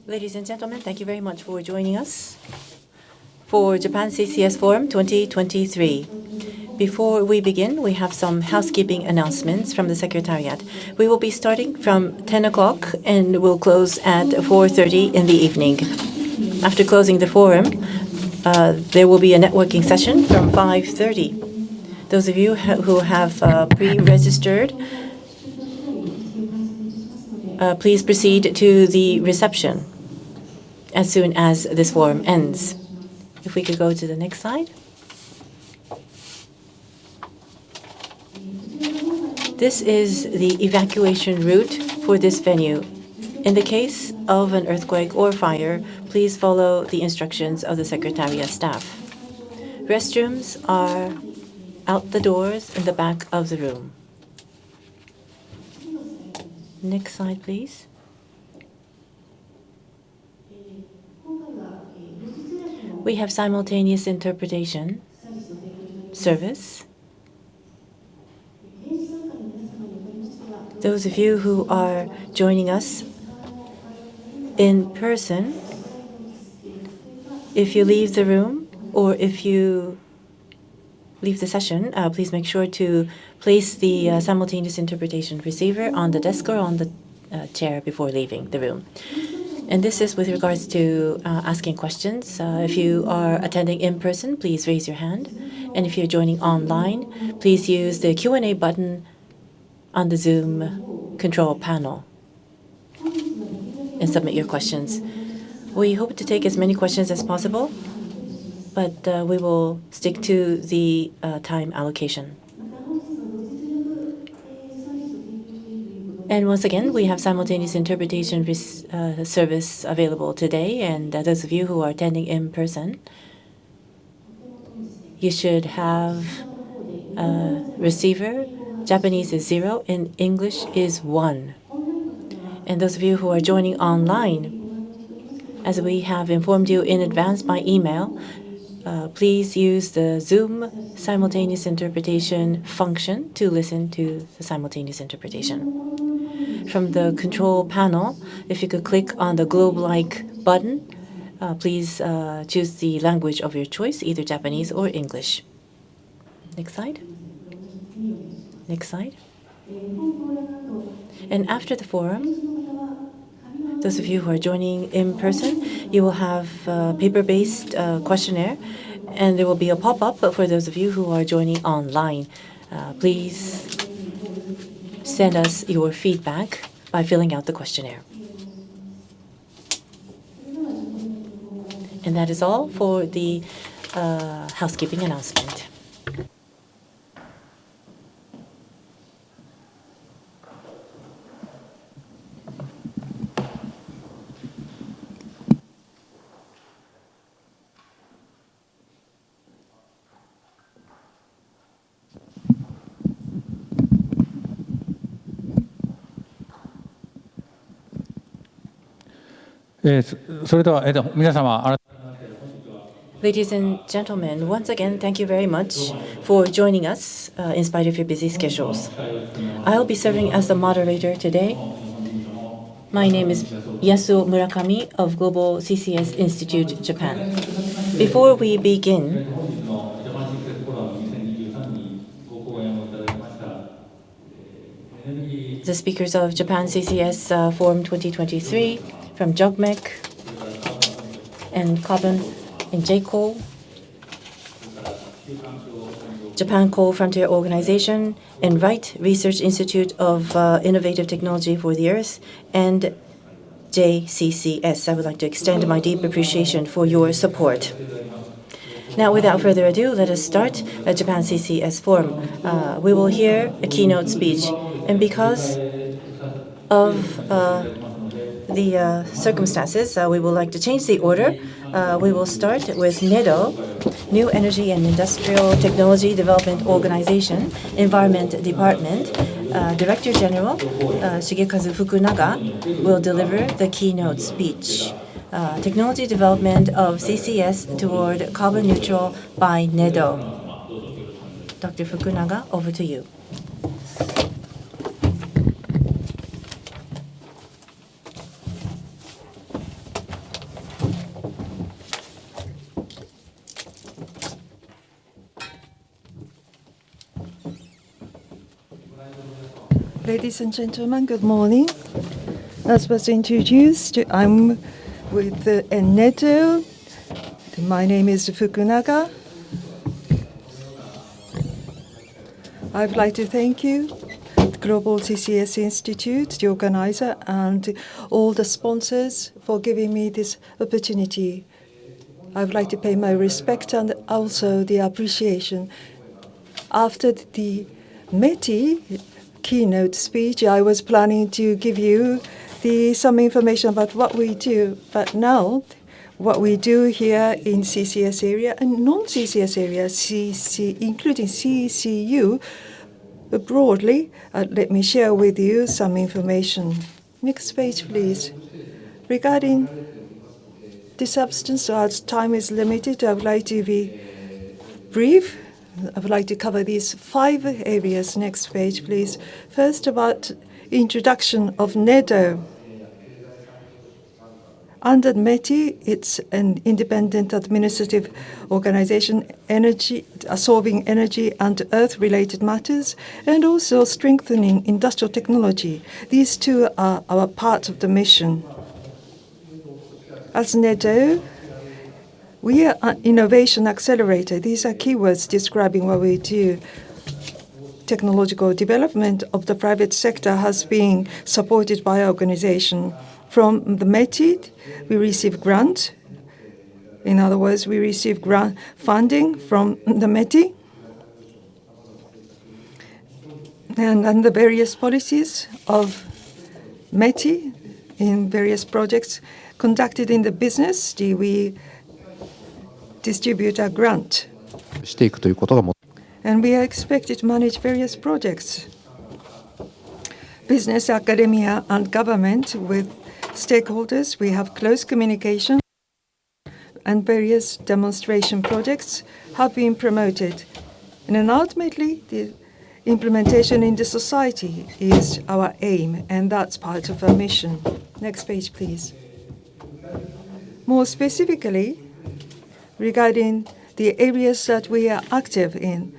Ladies and gentlemen, thank you very much for joining us for Japan CCS Forum 2023. Before we begin, we have some housekeeping announcements from the Secretariat. We will be starting from 10 o'clock and will close at 4:30 in the evening. After closing the forum, there will be a networking session from 5:30. Those of you who have pre-registered, please proceed to the reception as soon as this forum ends. If we could go to the next slide. This is the evacuation route for this venue. In the case of an earthquake or fire, please follow the instructions of the Secretariat staff. Restrooms are out the doors in the back of the room. Next slide, please. We have simultaneous interpretation service. Those of you who are joining us in person, if you leave the room or if you leave the session, please make sure to place the simultaneous interpretation receiver on the desk or on the chair before leaving the room. And this is with regards to asking questions. If you are attending in person, please raise your hand. And if you're joining online, please use the Q&A button on the Zoom control panel and submit your questions. We hope to take as many questions as possible, but we will stick to the time allocation. And once again, we have simultaneous interpretation service available today. And those of you who are attending in person, you should have a receiver. Japanese is 0 and English is 1. And those of you who are joining online, as we have informed you in advance by email, please use the Zoom simultaneous interpretation function to listen to the simultaneous interpretation. From the control panel, if you could click on the globe-like button, please choose the language of your choice, either Japanese or English. Next slide. Next slide. And after the forum, those of you who are joining in person, you will have a paper-based questionnaire, and there will be a pop-up for those of you who are joining online. Please send us your feedback by filling out the questionnaire. And that is all for the housekeeping announcement. Ladies and gentlemen, once again, thank you very much for joining us in spite of your busy schedules. I'll be serving as the moderator today. My name is Yasuo Murakami of Global CCS Institute, Japan. Before we begin, the speakers of Japan CCS Forum 2023 from JOGMEC and Carbon and J-Coal, Japan Coal Frontier Organization, and Wright Research Institute of Innovative Technology for the Earth, and JCCS. I would like to extend my deep appreciation for your support. Now, without further ado, let us start the Japan CCS Forum. We will hear a keynote speech, and because of the circumstances, we would like to change the order. We will start with NEDO, New Energy and Industrial Technology Development Organization, Environment Department. Director General Shigekazu Fukunaga will deliver the keynote speech. Technology development of CCS toward carbon neutral by NEDO. Dr. Fukunaga, over to you. Ladies and gentlemen, good morning. As was introduced, I'm with Enedo. My name is Fukunaga. I would like to thank you, the Global CCS Institute, the organizer, and all the sponsors for giving me this opportunity. I would like to pay my respect and also the appreciation. After the METI keynote speech, I was planning to give you some information about what we do, but now what we do here in CCS area and non-CCS area, including CCU, broadly, let me share with you some information. Next page, please. Regarding the substance, as time is limited, I would like to be brief. I would like to cover these 5 areas. Next page, please. First, about introduction of NEDO. Under METI, it's an independent administrative organization, solving energy and earth-related matters, and also strengthening industrial technology. These 2 are our part of the mission. As NEDO, we are an innovation accelerator. These are keywords describing what we do. Technological development of the private sector has been supported by our organization. From the METI, we receive grant. In other words, we receive grant funding from the METI. And under various policies of METI in various projects conducted in the business, we distribute a grant. And we are expected to manage various projects. Business, academia, and government with stakeholders, we have close communication, and various demonstration projects have been promoted. And then ultimately, the implementation in the society is our aim, and that's part of our mission. Next page, please. More specifically, regarding the areas that we are active in,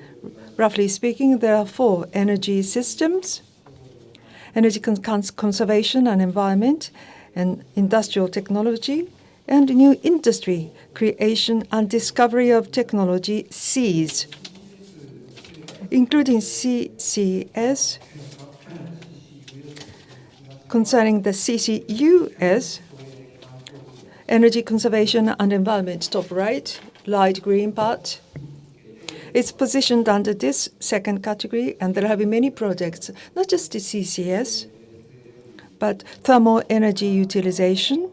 roughly speaking, there are 4: energy systems, energy conservation and environment, and industrial technology, and new industry, creation and discovery of technology, Cs, including CCS. Concerning the CCUS, energy conservation and environment, top right, light green part. It's positioned under this second category, and there have been many projects, not just the CCS, but thermal energy utilization,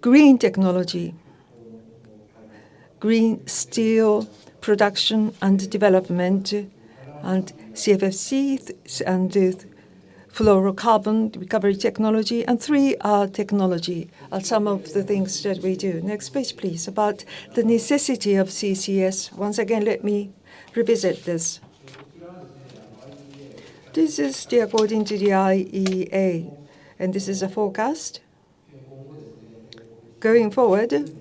green technology, green steel production and development, and CFFC and fluorocarbon recovery technology, and 3 are technology, are some of the things that we do. Next page, please. About the necessity of CCS. Once again, let me revisit this. This is according to the IEA, and this is a forecast. Going forward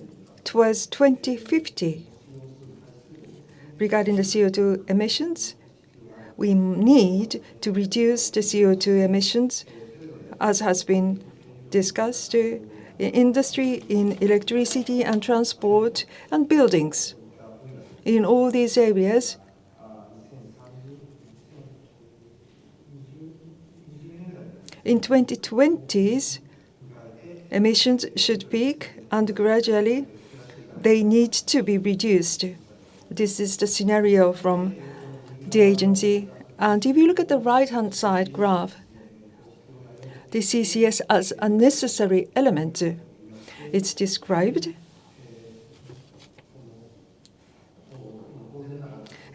towards 2050, regarding the CO2 emissions, we need to reduce the CO2 emissions, as has been discussed, in industry, in electricity and transport and buildings. In all these areas, in 2020s, emissions should peak, and gradually they need to be reduced. This is the scenario from the agency. And if you look at the right-hand side graph, the CCS as a necessary element, it's described.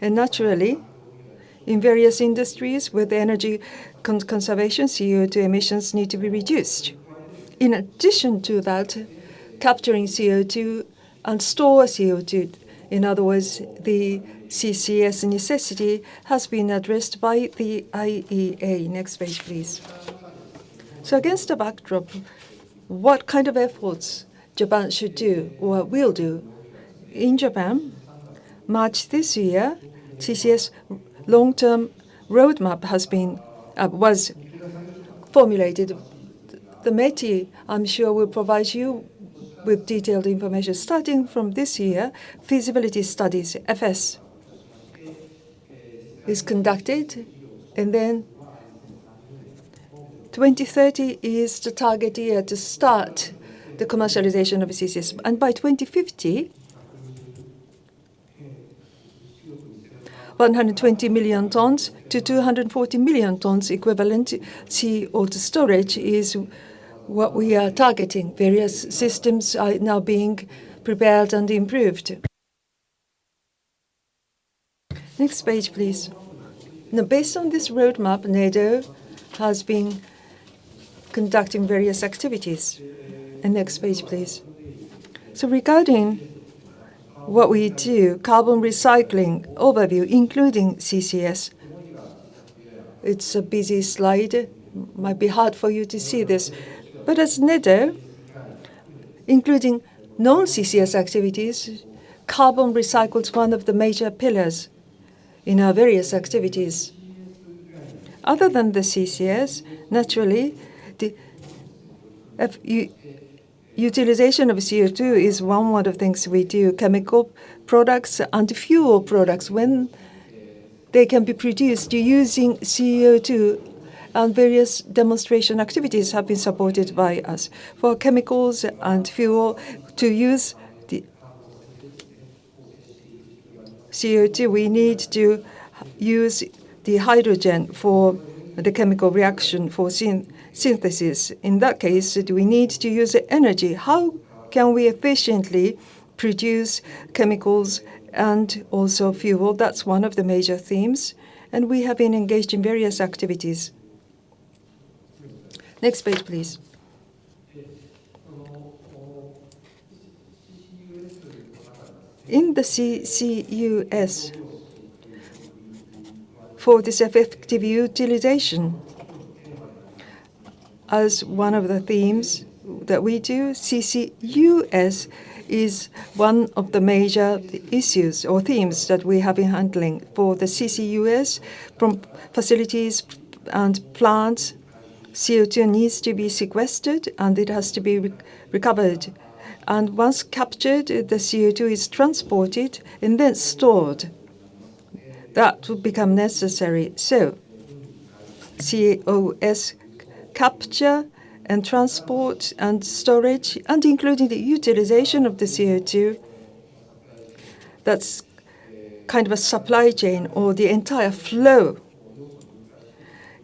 And naturally, in various industries with energy conservation, CO2 emissions need to be reduced. In addition to that, capturing CO2 and store CO2, in other words, the CCS necessity has been addressed by the IEA. Next page, please. So against the backdrop, what kind of efforts Japan should do or will do? In Japan, March this year, CCS long-term roadmap was formulated. The METI, I'm sure, will provide you with detailed information. Starting from this year, feasibility studies, FS, is conducted, and then 2030 is the target year to start the commercialization of CCS. And by 2050, 120 million tons to 240 million tons equivalent CO2 storage is what we are targeting. Various systems are now being prepared and improved. Next page, please. Now, based on this roadmap, NEDO has been conducting various activities. And next page, please. So regarding what we do, carbon recycling overview, including CCS. It's a busy slide. Might be hard for you to see this. But as NEDO, including non-CCS activities, carbon recycle is one of the major pillars in our various activities. Other than the CCS, naturally, the utilization of CO2 is one of the things we do. Chemical products and fuel products, when they can be produced using CO2, and various demonstration activities have been supported by us. For chemicals and fuel, to use the CO2, we need to use the hydrogen for the chemical reaction for synthesis. In that case, we need to use energy. How can we efficiently produce chemicals and also fuel? That's one of the major themes. And we have been engaged in various activities. Next page, please. In the CCUS, for this effective utilization, as one of the themes that we do, CCUS is one of the major issues or themes that we have been handling. For the CCUS, from facilities and plants, CO2 needs to be sequestered and it has to be recovered. And once captured, the CO2 is transported and then stored. That would become necessary. So, COS capture and transport and storage, and including the utilization of the CO2, that's kind of a supply chain, or the entire flow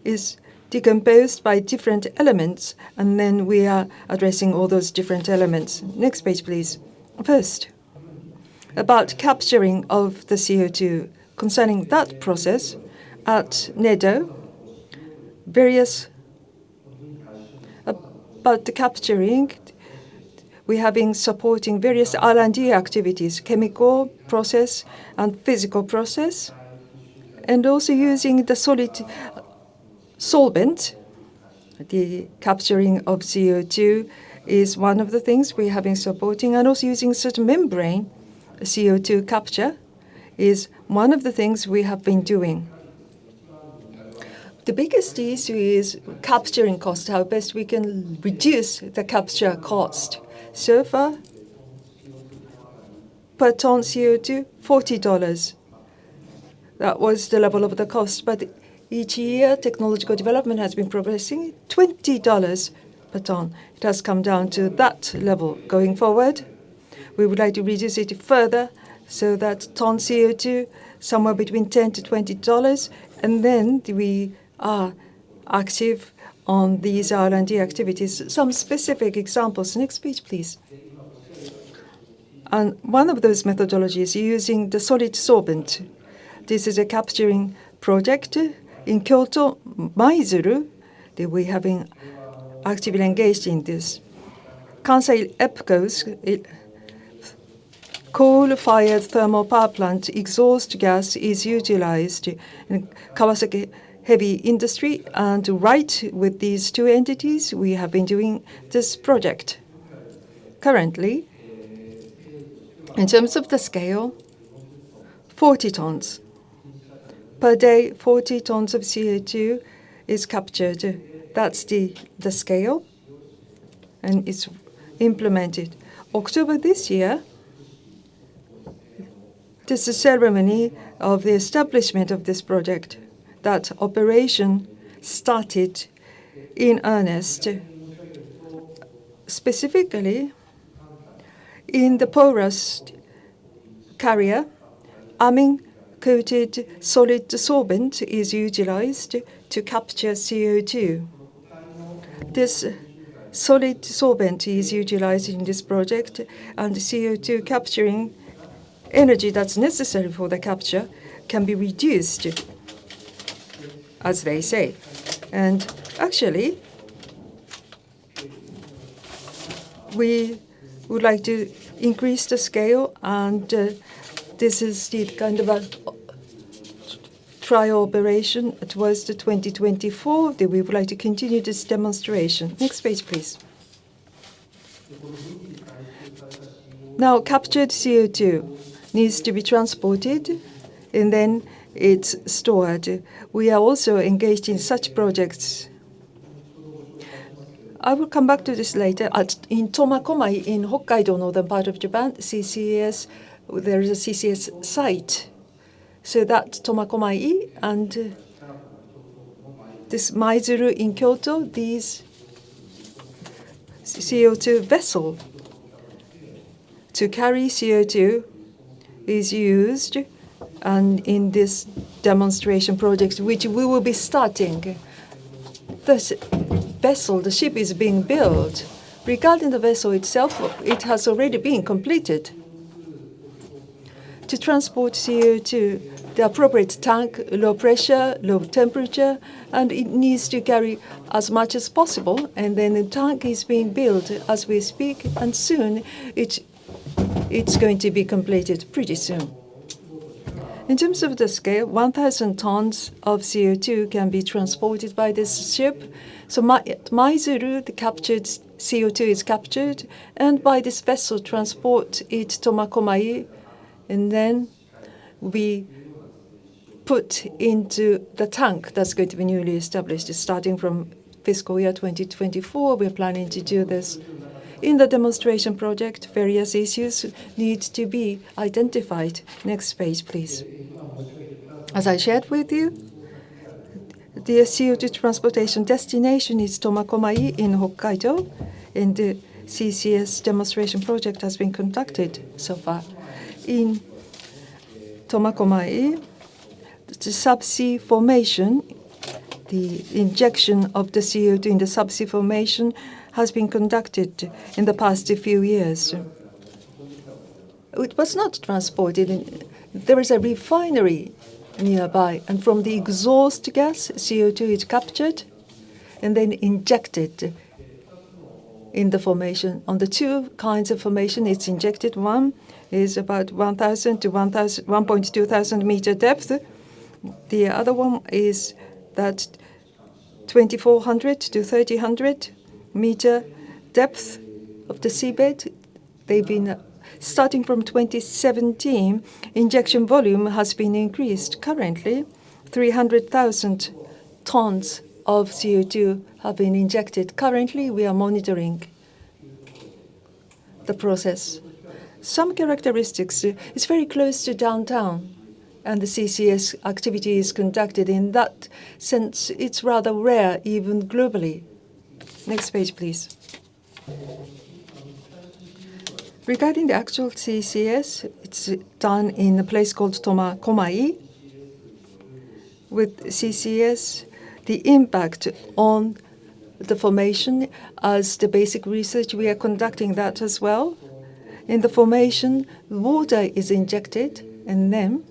is decomposed by different elements, and then we are addressing all those different elements. Next page, please. First, about capturing of the CO2. Concerning that process, at NEDO, various about the capturing, we have been supporting various R&D activities, chemical process and physical process, and also using the solid solvent. The capturing of CO2 is one of the things we have been supporting, and also using certain membrane CO2 capture is one of the things we have been doing. The biggest issue is capturing cost, how best we can reduce the capture cost. So far, per ton CO2, $40. That was the level of the cost, but each year technological development has been progressing. $20 per ton. It has come down to that level. Going forward, we would like to reduce it further so that ton CO2 somewhere between $10 to $20, and then we are active on these R&D activities. Some specific examples. Next page, please. And one of those methodologies using the solid solvent. This is a capturing project in Kyoto, Maizuru, that we have been actively engaged in this. Kansai EPCO's coal-fired thermal power plant exhaust gas is utilized in Kawasaki Heavy Industry, and right with these two entities, we have been doing this project. Currently, in terms of the scale, 40 tons. Per day, 40 tons of CO2 is captured. That's the scale, and it's implemented. October this year, this is a ceremony of the establishment of this project. That operation started in earnest. Specifically, in the porous carrier, amine-coated solid solvent is utilized to capture CO2. This solid solvent is utilized in this project, and the CO2 capturing energy that's necessary for the capture can be reduced, as they say. And actually, we would like to increase the scale, and this is the kind of a trial operation towards the 2024 that we would like to continue this demonstration. Next page, please. Now, captured CO2 needs to be transported, and then it's stored. We are also engaged in such projects. I will come back to this later. In Tomakomai, in Hokkaido, northern part of Japan, CCS, there is a CCS site. So that Tomakomai and this Maizuru in Kyoto, these CO2 vessel to carry CO2 is used, and in this demonstration project, which we will be starting, the vessel, the ship is being built. Regarding the vessel itself, it has already been completed. To transport CO2, the appropriate tank, low pressure, low temperature, and it needs to carry as much as possible. And then the tank is being built as we speak, and soon it's going to be completed pretty soon. In terms of the scale, 1,000 tons of CO2 can be transported by this ship. So at Maizuru, the captured CO2 is captured, and by this vessel transport it to Tomakomai, and then we put into the tank that's going to be newly established. Starting from fiscal year 2024, we're planning to do this. In the demonstration project, various issues need to be identified. Next page, please. As I shared with you, the CO2 transportation destination is Tomakomai in Hokkaido, and the CCS demonstration project has been conducted so far. In Tomakomai, the subsea formation, the injection of the CO2 in the subsea formation has been conducted in the past few years. It was not transported. There is a refinery nearby, and from the exhaust gas, CO2 is captured and then injected in the formation. On the two kinds of formation, it's injected. One is about 1,000 to 1,200 meter depth. The other one is that 2,400 to 3,000 meter depth of the seabed. They've been starting from 2017. Injection volume has been increased. Currently, 300,000 tons of CO2 have been injected. Currently, we are monitoring the process. Some characteristics, it's very close to downtown, and the CCS activity is conducted. In that sense, it's rather rare, even globally. Next page, please. Regarding the actual CCS, it's done in a place called Tomakomai. With CCS, the impact on the formation as the basic research, we are conducting that as well. In the formation, water is injected, and then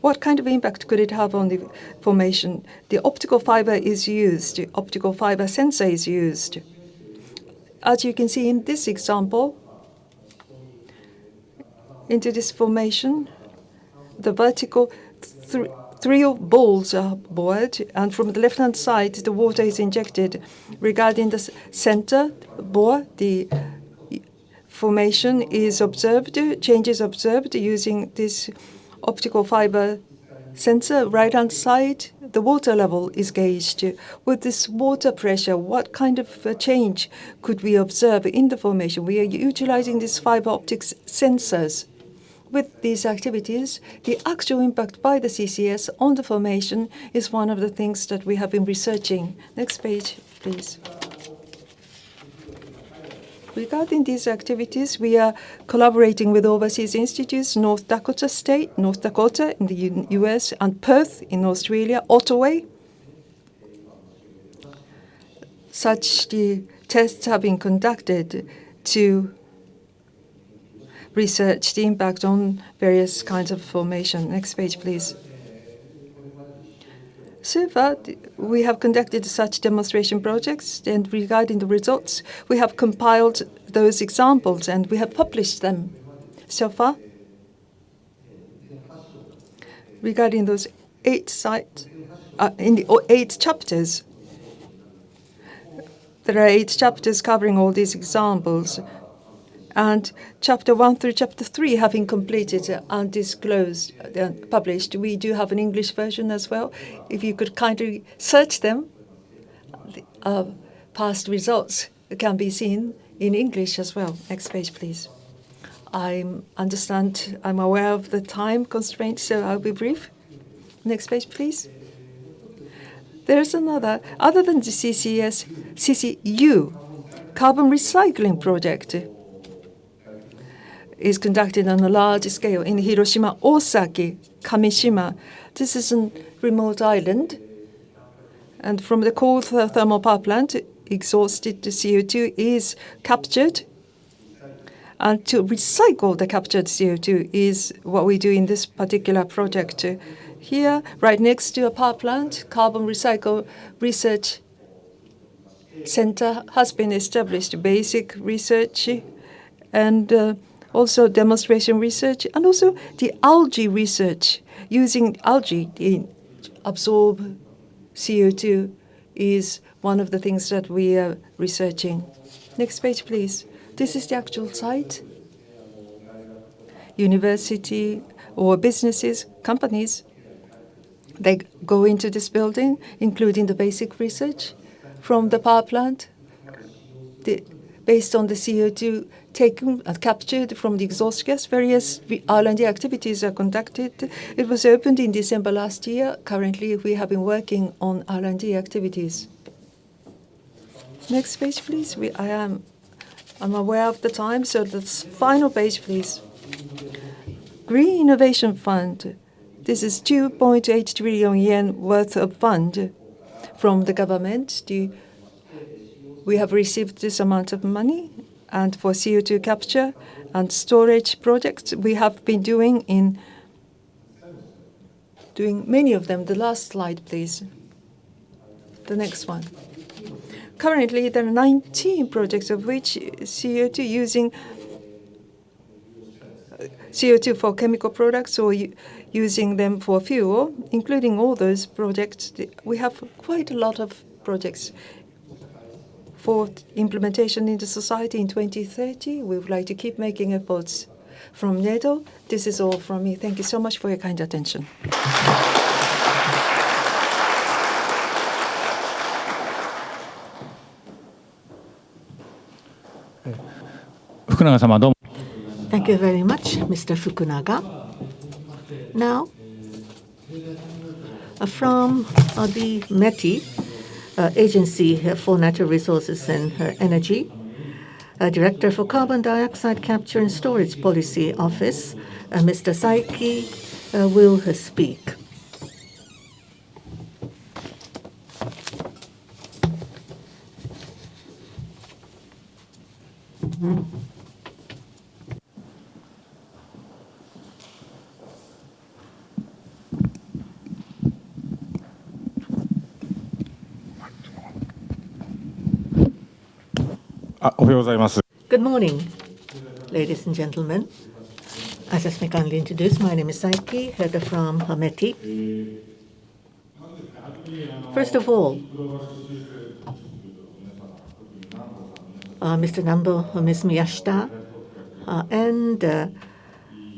what kind of impact could it have on the formation? The optical fiber is used. The optical fiber sensor is used. As you can see in this example, into this formation, the vertical three balls are bored, and from the left-hand side, the water is injected. Regarding the center bore, the formation is observed, changes observed using this optical fiber sensor. Right-hand side, the water level is gauged. With this water pressure, what kind of change could we observe in the formation? We are utilizing these fiber optics sensors. With these activities, the actual impact by the CCS on the formation is one of the things that we have been researching. Next page, please. Regarding these activities, we are collaborating with overseas institutes, North Dakota State, North Dakota in the US, and Perth in Australia, Ottawa. Such the tests have been conducted to research the impact on various kinds of formation. Next page, please. So far, we have conducted such demonstration projects, and regarding the results, we have compiled those examples and we have published them. So far, regarding those 8 sites, in the 8 chapters, there are 8 chapters covering all these examples. And chapter 1 through chapter 3 have been completed and disclosed and published. We do have an English version as well. If you could kindly search them, the past results can be seen in English as well. Next page, please. I'm aware of the time constraint, so I'll be brief. Next page, please. There's another, other than the CCS, CCU, carbon recycling project is conducted on a large scale in Hiroshima, Osaki, Kamishima. This is a remote island. And from the coal thermal power plant, exhausted CO2 is captured. And to recycle the captured CO2 is what we do in this particular project. Here, right next to a power plant, Carbon Recycle Research Center has been established, basic research and also demonstration research, and also the algae research. Using algae to absorb CO2 is one of the things that we are researching. Next page, please. This is the actual site. University or businesses, companies, they go into this building, including the basic research from the power plant. Based on the CO2 taken and captured from the exhaust gas, various R&D activities are conducted. It was opened in December last year. Currently, we have been working on R&D activities. Next page, please. I'm aware of the time, so the final page, please. Green Innovation Fund. This is 2.8 trillion yen worth of fund from the government. We have received this amount of money, and for CO2 capture and storage projects, we have been doing many of them. The last slide, please. The next one. Currently, there are 19 projects, of which using CO2 for chemical products or using them for fuel, including all those projects. We have quite a lot of projects for implementation into society in 2030. We would like to keep making efforts. From NEDO, this is all from me. Thank you so much for your kind attention. Thank you very much, Mr. Fukunaga. Now, from the METI, Agency for Natural Resources and Energy, Director for Carbon Dioxide Capture and Storage Policy Office, Mr. Saiki, will speak. Good morning, ladies and gentlemen. As has been kindly introduced, my name is Saiki, head from METI. First of all, Mr. Nambo, Ms. Miyashita, and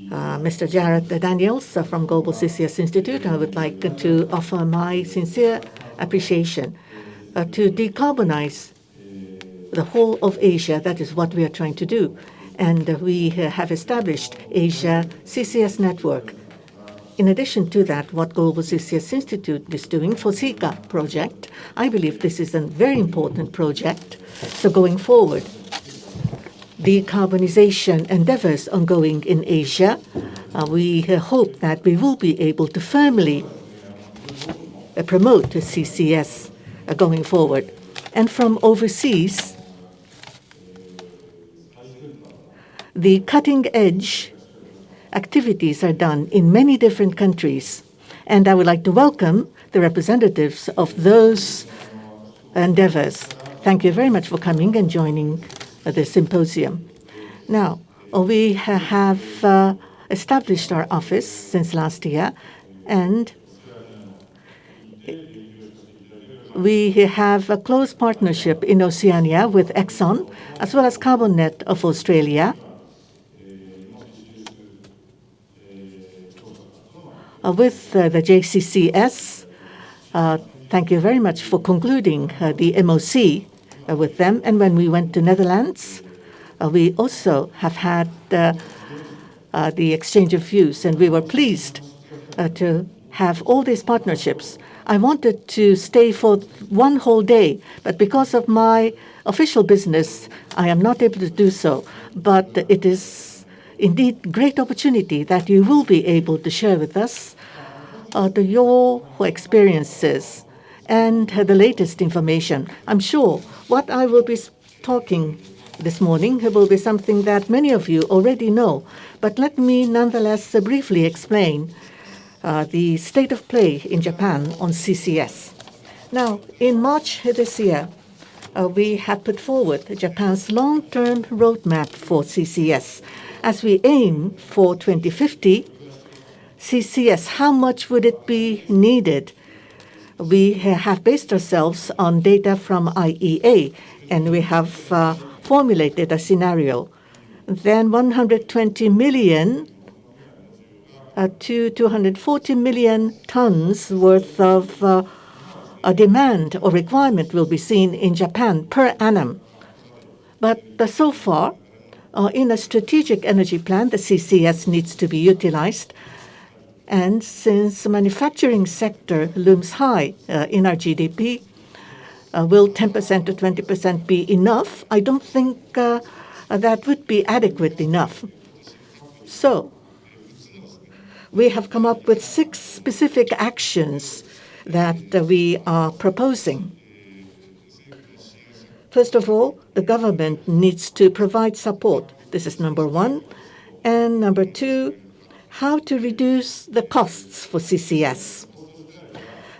Mr. Jared Daniels from Global CCS Institute. I would like to offer my sincere appreciation to decarbonize the whole of Asia. That is what we are trying to do. And we have established Asia CCS Network. In addition to that, what Global CCS Institute is doing for SICA project, I believe this is a very important project. So going forward, decarbonization endeavors ongoing in Asia, we hope that we will be able to firmly promote CCS going forward. And from overseas, the cutting-edge activities are done in many different countries. And I would like to welcome the representatives of those endeavors. Thank you very much for coming and joining the symposium. Now, we have established our office since last year, and we have a close partnership in Oceania with Exxon, as well as CarbonNet of Australia. With the JCCS, thank you very much for concluding the MOC with them. And when we went to Netherlands, we also have had the exchange of views, and we were pleased to have all these partnerships. I wanted to stay for one whole day, but because of my official business, I am not able to do so. But it is indeed great opportunity that you will be able to share with us your experiences and the latest information. I'm sure what I will be talking this morning will be something that many of you already know, but let me nonetheless briefly explain the state of play in Japan on CCS. Now, in March this year, we have put forward Japan's long-term roadmap for CCS. As we aim for 2050, CCS, how much would it be needed? We have based ourselves on data from IEA, and we have formulated a scenario. Then 120 million to 240 million tons worth of a demand or requirement will be seen in Japan per annum. But so far, in a strategic energy plan, the CCS needs to be utilized. And since the manufacturing sector looms high in our GDP, will 10% to 20% be enough? I don't think that would be adequate enough. So we have come up with 6 specific actions that we are proposing. First of all, the government needs to provide support. This is number 1. And number 2, how to reduce the costs for CCS.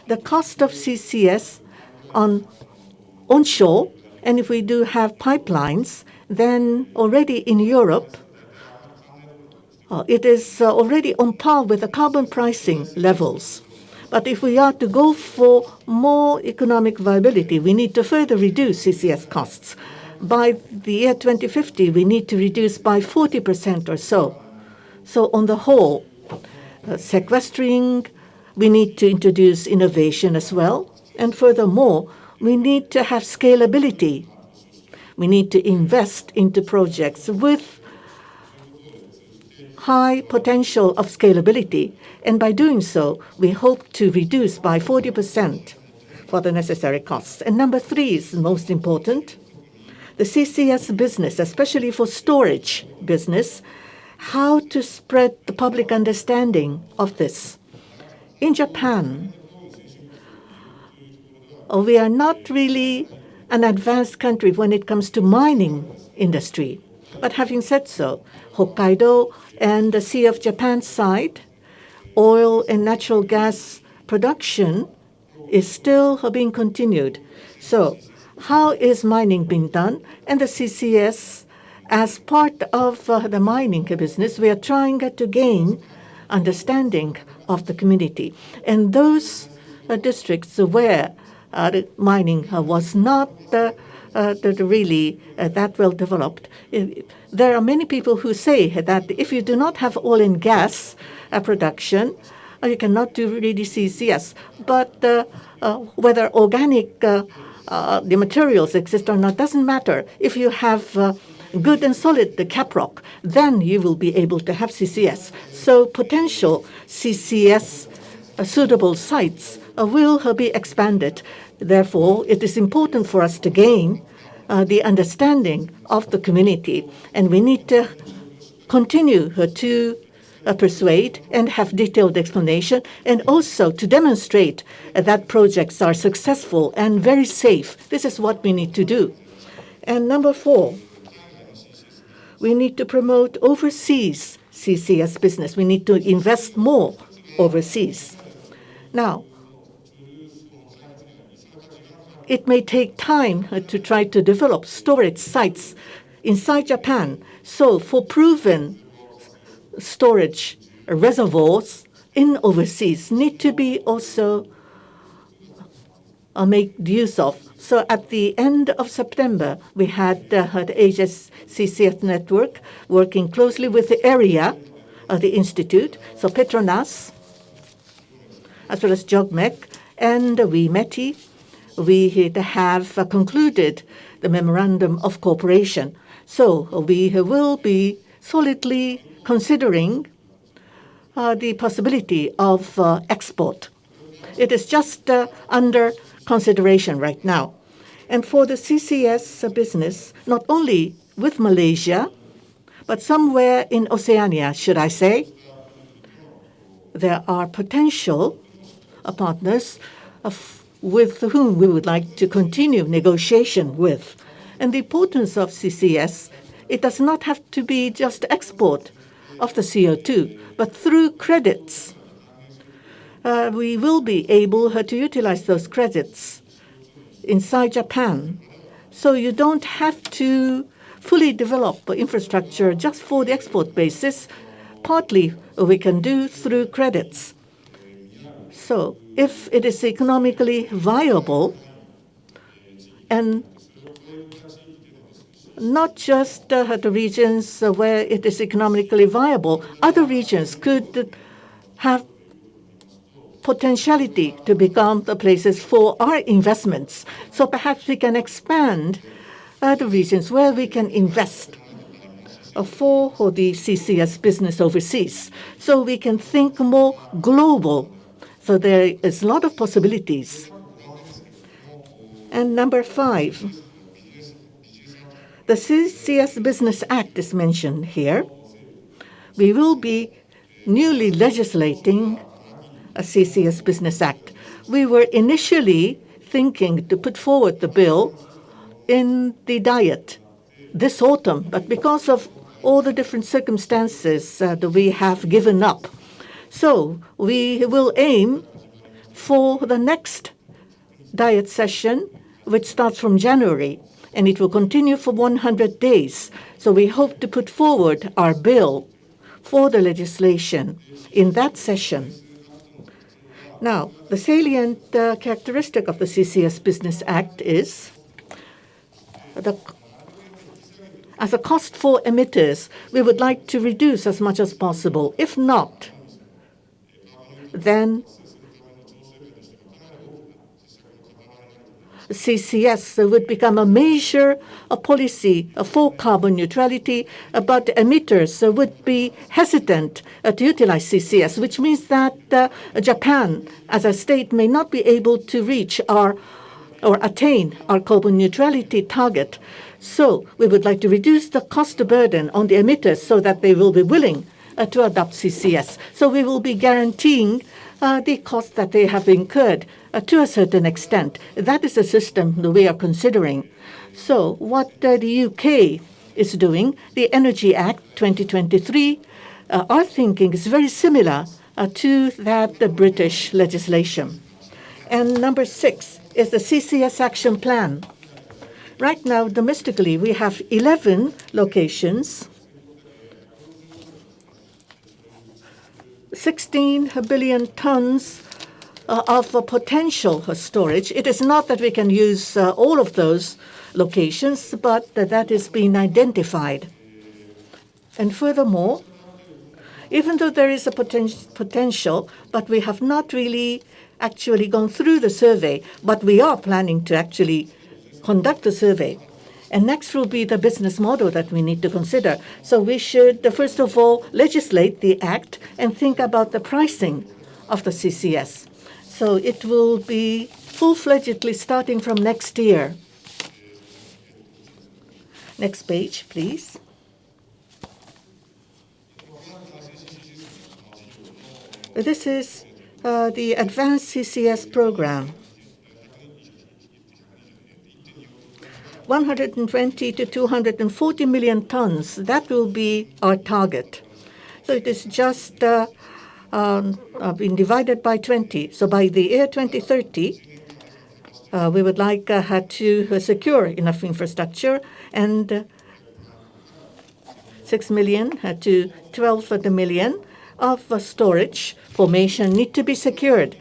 The cost of CCS onshore, and if we do have pipelines, then already in Europe, it is already on par with the carbon pricing levels. But if we are to go for more economic viability, we need to further reduce CCS costs. By the year 2050, we need to reduce by 40% or so. So on the whole, sequestering, we need to introduce innovation as well. And furthermore, we need to have scalability. We need to invest into projects with high potential of scalability. And by doing so, we hope to reduce by 40% for the necessary costs. And number 3 is most important. The CCS business, especially for storage business, how to spread the public understanding of this. In Japan, we are not really an advanced country when it comes to mining industry. But having said so, Hokkaido and the Sea of Japan side, oil and natural gas production is still being continued. So how is mining being done? And the CCS, as part of the mining business, we are trying to gain understanding of the community. And those districts where the mining was not really that well developed, there are many people who say that if you do not have oil and gas production, you cannot do really CCS. But whether organic the materials exist or not doesn't matter. If you have good and solid caprock, then you will be able to have CCS. So potential CCS suitable sites will be expanded. Therefore, it is important for us to gain the understanding of the community, and we need to continue to persuade and have detailed explanation, and also to demonstrate that projects are successful and very safe. This is what we need to do. And number 4, we need to promote overseas CCS business. We need to invest more overseas. Now, it may take time to try to develop storage sites inside Japan. So for proven storage reservoirs in overseas need to be also made use of. So at the end of September, we had the Asia CCS network working closely with the area of the institute, so Petronas, as well as JOGMEC, and we METI. We have concluded the memorandum of cooperation. So we will be solidly considering the possibility of export. It is just under consideration right now. And for the CCS business, not only with Malaysia, but somewhere in Oceania, should I say, there are potential partners with whom we would like to continue negotiation with. And the importance of CCS, it does not have to be just export of the CO2, but through credits. We will be able to utilize those credits inside Japan. So you don't have to fully develop infrastructure just for the export basis. Partly we can do through credits. So if it is economically viable, and not just the regions where it is economically viable, other regions could have potentiality to become the places for our investments. So perhaps we can expand the regions where we can invest for the CCS business overseas. So we can think more global. So there is a lot of possibilities. And number 5, the CCS Business Act is mentioned here. We will be newly legislating a CCS Business Act. We were initially thinking to put forward the bill in the Diet this autumn, but because of all the different circumstances that we have given up. So we will aim for the next Diet session, which starts from January, and it will continue for 100 days. So we hope to put forward our bill for the legislation in that session. Now, the salient characteristic of the CCS Business Act is as a cost for emitters, we would like to reduce as much as possible. If not, then CCS would become a major policy for carbon neutrality, but emitters would be hesitant to utilize CCS, which means that Japan, as a state, may not be able to reach or attain our carbon neutrality target. So we would like to reduce the cost burden on the emitters so that they will be willing to adopt CCS. So we will be guaranteeing the cost that they have incurred to a certain extent. That is a system that we are considering. So what the UK is doing, the Energy Act 2023, our thinking is very similar to that the British legislation. And number 6 is the CCS Action Plan. Right now, domestically, we have 11 locations, 16 billion tons of potential storage. It is not that we can use all of those locations, but that is being identified. And furthermore, even though there is a potential, but we have not really actually gone through the survey, but we are planning to actually conduct the survey. And next will be the business model that we need to consider. So we should, first of all, legislate the act and think about the pricing of the CCS. So it will be full-fledgedly starting from next year. Next page, please. This is the Advanced CCS program. 120 to 240 million tons, that will be our target. So it is just been divided by 20. So by the year 2030, we would like to secure enough infrastructure, and 6 million to 12 million of storage formation need to be secured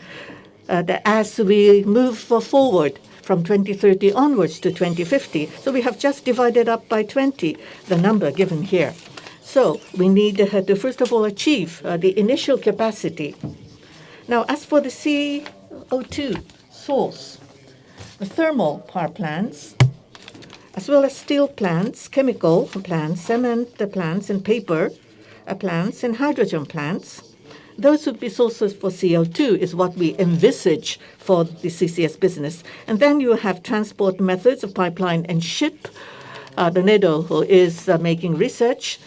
as we move forward from 2030 onwards to 2050. So we have just divided up by 20, the number given here. So we need to first of all achieve the initial capacity. Now, as for the CO2 source, the thermal power plants, as well as steel plants, chemical plants, cement plants, and paper plants, and hydrogen plants, those would be sources for CO2 is what we envisage for the CCS business. And then you have transport methods of pipeline and ship. The NEDO is making research.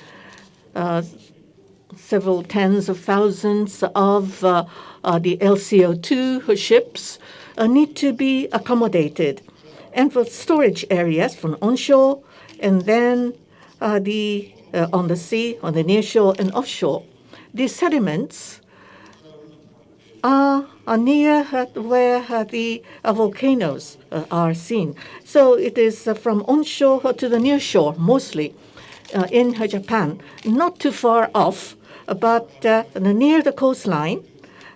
Several tens of thousands of the LCO2 ships need to be accommodated. And for storage areas from onshore and then on the sea, on the nearshore and offshore, these sediments are near where the volcanoes are seen. So it is from onshore to the nearshore, mostly in Japan, not too far off, but near the coastline.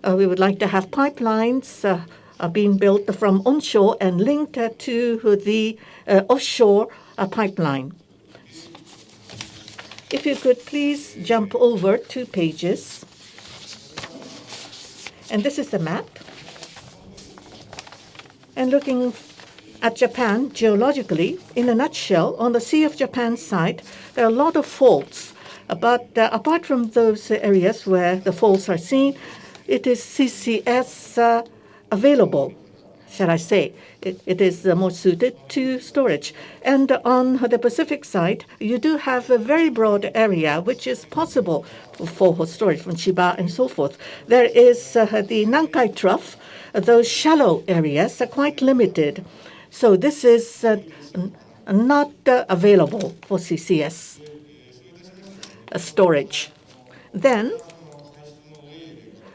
We would like to have pipelines being built from onshore and linked to the offshore pipeline. If you could please jump over 2 pages. And this is the map. And looking at Japan geologically, in a nutshell, on the Sea of Japan side, there are a lot of faults. But apart from those areas where the faults are seen, it is CCS available, shall I say. It is more suited to storage. And on the Pacific side, you do have a very broad area which is possible for storage from Chiba and so forth. There is the Nankai Trough. Those shallow areas are quite limited. So this is not available for CCS storage. Then,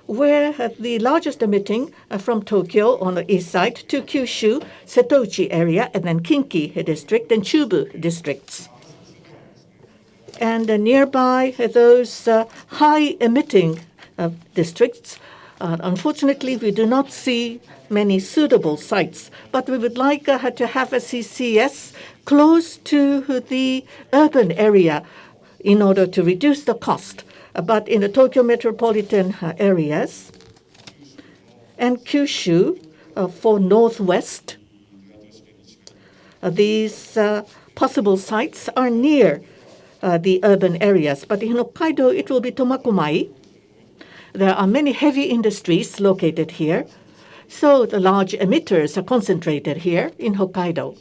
where the largest emitting from Tokyo on the east side to Kyushu, Setouchi area, and then Kinki district and Chubu districts. And nearby those high-emitting districts, unfortunately, we do not see many suitable sites, but we would like to have a CCS close to the urban area in order to reduce the cost. But in the Tokyo metropolitan areas and Kyushu for northwest, these possible sites are near the urban areas. But in Hokkaido, it will be Tomakomai. There are many heavy industries located here, so the large emitters are concentrated here in Hokkaido.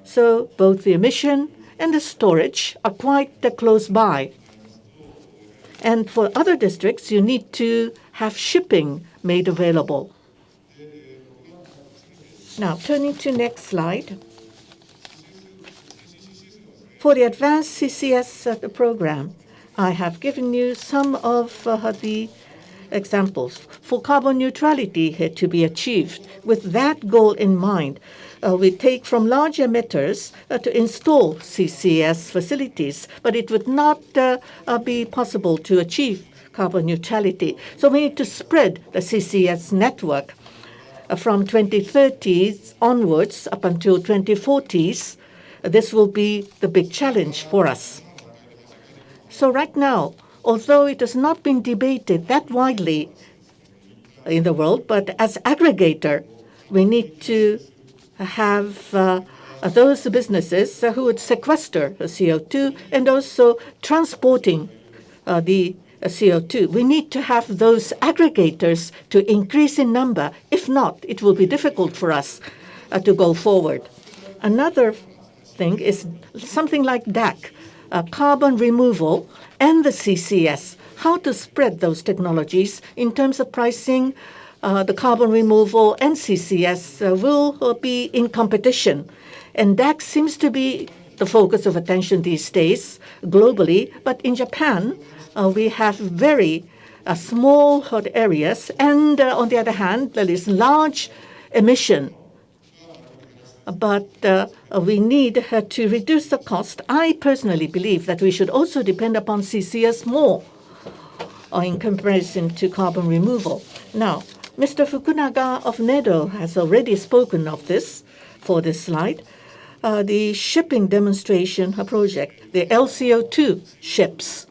So both the emission and the storage are quite close by. And for other districts, you need to have shipping made available. Now, turning to next slide. For the advanced CCS program, I have given you some of the examples. For carbon neutrality to be achieved, with that goal in mind, we take from large emitters to install CCS facilities, but it would not be possible to achieve carbon neutrality. So we need to spread the CCS network from 2030s onwards up until 2040s. This will be the big challenge for us. So right now, although it has not been debated that widely in the world, but as aggregator, we need to have those businesses who would sequester CO2 and also transporting the CO2. We need to have those aggregators to increase in number. If not, it will be difficult for us to go forward. Another thing is something like DAC, carbon removal, and the CCS. How to spread those technologies in terms of pricing. The carbon removal and CCS will be in competition. And DAC seems to be the focus of attention these days globally. But in Japan, we have very small hot areas. And on the other hand, there is large emission. But we need to reduce the cost. I personally believe that we should also depend upon CCS more in comparison to carbon removal. Now, Mr. Fukunaga of NEDO has already spoken of this for this slide. The shipping demonstration project, the LCO2 ships.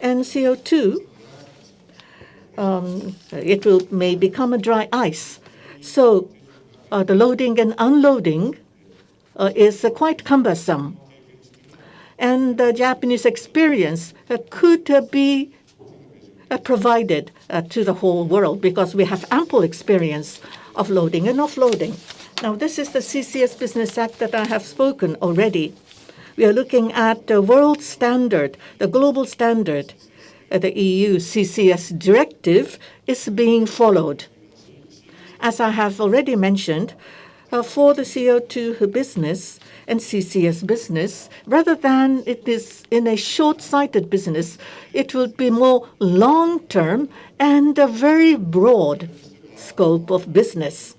And CO2, it may become a dry ice. So the loading and unloading is quite cumbersome. And the Japanese experience could be provided to the whole world because we have ample experience of loading and offloading. Now, this is the CCS Business Act that I have spoken already. We are looking at the world standard, the global standard. The EU CCS directive is being followed. As I have already mentioned, for the CO2 business and CCS business, rather than it is in a short-sighted business, it will be more long-term and a very broad scope of business.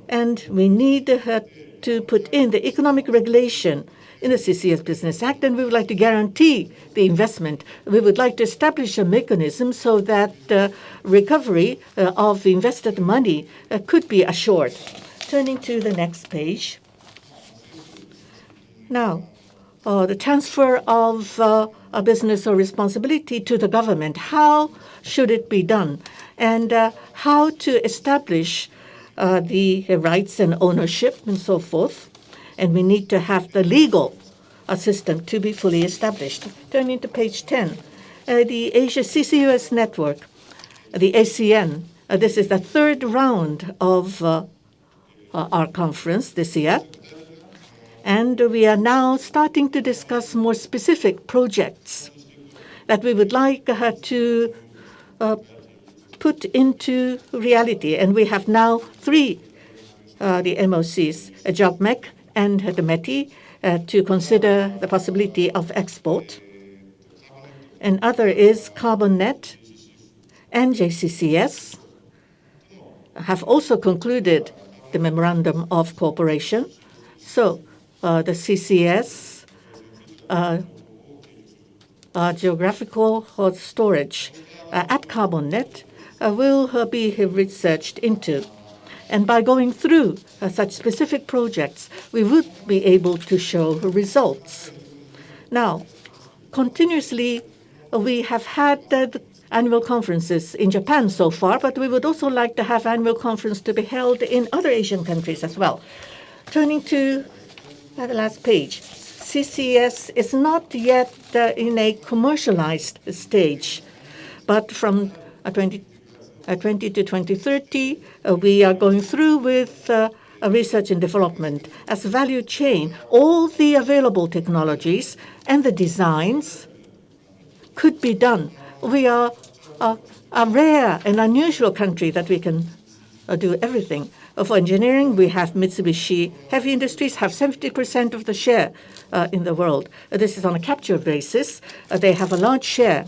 And we need to put in the economic regulation in the CCS Business Act, and we would like to guarantee the investment. We would like to establish a mechanism so that recovery of invested money could be assured. Turning to the next page. Now, the transfer of a business or responsibility to the government. How should it be done? And how to establish the rights and ownership and so forth. And we need to have the legal system to be fully established. Turning to page 10, the Asia CCUS network, the ACN. This is the third round of our conference this year. And we are now starting to discuss more specific projects that we would like to put into reality. And we have now three the MOCs, JobMec and the METI, to consider the possibility of export. And other is CarbonNet and JCCS have also concluded the memorandum of cooperation. So the CCS geographical storage at CarbonNet will be researched into. And by going through such specific projects, we would be able to show results. Now, continuously, we have had the annual conferences in Japan so far, but we would also like to have annual conference to be held in other Asian countries as well. Turning to the last page, CCS is not yet in a commercialized stage, but from 2020 to 2030, we are going through with research and development as a value chain. All the available technologies and the designs could be done. We are a rare and unusual country that we can do everything. For engineering, we have Mitsubishi Heavy Industries have 70% of the share in the world. This is on a capture basis. They have a large share.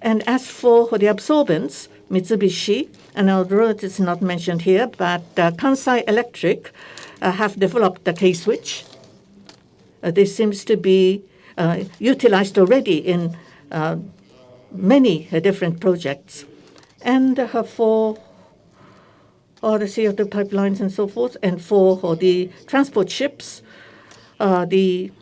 And as for the absorbents, Mitsubishi, and although it is not mentioned here, but Kansai Electric have developed the K-switch. This seems to be utilized already in many different projects. And for all the CO2 pipelines and so forth, and for the transport ships, the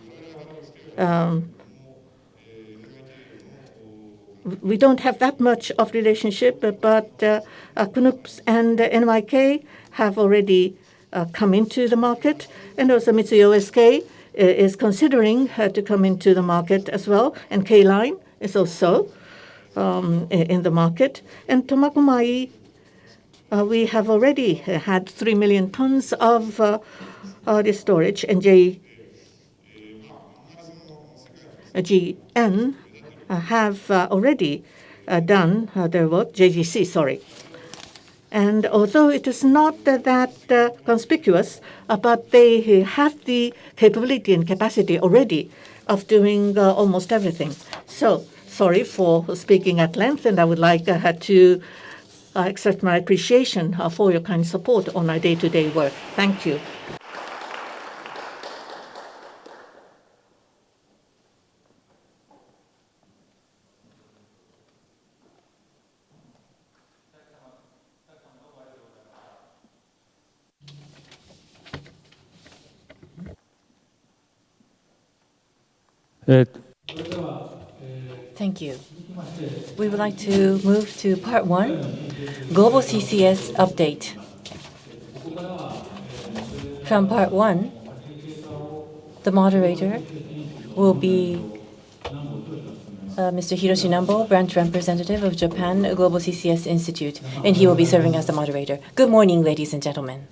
we don't have that much of relationship, but KNUPS and NYK have already come into the market, and also Mitsui OSK is considering to come into the market as well, and K-Line is also in the market. And Tomakomai, we have already had 3 million tons of the storage, and JGN have already done their work, JGC, sorry. And although it is not that conspicuous, but they have the capability and capacity already of doing almost everything. So sorry for speaking at length, and I would like to express my appreciation for your kind support on our day-to-day work. Thank you. Thank you. We would like to move to part one, Global CCS update. From part one, the moderator will be Mr. Hiroshi Nambo, branch representative of Japan Global CCS Institute, and he will be serving as the moderator. Good morning, ladies and gentlemen.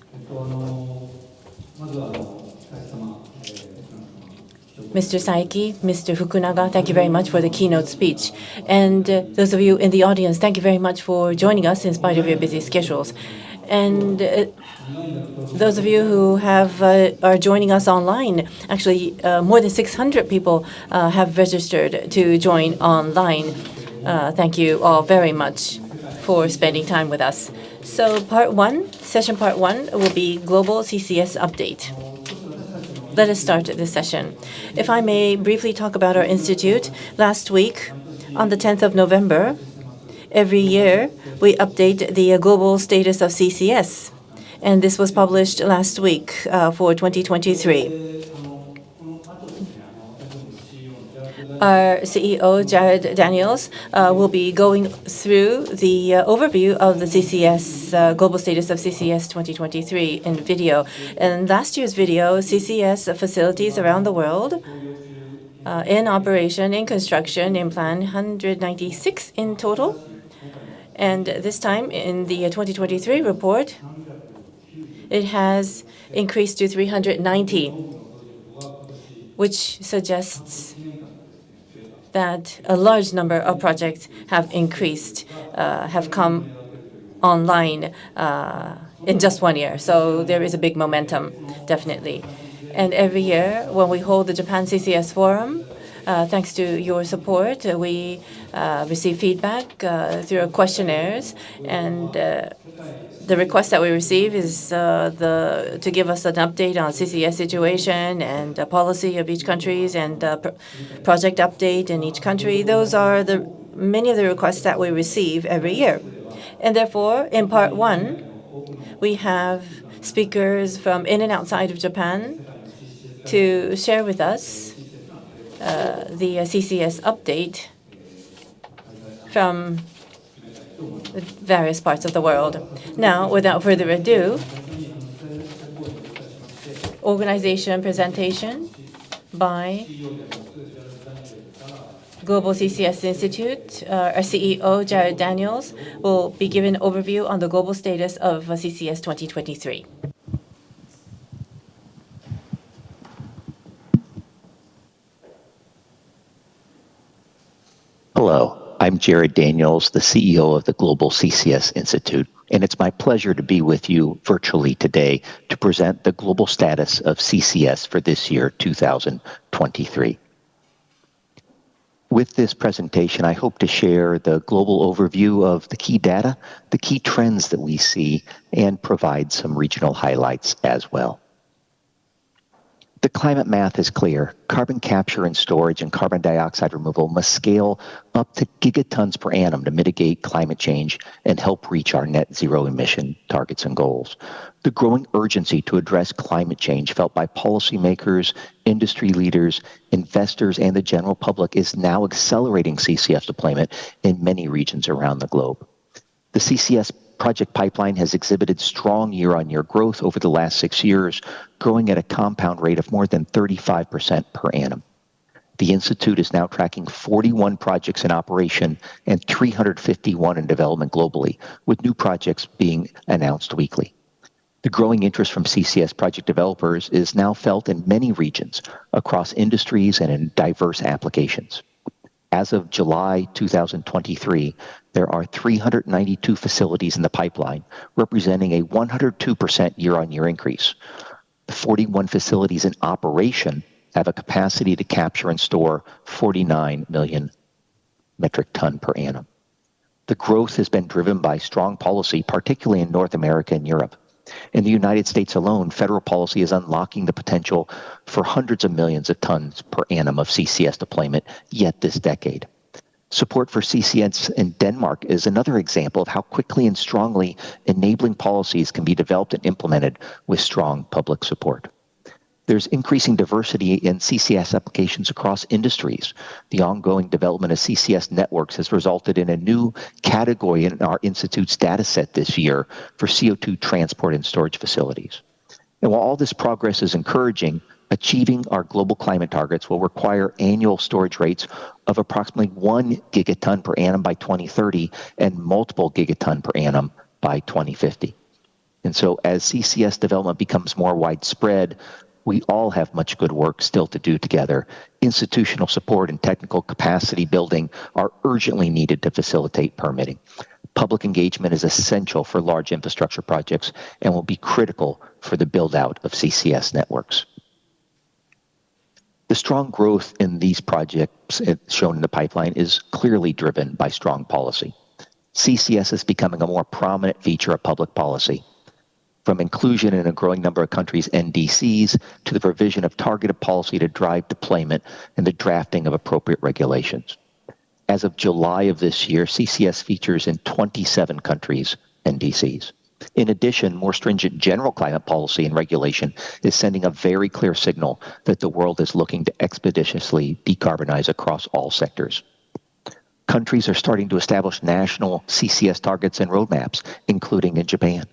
Mr. Saiki, Mr. Fukunaga, thank you very much for the keynote speech. And those of you in the audience, thank you very much for joining us in spite of your busy schedules. And those of you who are joining us online, actually more than 600 people have registered to join online. Thank you all very much for spending time with us. So session part one will be Global CCS update. Let us start this session. If I may briefly talk about our institute, last week, on the 10th of November, every year we update the global status of CCS, and this was published last week for 2023. Our CEO, Jared Daniels, will be going through the overview of the CCS, global status of CCS 2023 in video. In last year's video, CCS facilities around the world in operation, in construction, in plan, 196 in total. And this time in the 2023 report, it has increased to 390, which suggests that a large number of projects have increased, have come online in just 1 year. So there is a big momentum, definitely. And every year when we hold the Japan CCS Forum, thanks to your support, we receive feedback through questionnaires, and the request that we receive is to give us an update on CCS situation and policy of each countries and project update in each country. Those are many of the requests that we receive every year. And therefore, in part one, we have speakers from in and outside of Japan to share with us the CCS update from various parts of the world. Now, without further ado, organization presentation by Global CCS Institute. Our CEO, Jared Daniels, will be given an overview on the global status of CCS 2023. Hello, I'm Jared Daniels, the CEO of the Global CCS Institute, and it's my pleasure to be with you virtually today to present the global status of CCS for this year, 2023. With this presentation, I hope to share the global overview of the key data, the key trends that we see, and provide some regional highlights as well. The climate math is clear. Carbon capture and storage and carbon dioxide removal must scale up to gigatons per annum to mitigate climate change and help reach our net zero emission targets and goals. The growing urgency to address climate change felt by policymakers, industry leaders, investors, and the general public is now accelerating CCS deployment in many regions around the globe. The CCS project pipeline has exhibited strong year-on-year growth over the last 6 years, growing at a compound rate of more than 35% per annum. The Institute is now tracking 41 projects in operation and 351 in development globally, with new projects being announced weekly. The growing interest from CCS project developers is now felt in many regions across industries and in diverse applications. As of July 2023, there are 392 facilities in the pipeline, representing a 102% year-on-year increase. The 41 facilities in operation have a capacity to capture and store 49 million metric ton per annum. The growth has been driven by strong policy, particularly in North America and Europe. In the United States alone, federal policy is unlocking the potential for hundreds of millions of tons per annum of CCS deployment yet this decade. Support for CCS in Denmark is another example of how quickly and strongly enabling policies can be developed and implemented with strong public support. There's increasing diversity in CCS applications across industries. The ongoing development of CCS networks has resulted in a new category in our Institute's data set this year for CO2 transport and storage facilities. And while all this progress is encouraging, achieving our global climate targets will require annual storage rates of approximately 1 gigaton per annum by 2030 and multiple gigaton per annum by 2050. And so as CCS development becomes more widespread, we all have much good work still to do together. Institutional support and technical capacity building are urgently needed to facilitate permitting. Public engagement is essential for large infrastructure projects and will be critical for the build-out of CCS networks. The strong growth in these projects shown in the pipeline is clearly driven by strong policy. CCS is becoming a more prominent feature of public policy. From inclusion in a growing number of countries' NDCs to the provision of targeted policy to drive deployment and the drafting of appropriate regulations. As of July of this year, CCS features in 27 countries' NDCs. In addition, more stringent general climate policy and regulation is sending a very clear signal that the world is looking to expeditiously decarbonize across all sectors. Countries are starting to establish national CCS targets and roadmaps, including in Japan.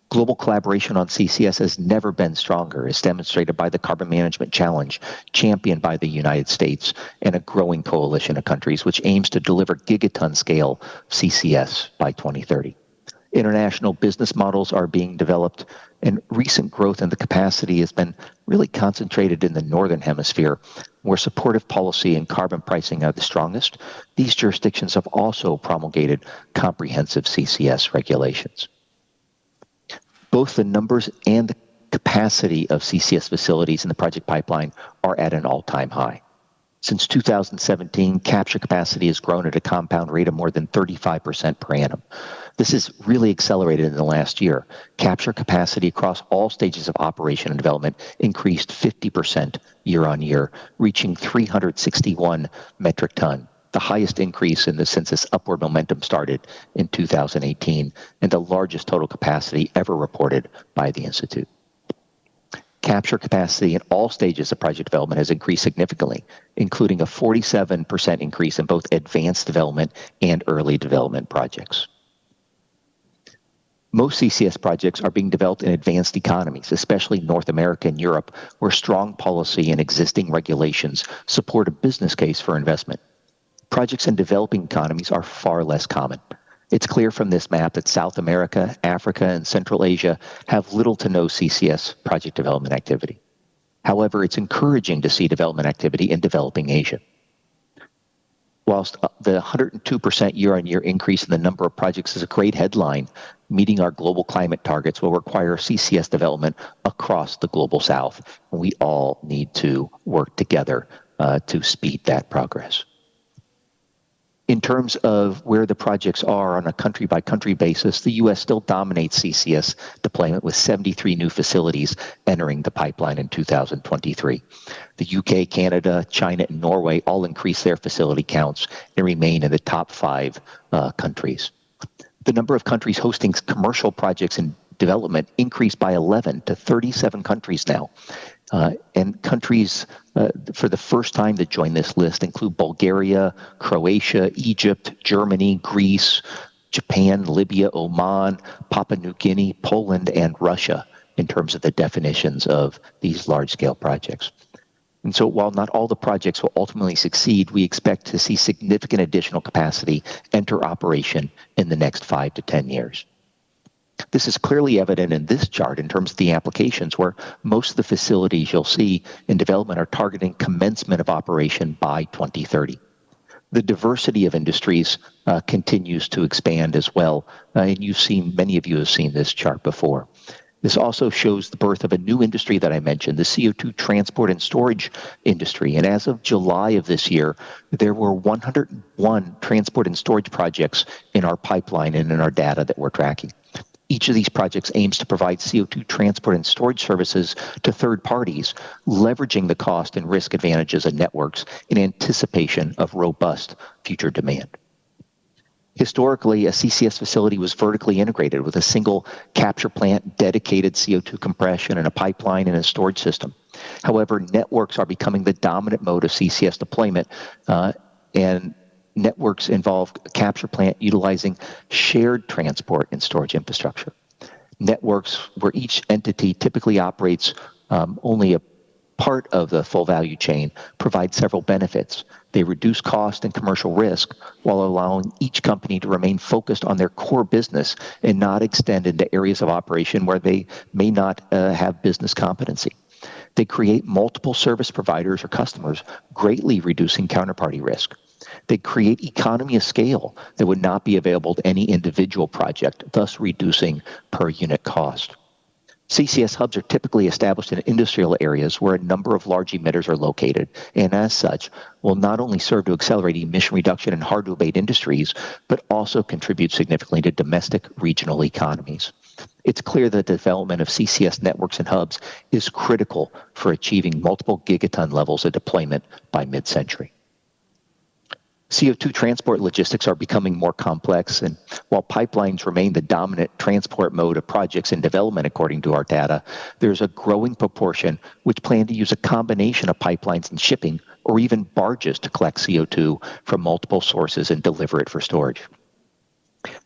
Global collaboration on CCS has never been stronger, as demonstrated by the Carbon Management Challenge, championed by the United States and a growing coalition of countries which aims to deliver gigaton scale CCS by 2030. International business models are being developed, and recent growth in the capacity has been really concentrated in the Northern Hemisphere, where supportive policy and carbon pricing are the strongest. These jurisdictions have also promulgated comprehensive CCS regulations. Both the numbers and the capacity of CCS facilities in the project pipeline are at an all-time high. Since 2017, capture capacity has grown at a compound rate of more than 35% per annum. This has really accelerated in the last year. Capture capacity across all stages of operation and development increased 50% year on year, reaching 361 metric ton, the highest increase since this upward momentum started in 2018, and the largest total capacity ever reported by the Institute. Capture capacity in all stages of project development has increased significantly, including a 47% increase in both advanced development and early development projects. Most CCS projects are being developed in advanced economies, especially North America and Europe, where strong policy and existing regulations support a business case for investment. Projects in developing economies are far less common. It's clear from this map that South America, Africa, and Central Asia have little to no CCS project development activity. However, it's encouraging to see development activity in developing Asia. Whilst the 102% year-on-year increase in the number of projects is a great headline, meeting our global climate targets will require CCS development across the global South, and we all need to work together to speed that progress. In terms of where the projects are on a country-by-country basis, the U.S. still dominates CCS deployment with 73 new facilities entering the pipeline in 2023. The UK, Canada, China, and Norway all increased their facility counts and remain in the top 5 countries. The number of countries hosting commercial projects in development increased by 11 to 37 countries now. And countries for the first time that join this list include Bulgaria, Croatia, Egypt, Germany, Greece, Japan, Libya, Oman, Papua New Guinea, Poland, and Russia in terms of the definitions of these large-scale projects. And so while not all the projects will ultimately succeed, we expect to see significant additional capacity enter operation in the next 5 to 10 years. This is clearly evident in this chart in terms of the applications where most of the facilities you'll see in development are targeting commencement of operation by 2030. The diversity of industries continues to expand as well, and many of you have seen this chart before. This also shows the birth of a new industry that I mentioned, the CO2 transport and storage industry. And as of July of this year, there were 101 transport and storage projects in our pipeline and in our data that we're tracking. Each of these projects aims to provide CO2 transport and storage services to third parties, leveraging the cost and risk advantages of networks in anticipation of robust future demand. Historically, a CCS facility was vertically integrated with a single capture plant, dedicated CO2 compression, and a pipeline and a storage system. However, networks are becoming the dominant mode of CCS deployment, and networks involve a capture plant utilizing shared transport and storage infrastructure. Networks where each entity typically operates only a part of the full value chain provide several benefits. They reduce cost and commercial risk while allowing each company to remain focused on their core business and not extend into areas of operation where they may not have business competency. They create multiple service providers or customers, greatly reducing counterparty risk. They create economy of scale that would not be available to any individual project, thus reducing per unit cost. CCS hubs are typically established in industrial areas where a number of large emitters are located, and as such, will not only serve to accelerate emission reduction in hard-to-abate industries, but also contribute significantly to domestic regional economies. It's clear that the development of CCS networks and hubs is critical for achieving multiple gigaton levels of deployment by mid-century. CO2 transport logistics are becoming more complex, and while pipelines remain the dominant transport mode of projects in development according to our data, there's a growing proportion which plan to use a combination of pipelines and shipping or even barges to collect CO2 from multiple sources and deliver it for storage.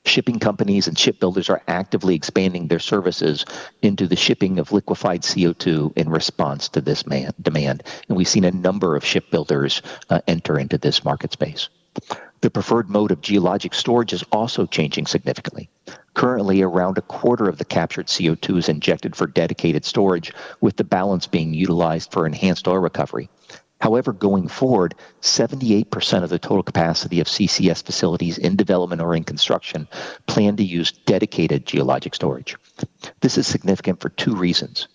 Shipping companies and shipbuilders are actively expanding their services into the shipping of liquefied CO2 in response to this demand. And we've seen a number of shipbuilders enter into this market space. The preferred mode of geologic storage is also changing significantly. Currently, around a quarter of the captured CO2 is injected for dedicated storage, with the balance being utilized for enhanced oil recovery. However, going forward, 78% of the total capacity of CCS facilities in development or in construction plan to use dedicated geologic storage. This is significant for 2 reasons.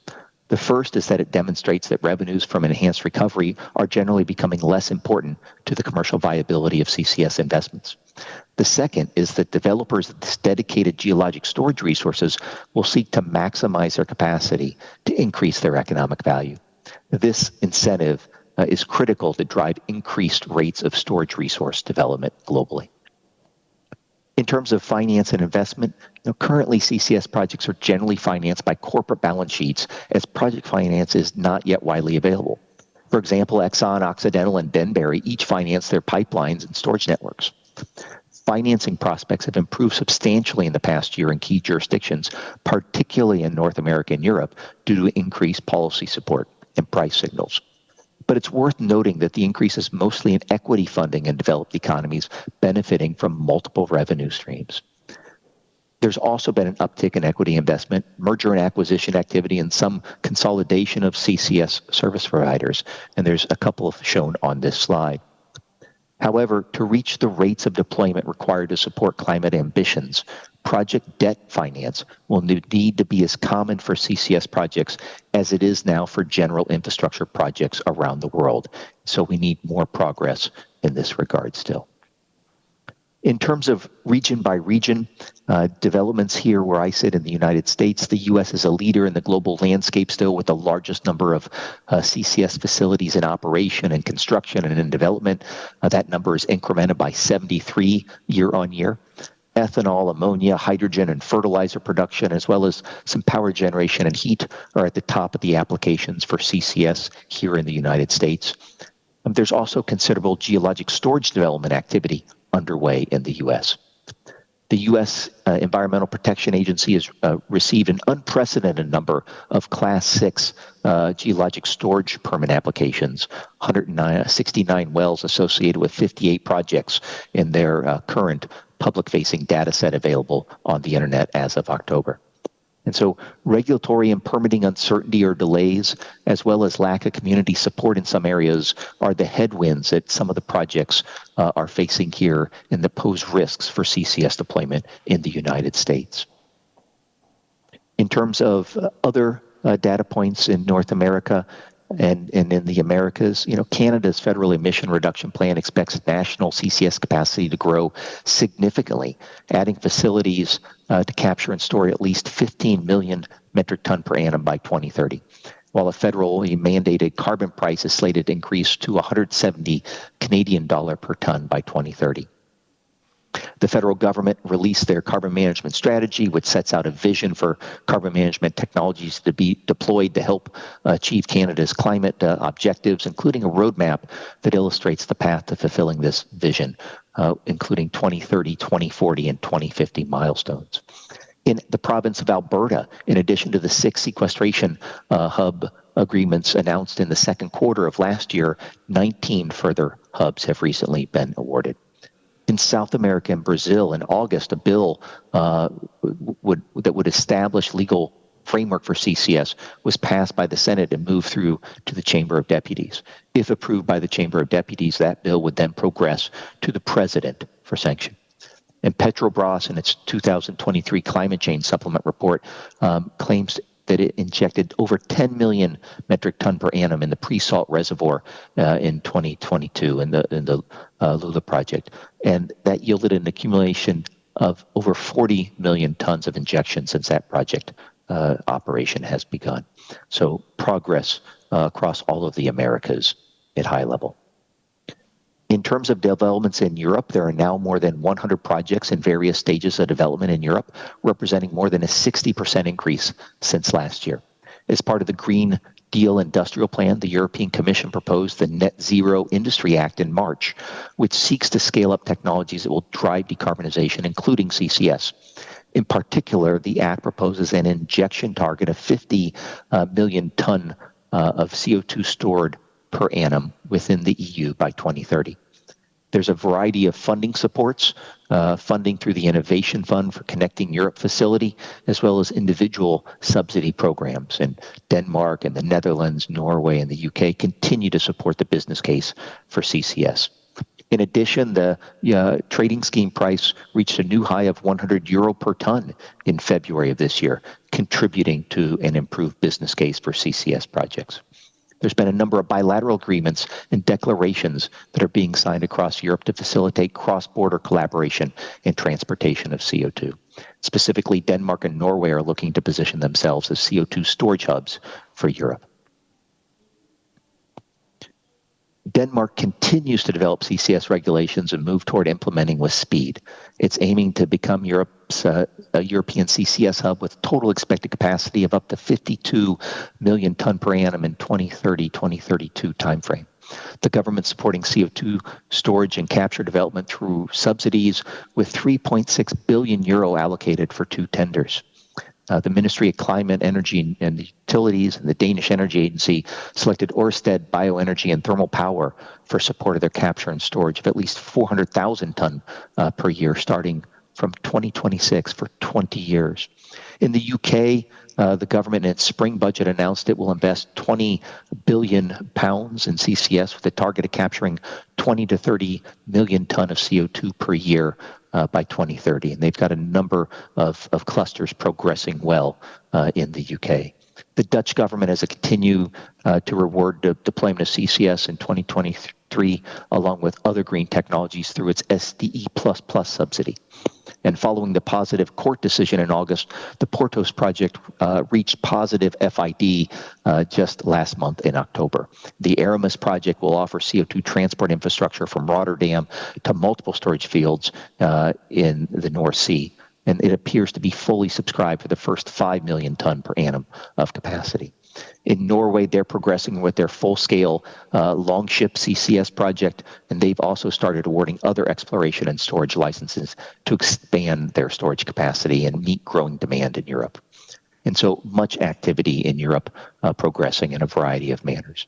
The first is that it demonstrates that revenues from enhanced recovery are generally becoming less important to the commercial viability of CCS investments. The second is that developers of this dedicated geologic storage resources will seek to maximize their capacity to increase their economic value. This incentive is critical to drive increased rates of storage resource development globally. In terms of finance and investment, currently CCS projects are generally financed by corporate balance sheets as project finance is not yet widely available. For example, Exxon, Occidental, and Denbury each finance their pipelines and storage networks. Financing prospects have improved substantially in the past year in key jurisdictions, particularly in North America and Europe, due to increased policy support and price signals. But it's worth noting that the increase is mostly in equity funding in developed economies, benefiting from multiple revenue streams. There's also been an uptick in equity investment, merger and acquisition activity, and some consolidation of CCS service providers, and there's a couple shown on this slide. However, to reach the rates of deployment required to support climate ambitions, project debt finance will need to be as common for CCS projects as it is now for general infrastructure projects around the world. So we need more progress in this regard still. In terms of region by region developments here where I sit in the United States, the U.S. is a leader in the global landscape still with the largest number of CCS facilities in operation and construction and in development. That number is incremented by 73 year on year. Ethanol, ammonia, hydrogen, and fertilizer production, as well as some power generation and heat, are at the top of the applications for CCS here in the United States. There's also considerable geologic storage development activity underway in the U.S. The U.S. Environmental Protection Agency has received an unprecedented number of Class 6 geologic storage permit applications, 169 wells associated with 58 projects in their current public-facing data set available on the internet as of October. And so regulatory and permitting uncertainty or delays, as well as lack of community support in some areas, are the headwinds that some of the projects are facing here and that pose risks for CCS deployment in the United States. In terms of other data points in North America, and in the Americas, Canada's federal emission reduction plan expects national CCS capacity to grow significantly, adding facilities to capture and store at least 15 million metric ton per annum by 2030, while a federally mandated carbon price is slated to increase to 170 Canadian dollar per ton by 2030. The federal government released their carbon management strategy, which sets out a vision for carbon management technologies to be deployed to help achieve Canada's climate objectives, including a roadmap that illustrates the path to fulfilling this vision, including 2030, 2040, and 2050 milestones. In the province of Alberta, in addition to the 6 sequestration hub agreements announced in the second quarter of last year, 19 further hubs have recently been awarded. In South America and Brazil, in August, a bill that would establish legal framework for CCS was passed by the Senate and moved through to the Chamber of Deputies. If approved by the Chamber of Deputies, that bill would then progress to the President for sanction. And Petrobras, in its 2023 climate change supplement report, claims that it injected over 10 million metric ton per annum in the pre-salt reservoir in 2022 in the Lula project. And that yielded an accumulation of over 40 million tons of injection since that project operation has begun. So progress across all of the Americas at high level. In terms of developments in Europe, there are now more than 100 projects in various stages of development in Europe, representing more than a 60% increase since last year. As part of the Green Deal Industrial Plan, the European Commission proposed the Net Zero Industry Act in March, which seeks to scale up technologies that will drive decarbonization, including CCS. In particular, the Act proposes an injection target of 50 million ton of CO2 stored per annum within the EU by 2030. There's a variety of funding supports, funding through the Innovation Fund for Connecting Europe facility, as well as individual subsidy programs. And Denmark and the Netherlands, Norway, and the UK continue to support the business case for CCS. In addition, the trading scheme price reached a new high of €100 per ton in February of this year, contributing to an improved business case for CCS projects. There's been a number of bilateral agreements and declarations that are being signed across Europe to facilitate cross-border collaboration in transportation of CO2. Specifically, Denmark and Norway are looking to position themselves as CO2 storage hubs for Europe. Denmark continues to develop CCS regulations and move toward implementing with speed. It's aiming to become Europe's a European CCS hub with total expected capacity of up to 52 million ton per annum in 2030-2032 timeframe. The government supporting CO2 storage and capture development through subsidies with €3.6 billion allocated for 2 tenders. The Ministry of Climate, Energy and Utilities and the Danish Energy Agency selected Ørsted Bioenergy and Thermal Power for support of their capture and storage of at least 400,000 ton per year starting from 2026 for 20 years. In the UK, the government in its spring budget announced it will invest £20 billion in CCS with a target of capturing 20 to 30 million ton of CO2 per year by 2030. And they've got a number of clusters progressing well in the UK. The Dutch government has continued to reward the deployment of CCS in 2023 2023, along with other green technologies through its SDE++ subsidy. And following the positive court decision in August, the Portos project reached positive FID just last month in October. The Aramis project will offer CO2 transport infrastructure from Rotterdam to multiple storage fields in the North Sea. And it appears to be fully subscribed for the first 5 million ton per annum of capacity. In Norway, they're progressing with their full-scale Longship CCS project, and they've also started awarding other exploration and storage licenses to expand their storage capacity and meet growing demand in Europe. And so much activity in Europe progressing in a variety of manners.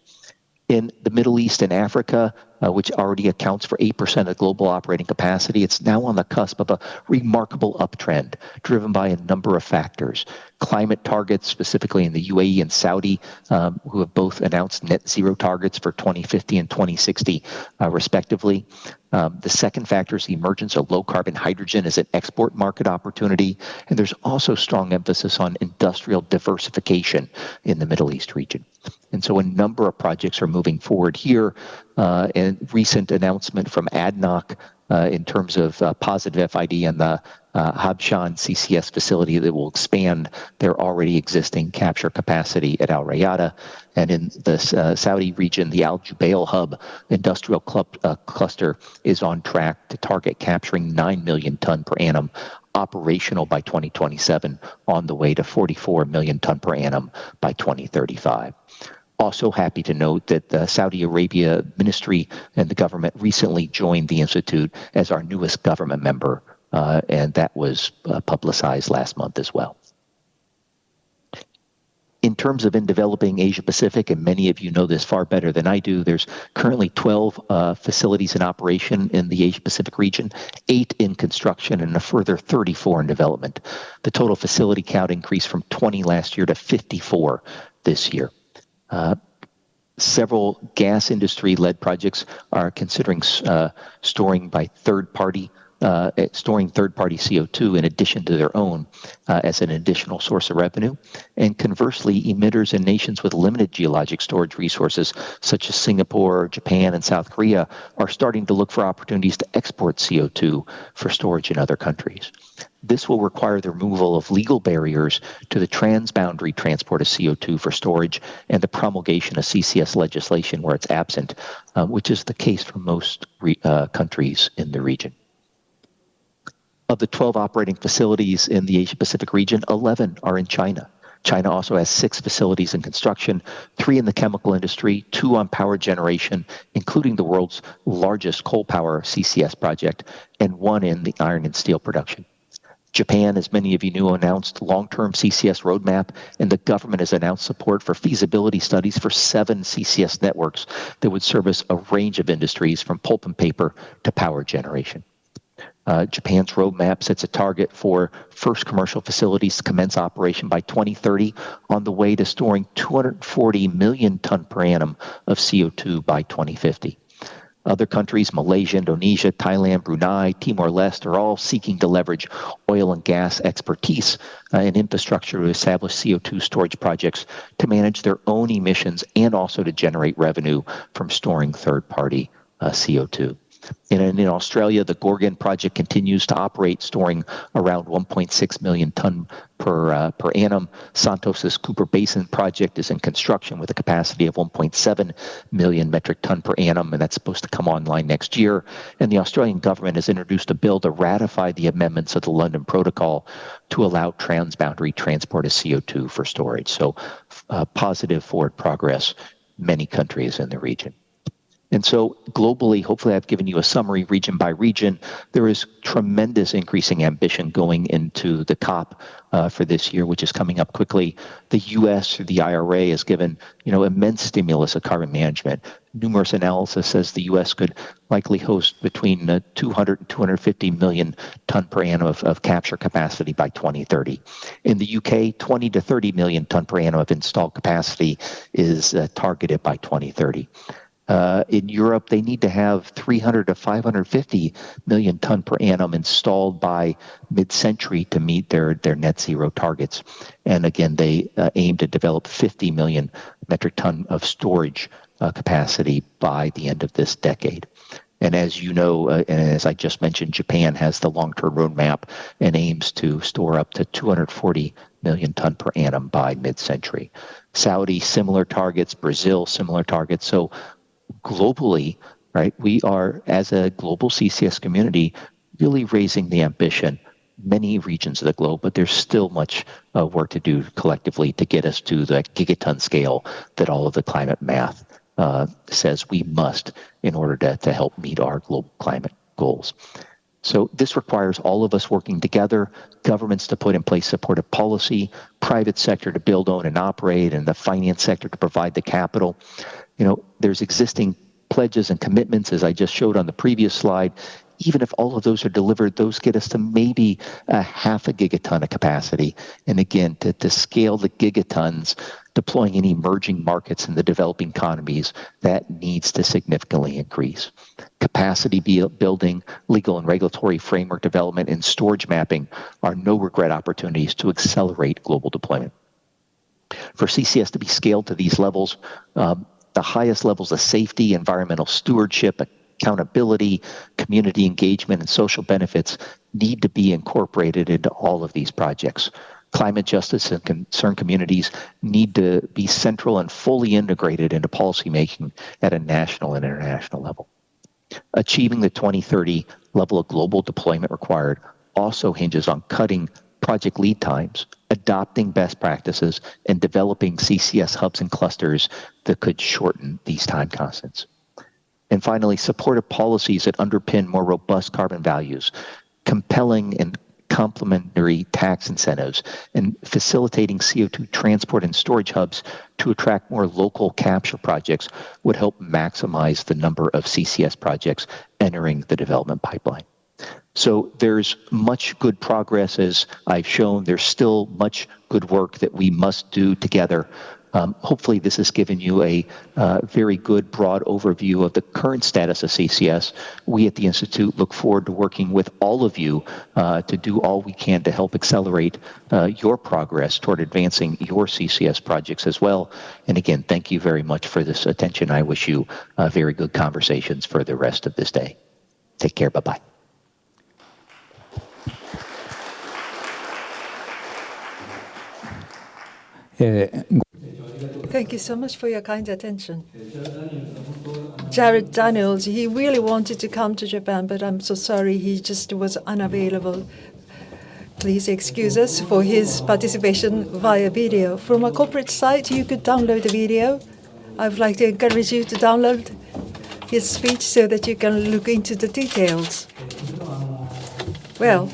In the Middle East and Africa, which already accounts for 8% of global operating capacity, it's now on the cusp of a remarkable uptrend driven by a number of factors. Climate targets, specifically in the UAE and Saudi, who have both announced net zero targets for 2050 and 2060, respectively. The second factor is the emergence of low-carbon hydrogen as an export market opportunity, and there's also strong emphasis on industrial diversification in the Middle East region. And so a number of projects are moving forward here, and recent announcement from ADNOC in terms of positive FID and the Habshan CCS facility that will expand their already existing capture capacity at Al Rayada. And in the Saudi region, the Al Jubail Hub industrial cluster is on track to target capturing 9 million ton per annum, operational by 2027, on the way to 44 million ton per annum by 2035. Also happy to note that the Saudi Arabia Ministry and the government recently joined the Institute as our newest government member, and that was publicized last month as well. In terms of in developing Asia Pacific, and many of you know this far better than I do, there's currently 12 facilities in operation in the Asia Pacific region, 8 in construction, and a further 34 in development. The total facility count increased from 20 last year to 54 this year. Several gas industry-led projects are considering storing third-party CO2 in addition to their own as an additional source of revenue. And conversely, emitters in nations with limited geologic storage resources, such as Singapore, Japan, and South Korea, are starting to look for opportunities to export CO2 for storage in other countries. This will require the removal of legal barriers to the transboundary transport of CO2 for storage and the promulgation of CCS legislation where it's absent, which is the case for most countries in the region. Of the 12 operating facilities in the Asia-Pacific region, 11 are in China. China also has 6 facilities in construction, 3 in the chemical industry, 2 on power generation, including the world's largest coal power CCS project, and 1 in the iron and steel production. Japan, as many of you know, announced long-term CCS roadmap, and the government has announced support for feasibility studies for 7 CCS networks that would service a range of industries from pulp and paper to power generation. Japan's roadmap sets a target for first commercial facilities to commence operation by 2030 on the way to storing 240 million ton per annum of CO2 by 2050. Other countries, Malaysia, Indonesia, Thailand, Brunei, Timor-Leste, are all seeking to leverage oil and gas expertise and infrastructure to establish CO2 storage projects to manage their own emissions and also to generate revenue from storing third-party CO2. In Australia, the Gorgon project continues to operate, storing around 1.6 million ton per annum. Santos's Cooper Basin project is in construction with a capacity of 1.7 million metric ton per annum, and that's supposed to come online next year. And the Australian government has introduced a bill to ratify the amendments of the London Protocol to allow transboundary transport of CO2 for storage. So positive forward progress, many countries in the region. And so globally, hopefully I've given you a summary region by region. There is tremendous increasing ambition going into the COP for this year, which is coming up quickly. The U.S. through the IRA has given immense stimulus of carbon management. Numerous analysis says the U.S. could likely host between 200 and 250 million ton per annum of capture capacity by 2030. In the UK, 20 to 30 million ton per annum of installed capacity is targeted by 2030. In Europe, they need to have 300 to 550 million ton per annum installed by mid-century to meet their net zero targets. And again, they aim to develop 50 million metric ton of storage capacity by the end of this decade. And as you know, and as I just mentioned, Japan has the long-term roadmap and aims to store up to 240 million ton per annum by mid-century. Saudi, similar targets. Brazil, similar targets. So globally, right, we are, as a global CCS community, really raising the ambition. Many regions of the globe, but there's still much work to do collectively to get us to the gigaton scale that all of the climate math says we must in order to help meet our global climate goals. So this requires all of us working together, governments to put in place supportive policy, private sector to build, own, and operate, and the finance sector to provide the capital. You know, there's existing pledges and commitments, as I just showed on the previous slide. Even if all of those are delivered, those get us to maybe a half a gigaton of capacity. And again, to scale the gigatons, deploying in emerging markets in the developing economies, that needs to significantly increase. Capacity building, legal and regulatory framework development, and storage mapping are no-regret opportunities to accelerate global deployment. For CCS to be scaled to these levels, the highest levels of safety, environmental stewardship, accountability, community engagement, and social benefits need to be incorporated into all of these projects. Climate justice and concerned communities need to be central and fully integrated into policymaking at a national and international level. Achieving the 2030 level of global deployment required also hinges on cutting project lead times, adopting best practices, and developing CCS hubs and clusters that could shorten these time constants. And finally, supportive policies that underpin more robust carbon values, compelling and complementary tax incentives, and facilitating CO2 transport and storage hubs to attract more local capture projects would help maximize the number of CCS projects entering the development pipeline. So there's much good progress, as I've shown. There's still much good work that we must do together. Hopefully this has given you a very good broad overview of the current status of CCS. We at the Institute look forward to working with all of you to do all we can to help accelerate your progress toward advancing your CCS projects as well. And again, thank you very much for this attention. I wish you very good conversations for the rest of this day. Take care. Bye-bye. Thank you so much for your kind attention. Jared Daniels, he really wanted to come to Japan, but I'm so sorry he just was unavailable. Please excuse us for his participation via video. From our corporate site, you could download the video. I would like to encourage you to download his speech so that you can look into the details. Well,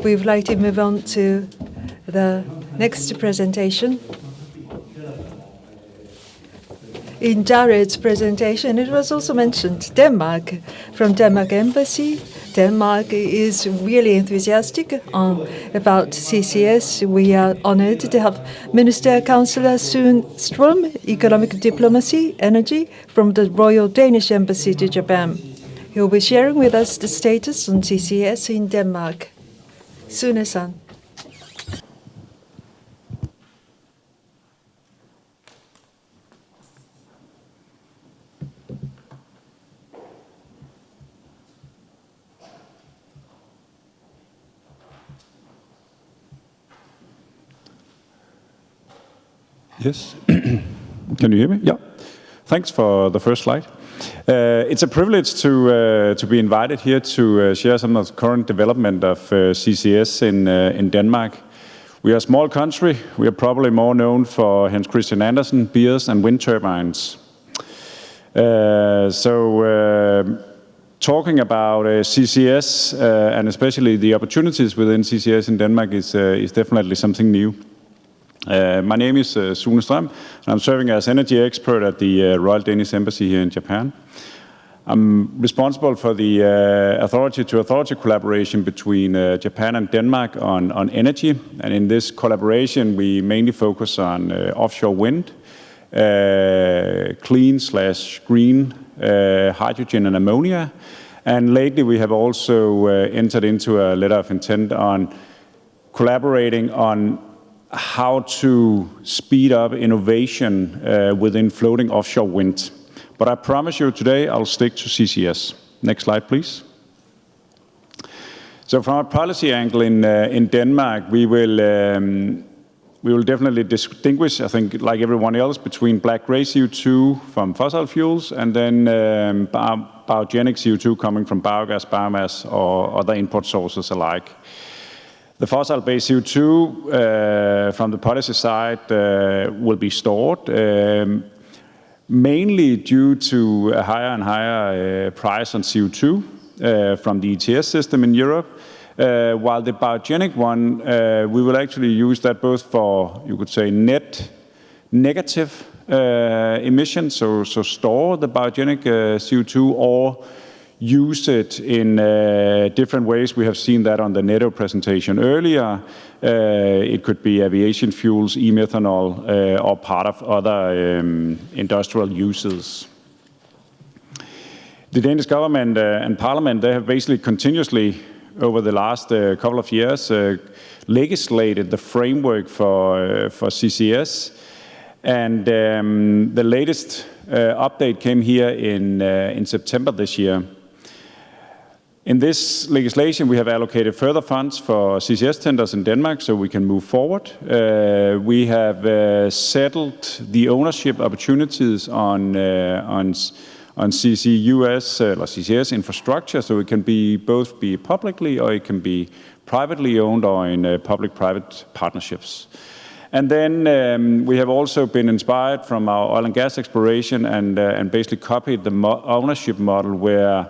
we would like to move on to the next presentation. In Jared's presentation, it was also mentioned Denmark. From Denmark Embassy, Denmark is really enthusiastic about CCS. We are honored to have Minister Councillor Sune Strom, Economic Diplomacy, Energy, from the Royal Danish Embassy to Japan. He will be sharing with us the status on CCS in Denmark. Sune-san. Yes. Can you hear me? Yeah. Thanks for the first slide. It's a privilege to be invited here to share some of the current development of CCS in Denmark. We are a small country. We are probably more known for Hans Christian Andersen, beers, and wind turbines. Talking about CCS and especially the opportunities within CCS in Denmark is definitely something new. My name is Sune Strøm, and I'm serving as energy expert at the Royal Danish Embassy here in Japan. I'm responsible for the authority-to-authority collaboration between Japan and Denmark on energy. And in this collaboration, we mainly focus on offshore wind, clean/green hydrogen and ammonia. And lately, we have also entered into a letter of intent on collaborating on how to speed up innovation within floating offshore wind. But I promise you today I'll stick to CCS. Next slide, please. So from a policy angle in Denmark, we will definitely distinguish, I think, like everyone else, between black-gray CO2 from fossil fuels and then biogenic CO2 coming from biogas, biomass, or other input sources alike. The fossil-based CO2 from the policy side will be stored, mainly due to a higher and higher price on CO2 from the ETS system in Europe. While the biogenic one, we will actually use that both for, you could say, net negative emissions, so store the biogenic CO2 or use it in different ways. We have seen that on the NETO presentation earlier. It could be aviation fuels, e-methanol, or part of other industrial uses. The Danish government and parliament, they have basically continuously, over the last couple of years, legislated the framework for CCS. And the latest update came here in September this year. In this legislation, we have allocated further funds for CCS tenders in Denmark so we can move forward. We have settled the ownership opportunities on CCS infrastructure, so it can both be publicly or it can be privately owned or in public-private partnerships. And then we have also been inspired from our oil and gas exploration and basically copied the ownership model where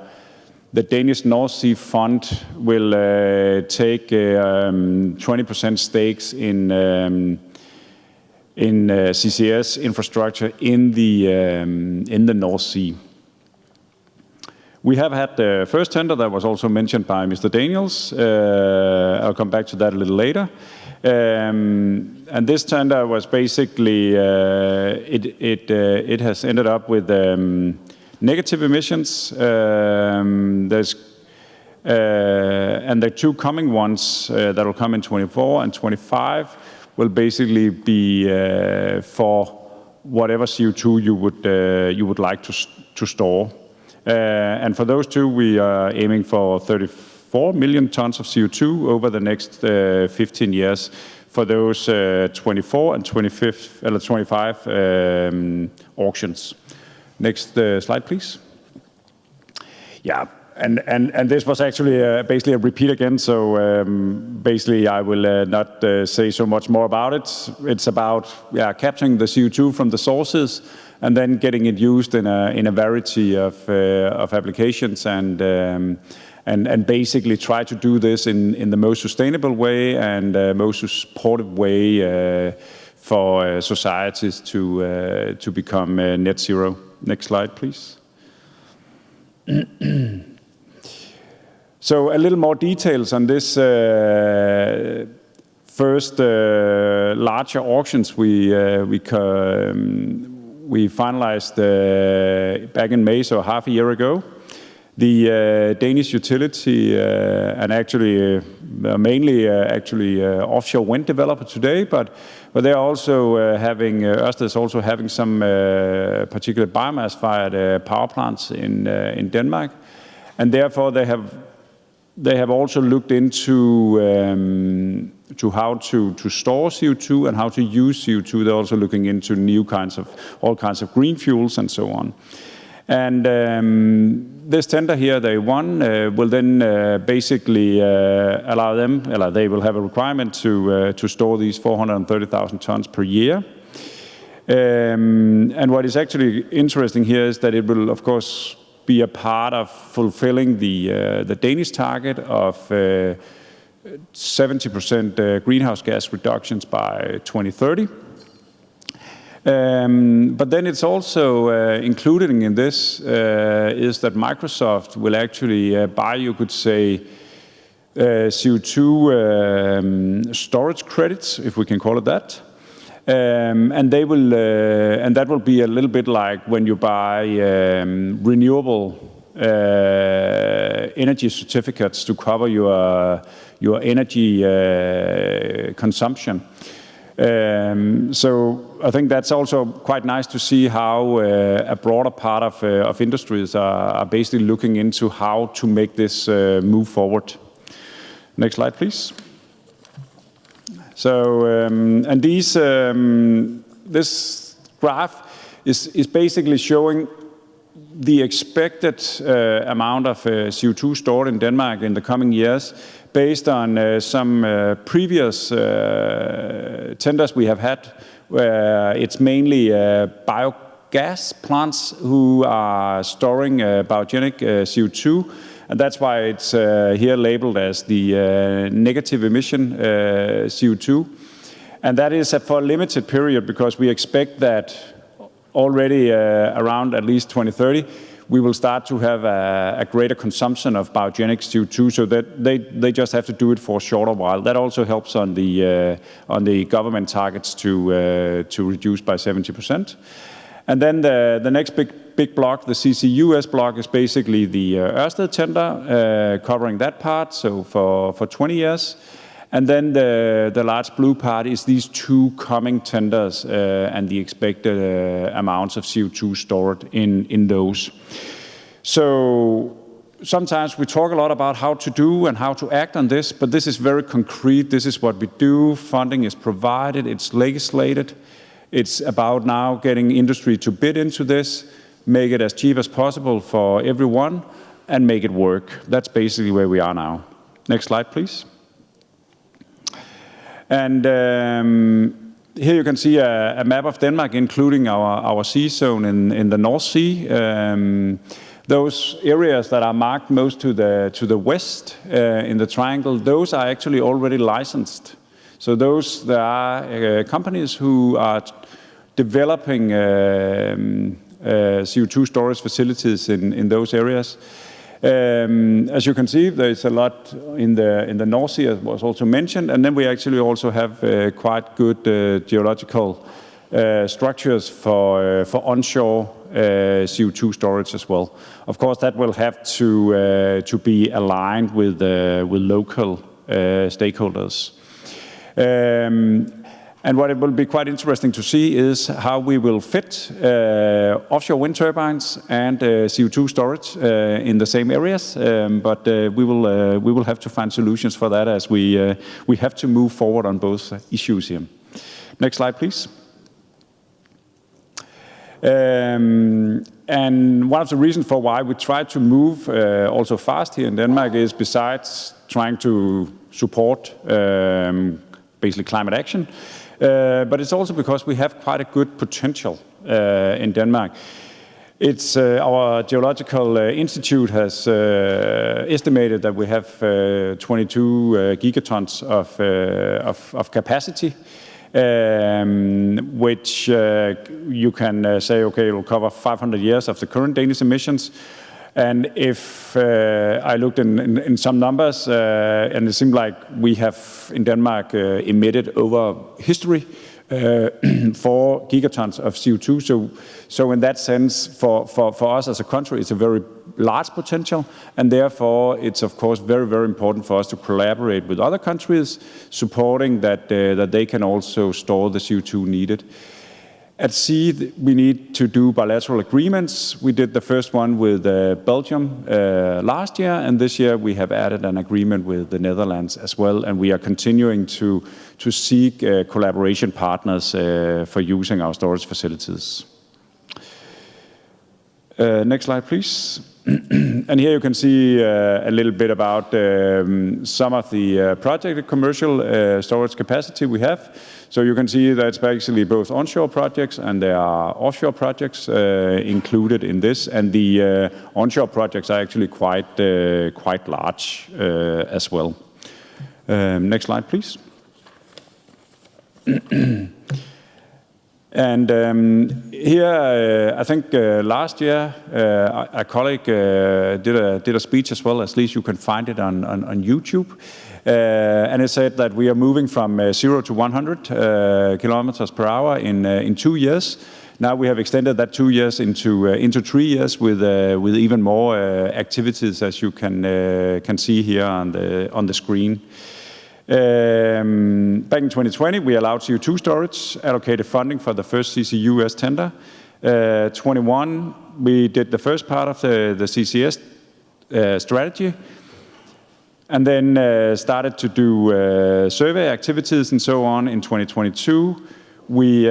the Danish North Sea Fund will take 20% stakes in CCS infrastructure in the North Sea. We have had the first tender that was also mentioned by Mr. Daniels. I'll come back to that a little later. And this tender was basically, it has ended up with negative emissions. And the two coming ones that will come in 24 and 25 will basically be for whatever CO2 you would like to store. And for those two, we are aiming for 34 million tons of CO2 over the next 15 years for those 24 and 25 auctions. Next slide, please. Yeah, and this was actually basically a repeat again, so basically I will not say so much more about it. It's about capturing the CO2 from the sources and then getting it used in a variety of applications and basically try to do this in the most sustainable way and most supportive way for societies to become net zero. Next slide, please. So a little more details on this first larger auctions we finalized back in May, so half a year ago. The Danish utility and actually mainly offshore wind developer today, but they're also having Ørsted is also having some particular biomass-fired power plants in Denmark, and therefore they have also looked into how to store CO2 and how to use CO2. They're also looking into all kinds of green fuels and so on. And this tender here they won will then basically allow them, they will have a requirement to store these 430,000 tons per year. And what is actually interesting here is that it will, of course, be a part of fulfilling the Danish target of 70% greenhouse gas reductions by 2030. But then it's also included in this is that Microsoft will actually buy, you could say, CO2 storage credits, if we can call it that. And they will, and that will be a little bit like when you buy renewable energy certificates to cover your energy consumption. So I think that's also quite nice to see how a broader part of industries are basically looking into how to make this move forward. Next slide, please. So, and this graph is basically showing the expected amount of CO2 stored in Denmark in the coming years based on some previous tenders we have had, where it's mainly biogas plants who are storing biogenic CO2. And that's why it's here labeled as the negative emission CO2. And that is for a limited period, because we expect that already around at least 2030, we will start to have a greater consumption of biogenic CO2, so that they just have to do it for a shorter while. That also helps on the government targets to reduce by 70%. And then the next big block, the CCUS block, is basically the Ørsted tender covering that part, so for 20 years. And then the large blue part is these two coming tenders and the expected amounts of CO2 stored in those. So sometimes we talk a lot about how to do and how to act on this, but this is very concrete. This is what we do. Funding is provided. It's legislated. It's about now getting industry to bid into this, make it as cheap as possible for everyone, and make it work. That's basically where we are now. Next slide, please. And here you can see a map of Denmark, including our sea zone in the North Sea. Those areas that are marked most to the west in the triangle, those are actually already licensed. So there are companies who are developing CO2 storage facilities in those areas. As you can see, there's a lot in the North Sea, as was also mentioned, and then we actually also have quite good geological structures for onshore CO2 storage as well. Of course, that will have to be aligned with local stakeholders. And what it will be quite interesting to see is how we will fit offshore wind turbines and CO2 storage in the same areas. But we will have to find solutions for that, as we have to move forward on both issues here. Next slide, please. And one of the reasons for why we try to move also fast here in Denmark is, besides trying to support basically climate action, but it's also because we have quite a good potential in Denmark. It's our geological institute has estimated that we have 22 gigatons of capacity, which you can say, okay, it will cover 500 years of the current Danish emissions. And if I looked in some numbers, and it seemed like we have in Denmark emitted over history 4 gigatons of CO2. So in that sense, for us as a country, it's a very large potential, and therefore it's of course very, very important for us to collaborate with other countries, supporting that they can also store the CO2 needed. At sea, we need to do bilateral agreements. We did the first one with Belgium last year, and this year we have added an agreement with the Netherlands as well, and we are continuing to seek collaboration partners for using our storage facilities. Next slide, please. And here you can see a little bit about some of the projected commercial storage capacity we have. So you can see that it's basically both onshore projects and there are offshore projects included in this. And the onshore projects are actually quite large as well. Next slide, please. And here, I think last year, a colleague did a speech as well. At least you can find it on YouTube. And it said that we are moving from 0 to 100 kilometers per hour in 2 years. Now we have extended that 2 years into 3 years with even more activities, as you can see here on the screen. Back in 2020, we allowed CO2 storage, allocated funding for the first CCUS tender. 21, we did the first part of the CCS strategy, and then started to do survey activities and so on in 2022. We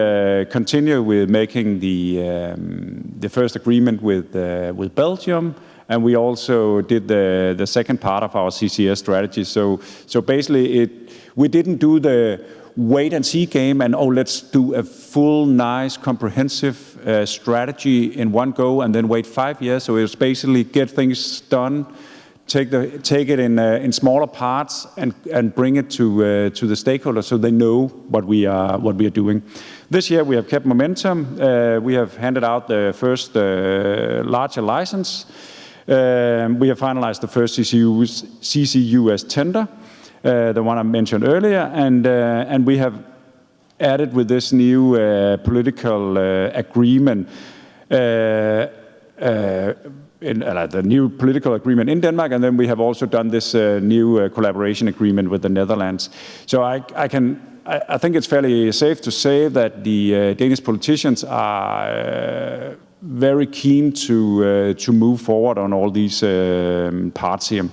continue with making the first agreement with Belgium, and we also did the second part of our CCS strategy. So basically, we didn't do the wait and see game and let's do a full, nice, comprehensive strategy in one go and then wait 5 years. So it's basically get things done, take it in smaller parts and bring it to the stakeholders so they know what we are doing. This year we have kept momentum. We have handed out the first larger license. We have finalized the first CCUS tender, the one I mentioned earlier, and we have added with this new political agreement, the new political agreement in Denmark, and then we have also done this new collaboration agreement with the Netherlands. So I think it's fairly safe to say that the Danish politicians are very keen to move forward on all these parts here.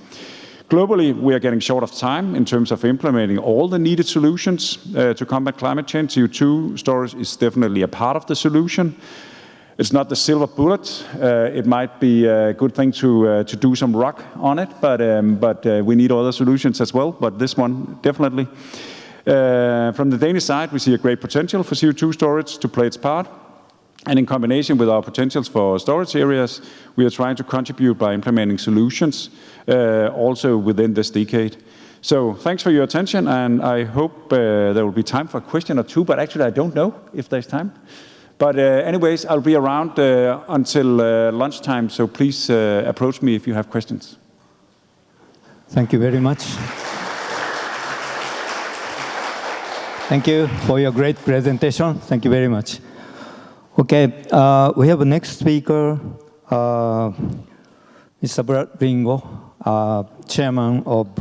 Globally, we are getting short of time in terms of implementing all the needed solutions to combat climate change. CO2 storage is definitely a part of the solution. It's not the silver bullet. It might be a good thing to do some rock on it, but we need other solutions as well. But this one, definitely. From the Danish side, we see a great potential for CO2 storage to play its part. And in combination with our potentials for storage areas, we are trying to contribute by implementing solutions also within this decade. So thanks for your attention, and I hope there will be time for a question or two, but actually I don't know if there's time. But anyways, I'll be around until lunchtime, so please approach me if you have questions. Thank you very much. Thank you for your great presentation. Thank you very much. Okay, we have a next speaker, Mr. Brad Ringo, Chairman of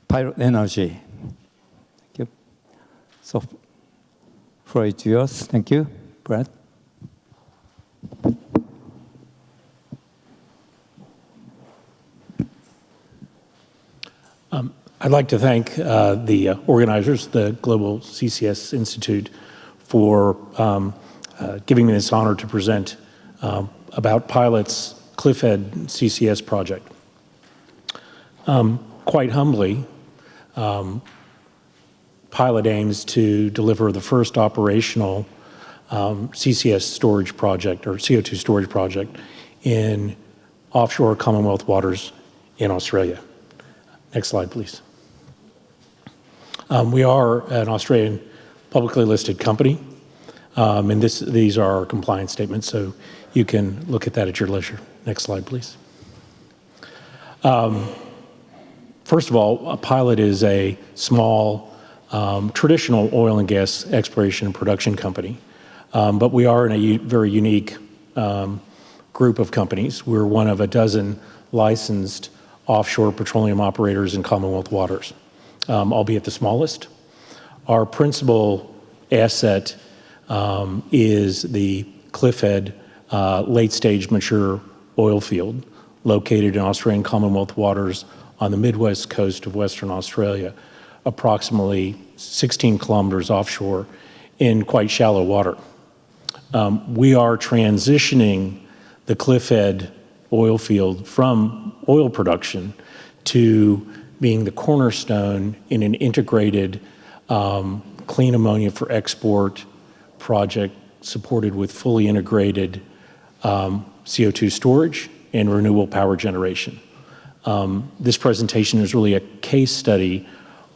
Pilot Energy. Thank you. So, floor is yours. Thank you, Brad. I'd like to thank the organizers, the Global CCS Institute, for giving me this honor to present about Pilot's Cliffhead CCS project. Quite humbly, Pilot aims to deliver the first operational CCS storage project or CO2 storage project in offshore Commonwealth waters in Australia. Next slide, please. We are an Australian publicly listed company. And these are our compliance statements, so you can look at that at your leisure. Next slide, please. First of all, Pilot is a small, traditional oil and gas exploration and production company. But we are in a very unique group of companies. We're one of a dozen licensed offshore petroleum operators in Commonwealth waters, albeit the smallest. Our principal asset is the Cliffhead late-stage mature oil field located in Australian Commonwealth waters on the midwest coast of Western Australia, approximately 16 kilometers offshore in quite shallow water. We are transitioning the Cliffhead oil field from oil production to being the cornerstone in an integrated clean ammonia for export project supported with fully integrated CO2 storage and renewable power generation. This presentation is really a case study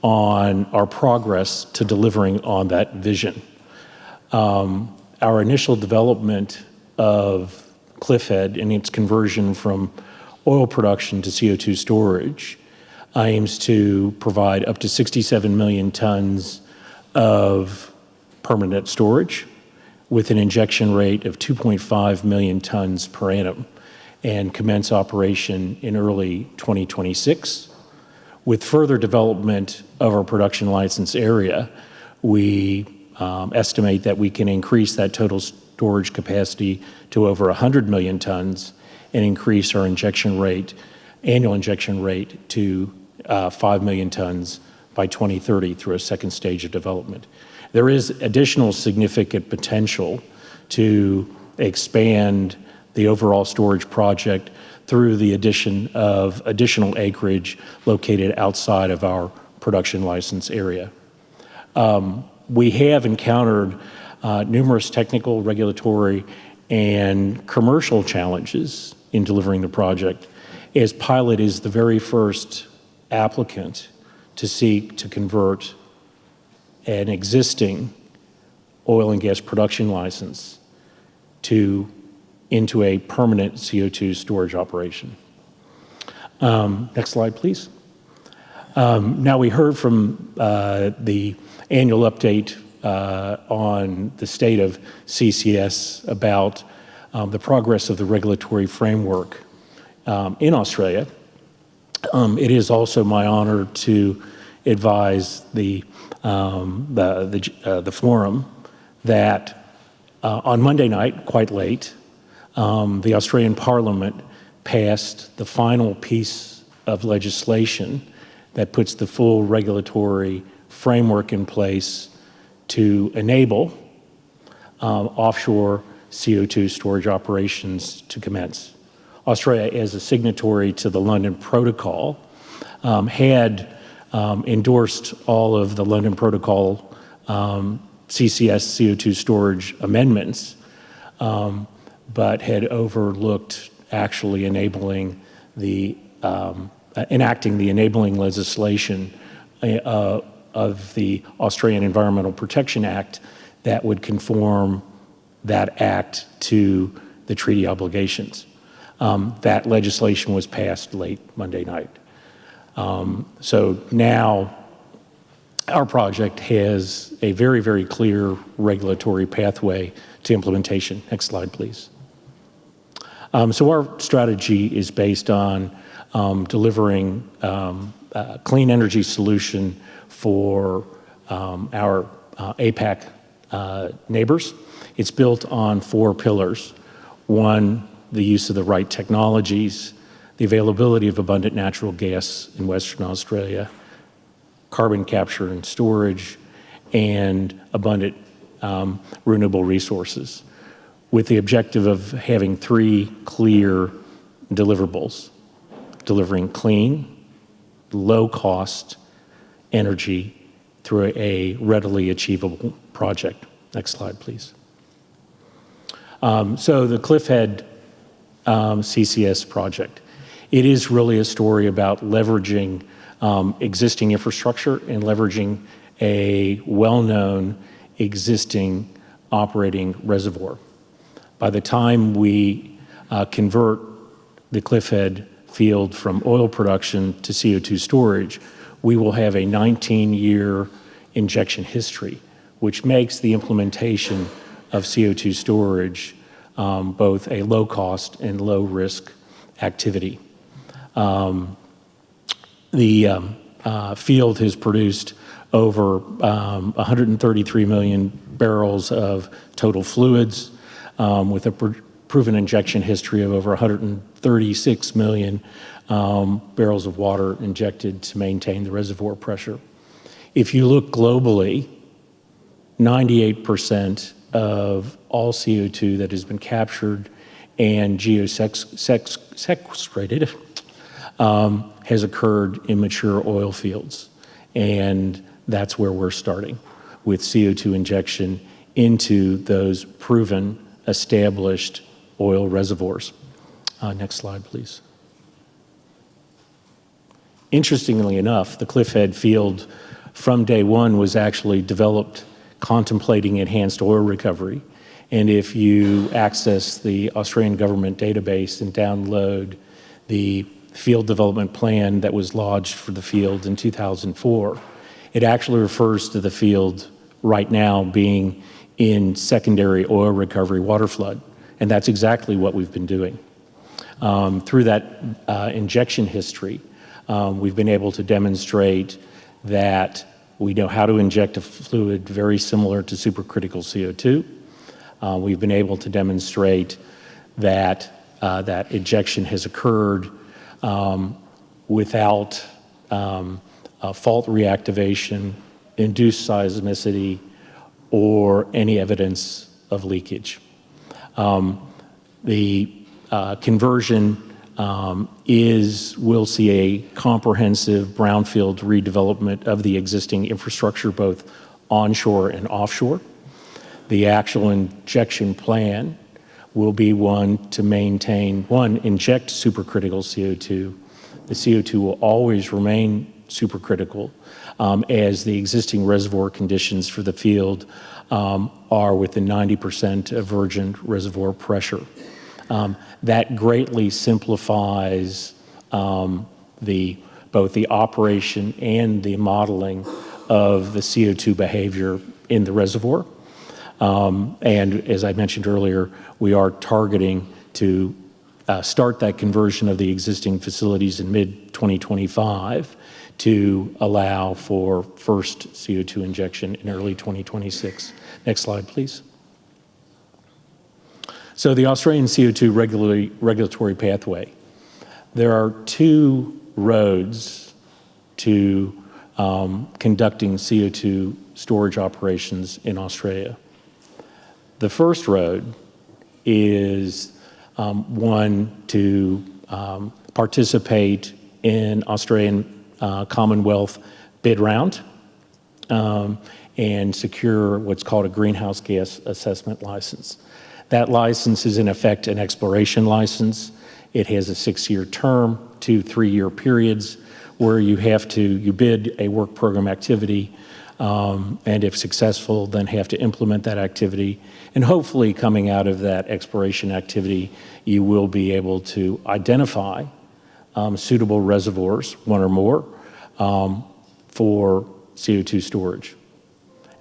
on our progress to delivering on that vision. Our initial development of Cliffhead and its conversion from oil production to CO2 storage aims to provide up to 67 million tons of permanent storage with an injection rate of 2.5 million tons per annum and commence operation in early 2026. With further development of our production license area, we estimate that we can increase that total storage capacity to over 100 million tons and increase our annual injection rate to 5 million tons by 2030 through a second stage of development. There is additional significant potential to expand the overall storage project through the addition of additional acreage located outside of our production license area. We have encountered numerous technical, regulatory, and commercial challenges in delivering the project, as Pilot is the very first applicant to seek to convert an existing oil and gas production license into a permanent CO2 storage operation. Next slide, please. Now we heard from the annual update on the state of CCS about the progress of the regulatory framework in Australia. It is also my honor to advise the forum that on Monday night, quite late, the Australian Parliament passed the final piece of legislation that puts the full regulatory framework in place to enable offshore CO2 storage operations to commence. Australia, as a signatory to the London Protocol, had endorsed all of the London Protocol CCS CO2 storage amendments, but had overlooked actually enabling enacting the enabling legislation of the Australian Environmental Protection Act that would conform that act to the treaty obligations. That legislation was passed late Monday night. So now our project has a very, very clear regulatory pathway to implementation. Next slide, please. So our strategy is based on delivering a clean energy solution for our APAC neighbors. It's built on 4 pillars. 1, the use of the right technologies, the availability of abundant natural gas in Western Australia, carbon capture and storage, and abundant renewable resources, with the objective of having 3 clear deliverables: delivering clean, low-cost energy through a readily achievable project. Next slide, please. So the Cliffhead CCS project. It is really a story about leveraging existing infrastructure and leveraging a well-known existing operating reservoir. By the time we convert the Cliffhead field from oil production to CO2 storage, we will have a 19-year injection history, which makes the implementation of CO2 storage both a low-cost and low-risk activity. The field has produced over 133 million barrels of total fluids, with a proven injection history of over 136 million barrels of water injected to maintain the reservoir pressure. If you look globally, 98% of all CO2 that has been captured and geosequestrated has occurred in mature oil fields. And that's where we're starting, with CO2 injection into those proven, established oil reservoirs. Next slide, please. Interestingly enough, the Cliffhead field from day one was actually developed contemplating enhanced oil recovery. And if you access the Australian government database and download the field development plan that was lodged for the field in 2004, it actually refers to the field right now being in secondary oil recovery waterflood. And that's exactly what we've been doing. Through that injection history, We've been able to demonstrate that we know how to inject a fluid very similar to supercritical CO2. We've been able to demonstrate that that injection has occurred without fault reactivation, induced seismicity, or any evidence of leakage. The conversion will see a comprehensive brownfield redevelopment of the existing infrastructure, both onshore and offshore. The actual injection plan will be inject supercritical CO2. The CO2 will always remain supercritical as the existing reservoir conditions for the field are within 90% of virgin reservoir pressure. That greatly simplifies both the operation and the modeling of the CO2 behavior in the reservoir. And as I mentioned earlier, we are targeting to start that conversion of the existing facilities in mid-2025 to allow for first CO2 injection in early 2026. Next slide, please. So the Australian CO2 regulatory pathway. There are two roads to conducting CO2 storage operations in Australia. The first road is one to participate in Australian Commonwealth bid round and secure what's called a greenhouse gas assessment license. That license is in effect an exploration license. It has a 6-year term, 2 3-year periods where you bid a work program activity, and if successful, then have to implement that activity. And hopefully coming out of that exploration activity, you will be able to identify suitable reservoirs, one or more, for CO2 storage.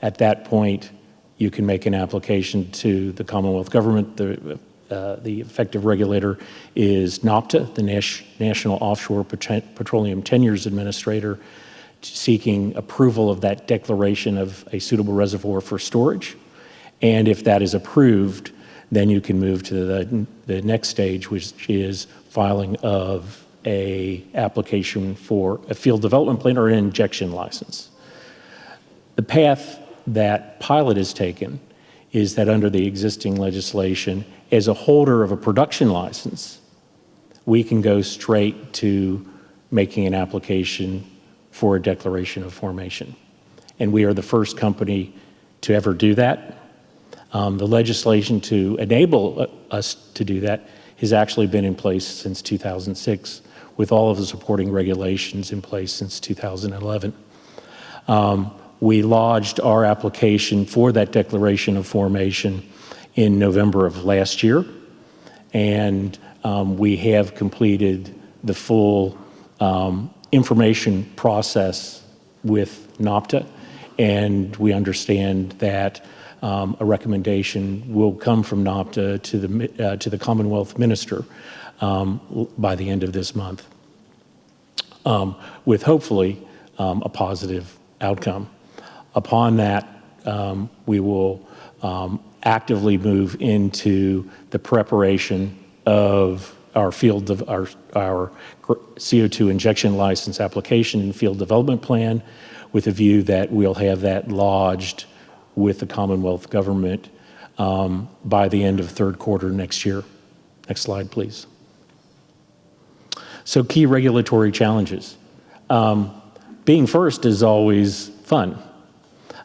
At that point, you can make an application to the Commonwealth government. The effective regulator is NOPTA, the National Offshore Petroleum Tenures Administrator, seeking approval of that declaration of a suitable reservoir for storage. And if that is approved, then you can move to the next stage, which is filing of an application for a field development plan or an injection license. The path that Pilot has taken is that under the existing legislation, as a holder of a production license, we can go straight to making an application for a declaration of formation. And we are the first company to ever do that. The legislation to enable us to do that has actually been in place since 2006, with all of the supporting regulations in place since 2011. We lodged our application for that declaration of formation in November of last year, and we have completed the full information process with NOPTA, and we understand that a recommendation will come from NOPTA to the Commonwealth Minister by the end of this month, with hopefully a positive outcome. Upon that, we will actively move into the preparation of our CO2 injection license application and field development plan, with a view that we'll have that lodged with the Commonwealth government by the end of third quarter next year. Next slide, please. So key regulatory challenges. Being first is always fun.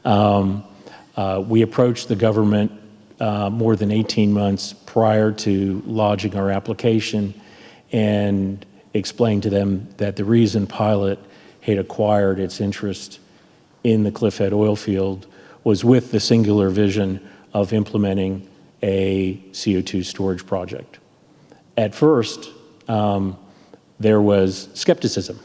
We approached the government more than 18 months prior to lodging our application and explained to them that the reason Pilot had acquired its interest in the Cliffhead oil field was with the singular vision of implementing a CO2 storage project. At first, there was skepticism.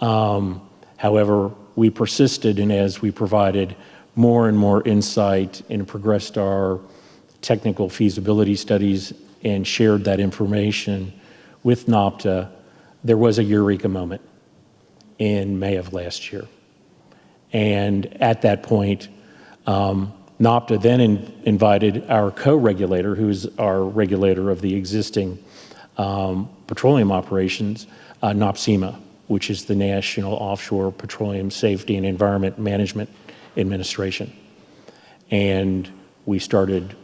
However, we persisted, and as we provided more and more insight and progressed our technical feasibility studies and shared that information with NOPTA, there was a eureka moment in May of last year. And at that point, NOPTA then invited our co-regulator, who's our regulator of the existing petroleum operations, NOPSEMA, which is the National Offshore Petroleum Safety and Environment Management Administration. And we started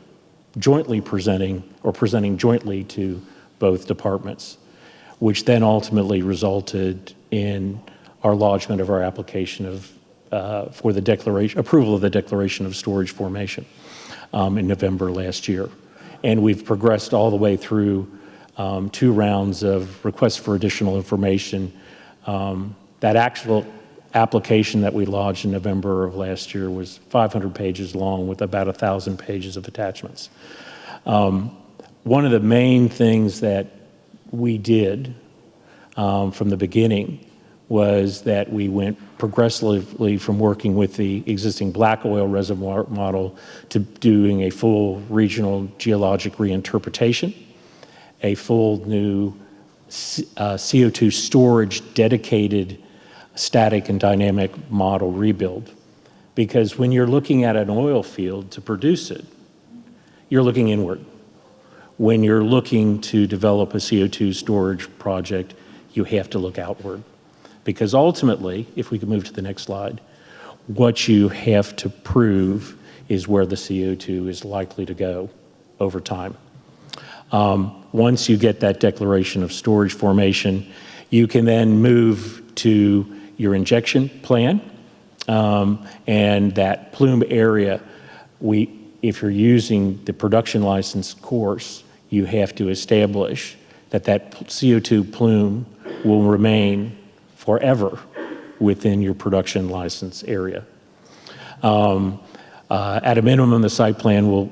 jointly presenting jointly to both departments, which then ultimately resulted in our lodgment of our application for the approval of the declaration of storage formation in November last year. And we've progressed all the way through 2 rounds of requests for additional information. That actual application that we lodged in November of last year was 500 pages long with about 1,000 pages of attachments. One of the main things that we did from the beginning was that we went progressively from working with the existing black oil reservoir model to doing a full regional geologic reinterpretation, a full new CO2 storage dedicated static and dynamic model rebuild. Because when you're looking at an oil field to produce it, you're looking inward. When you're looking to develop a CO2 storage project, you have to look outward. Because ultimately, if we could move to the next slide, what you have to prove is where the CO2 is likely to go over time. Once you get that declaration of storage formation, you can then move to your injection plan, and that plume area, if you're using the production license course, you have to establish that that CO2 plume will remain forever within your production license area. At a minimum, the site plan will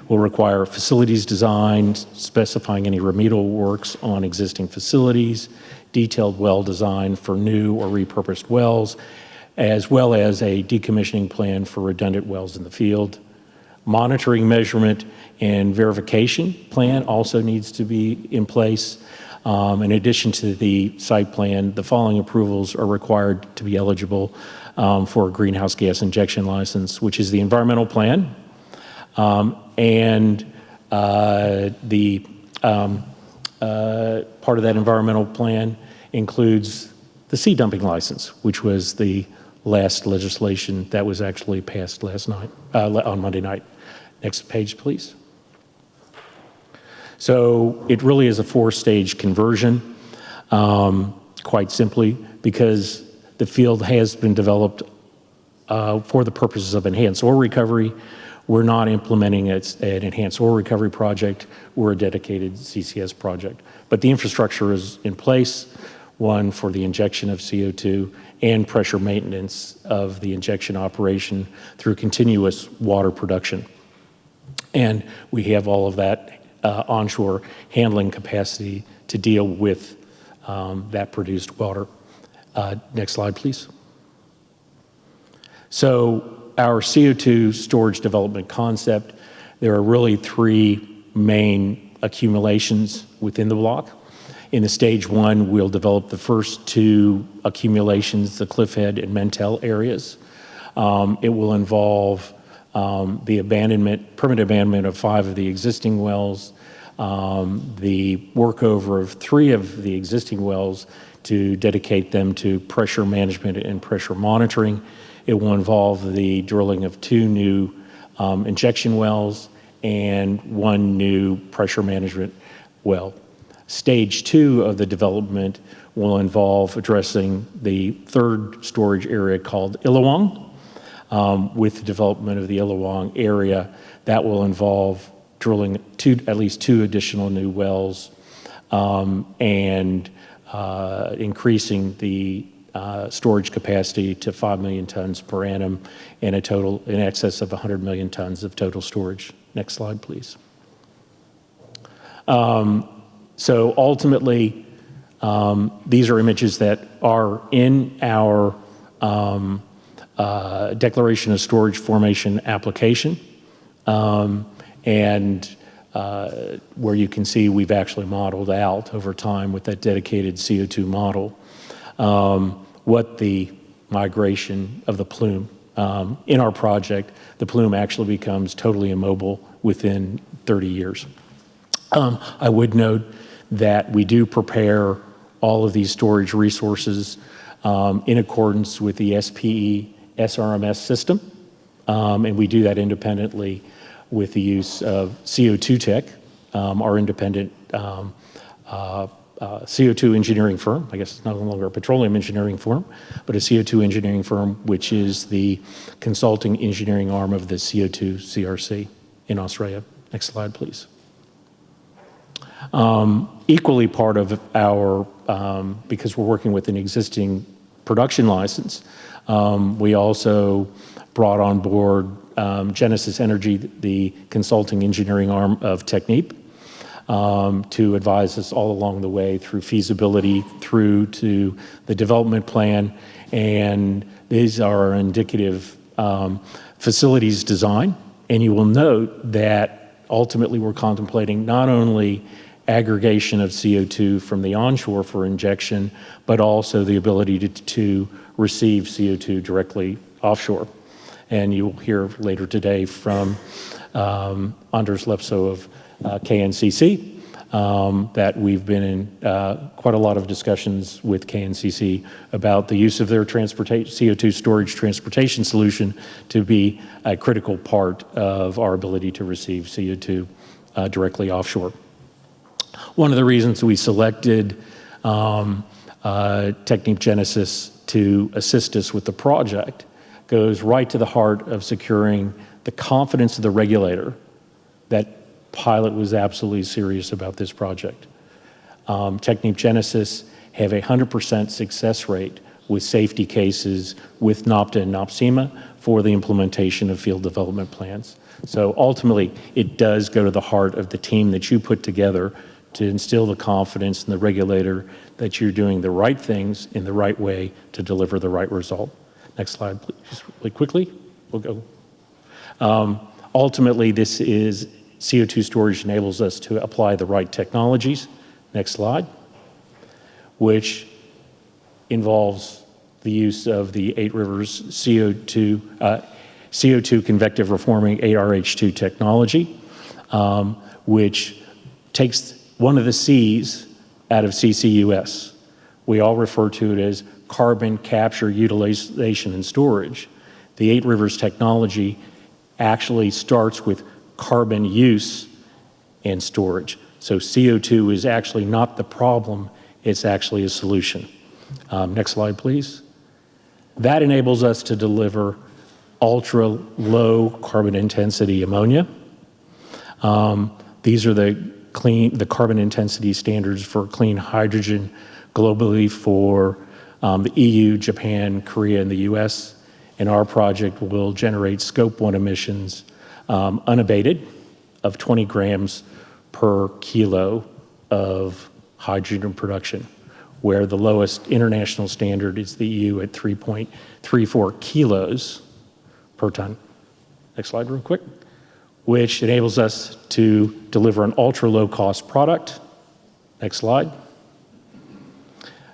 require facilities design, specifying any remedial works on existing facilities, detailed well design for new or repurposed wells, as well as a decommissioning plan for redundant wells in the field. Monitoring, measurement, and verification plan also needs to be in place. In addition to the site plan, the following approvals are required to be eligible for a greenhouse gas injection license, which is the environmental plan, and the part of that environmental plan includes the sea dumping license, which was the last legislation that was actually passed last night, on Monday night. Next page, please. So it really is a 4-stage conversion, quite simply, because the field has been developed for the purposes of enhanced oil recovery. We're not implementing an enhanced oil recovery project. We're a dedicated CCS project. But the infrastructure is in place, one for the injection of CO2 and pressure maintenance of the injection operation through continuous water production. And we have all of that onshore handling capacity to deal with that produced water. Next slide, please. So our CO2 storage development concept, there are really 3 main accumulations within the block. In the stage 1, we'll develop the first 2 accumulations, the Cliffhead and Mentel areas. It will involve the permanent abandonment of 5 of the existing wells, the workover of 3 of the existing wells to dedicate them to pressure management and pressure monitoring. It will involve the drilling of 2 new injection wells and 1 new pressure management well. Stage 2 of the development will involve addressing the 3rd storage area called Illawong. With the development of the Illawong area, that will involve drilling at least 2 additional new wells and increasing the storage capacity to 5 million tons per annum and a total in excess of 100 million tons of total storage. Next slide, please. So ultimately, these are images that are in our declaration of storage formation application. And where you can see we've actually modeled out over time with that dedicated CO2 model what the migration of the plume. In our project, the plume actually becomes totally immobile within 30 years. I would note that we do prepare all of these storage resources in accordance with the SPE SRMS system, and we do that independently with the use of CO2 Tech, our independent CO2 engineering firm. I guess it's no longer a petroleum engineering firm, but a CO2 engineering firm, which is the consulting engineering arm of the CO2 CRC in Australia. Next slide, please. Equally part of our, because we're working with an existing production license, we also brought on board Genesis Energy, the consulting engineering arm of Technip, to advise us all along the way through feasibility, through to the development plan, and these are indicative facilities design. And you will note that ultimately we're contemplating not only aggregation of CO2 from the onshore for injection, but also the ability to receive CO2 directly offshore. And you'll hear later today from Anders Lepso of KNCC that we've been in quite a lot of discussions with KNCC about the use of their CO2 storage transportation solution to be a critical part of our ability to receive CO2 directly offshore. One of the reasons we selected Technip Genesis to assist us with the project goes right to the heart of securing the confidence of the regulator that Pilot was absolutely serious about this project. Technip Genesis have a 100% success rate with safety cases with NOPTA and NOPSEMA for the implementation of field development plans. So ultimately, it does go to the heart of the team that you put together to instill the confidence in the regulator that you're doing the right things in the right way to deliver the right result. Next slide, please. Just really quickly. We'll go. Ultimately, this is CO2 storage enables us to apply the right technologies. Next slide. Which involves the use of the 8 Rivers CO2 convective reforming 8RH2 technology, which takes one of the C's out of CCUS. We all refer to it as carbon capture, utilization, and storage. The 8 Rivers technology actually starts with carbon use and storage. So CO2 is actually not the problem, it's actually a solution. Next slide, please. That enables us to deliver ultra low carbon intensity ammonia. These are the carbon intensity standards for clean hydrogen globally for the EU, Japan, Korea, and the US. And our project will generate scope 1 emissions unabated of 20 grams per kilo of hydrogen production, where the lowest international standard is the EU at 3.34 kilos per ton. Next slide real quick. Which enables us to deliver an ultra low cost product. Next slide.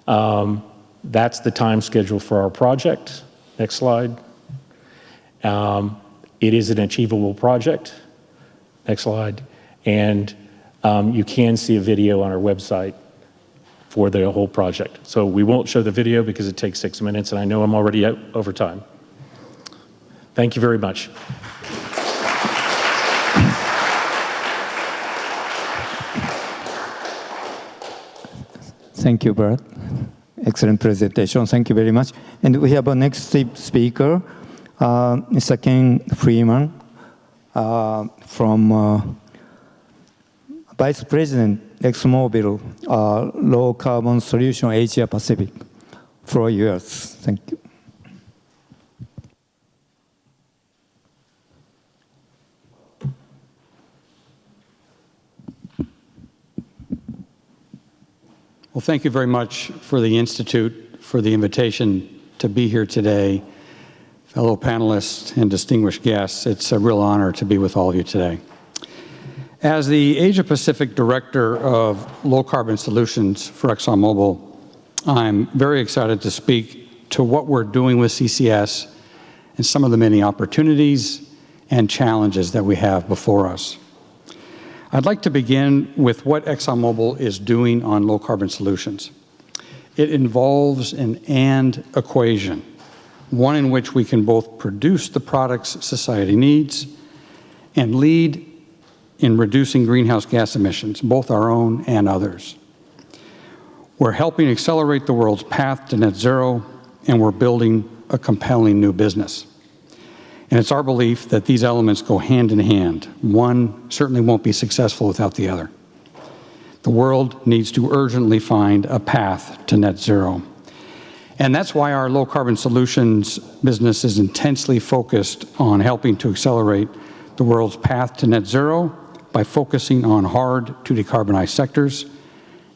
That's the time schedule for our project. Next slide. It is an achievable project. Next slide. And you can see a video on our website for the whole project. So we won't show the video because it takes 6 minutes, and I know I'm already out over time. Thank you very much. Thank you, Brad. Excellent presentation. Thank you very much. And we have our next speaker, Mr. Ken Freeman, from Vice President, ExxonMobil, Low Carbon Solution Asia Pacific. For yours. Thank you. Well, thank you very much for the Institute for the invitation to be here today. Fellow panelists and distinguished guests, it's a real honor to be with all of you today. As the Asia-Pacific Director of Low Carbon Solutions for ExxonMobil, I'm very excited to speak to what we're doing with CCS and some of the many opportunities and challenges that we have before us. I'd like to begin with what ExxonMobil is doing on low carbon solutions. It involves an and equation, one in which we can both produce the products society needs and lead in reducing greenhouse gas emissions, both our own and others. We're helping accelerate the world's path to net zero, and we're building a compelling new business. And it's our belief that these elements go hand in hand. One certainly won't be successful without the other. The world needs to urgently find a path to net zero. And that's why our low carbon solutions business is intensely focused on helping to accelerate the world's path to net zero by focusing on hard to decarbonize sectors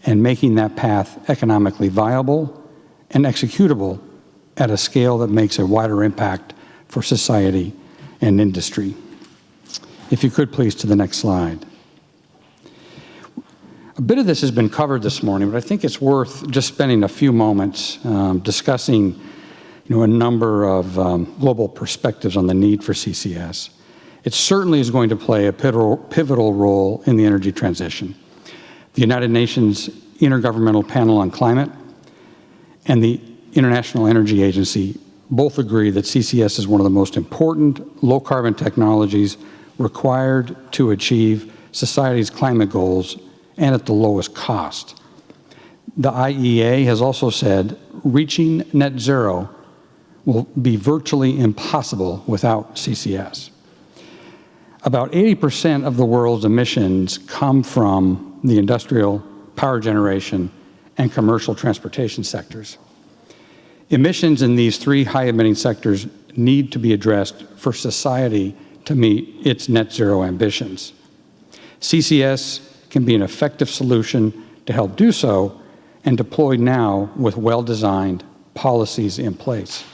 and making that path economically viable and executable at a scale that makes a wider impact for society and industry. If you could please to the next slide. A bit of this has been covered this morning, but I think it's worth just spending a few moments discussing a number of global perspectives on the need for CCS. It certainly is going to play a pivotal role in the energy transition. The United Nations Intergovernmental Panel on Climate and the International Energy Agency both agree that CCS is one of the most important low-carbon technologies required to achieve society's climate goals and at the lowest cost. The IEA has also said reaching net zero will be virtually impossible without CCS. About 80% of the world's emissions come from the industrial, power generation, and commercial transportation sectors. Emissions in these three high-emitting sectors need to be addressed for society to meet its net zero ambitions. CCS can be an effective solution to help do so and deployed now with well-designed policies in place.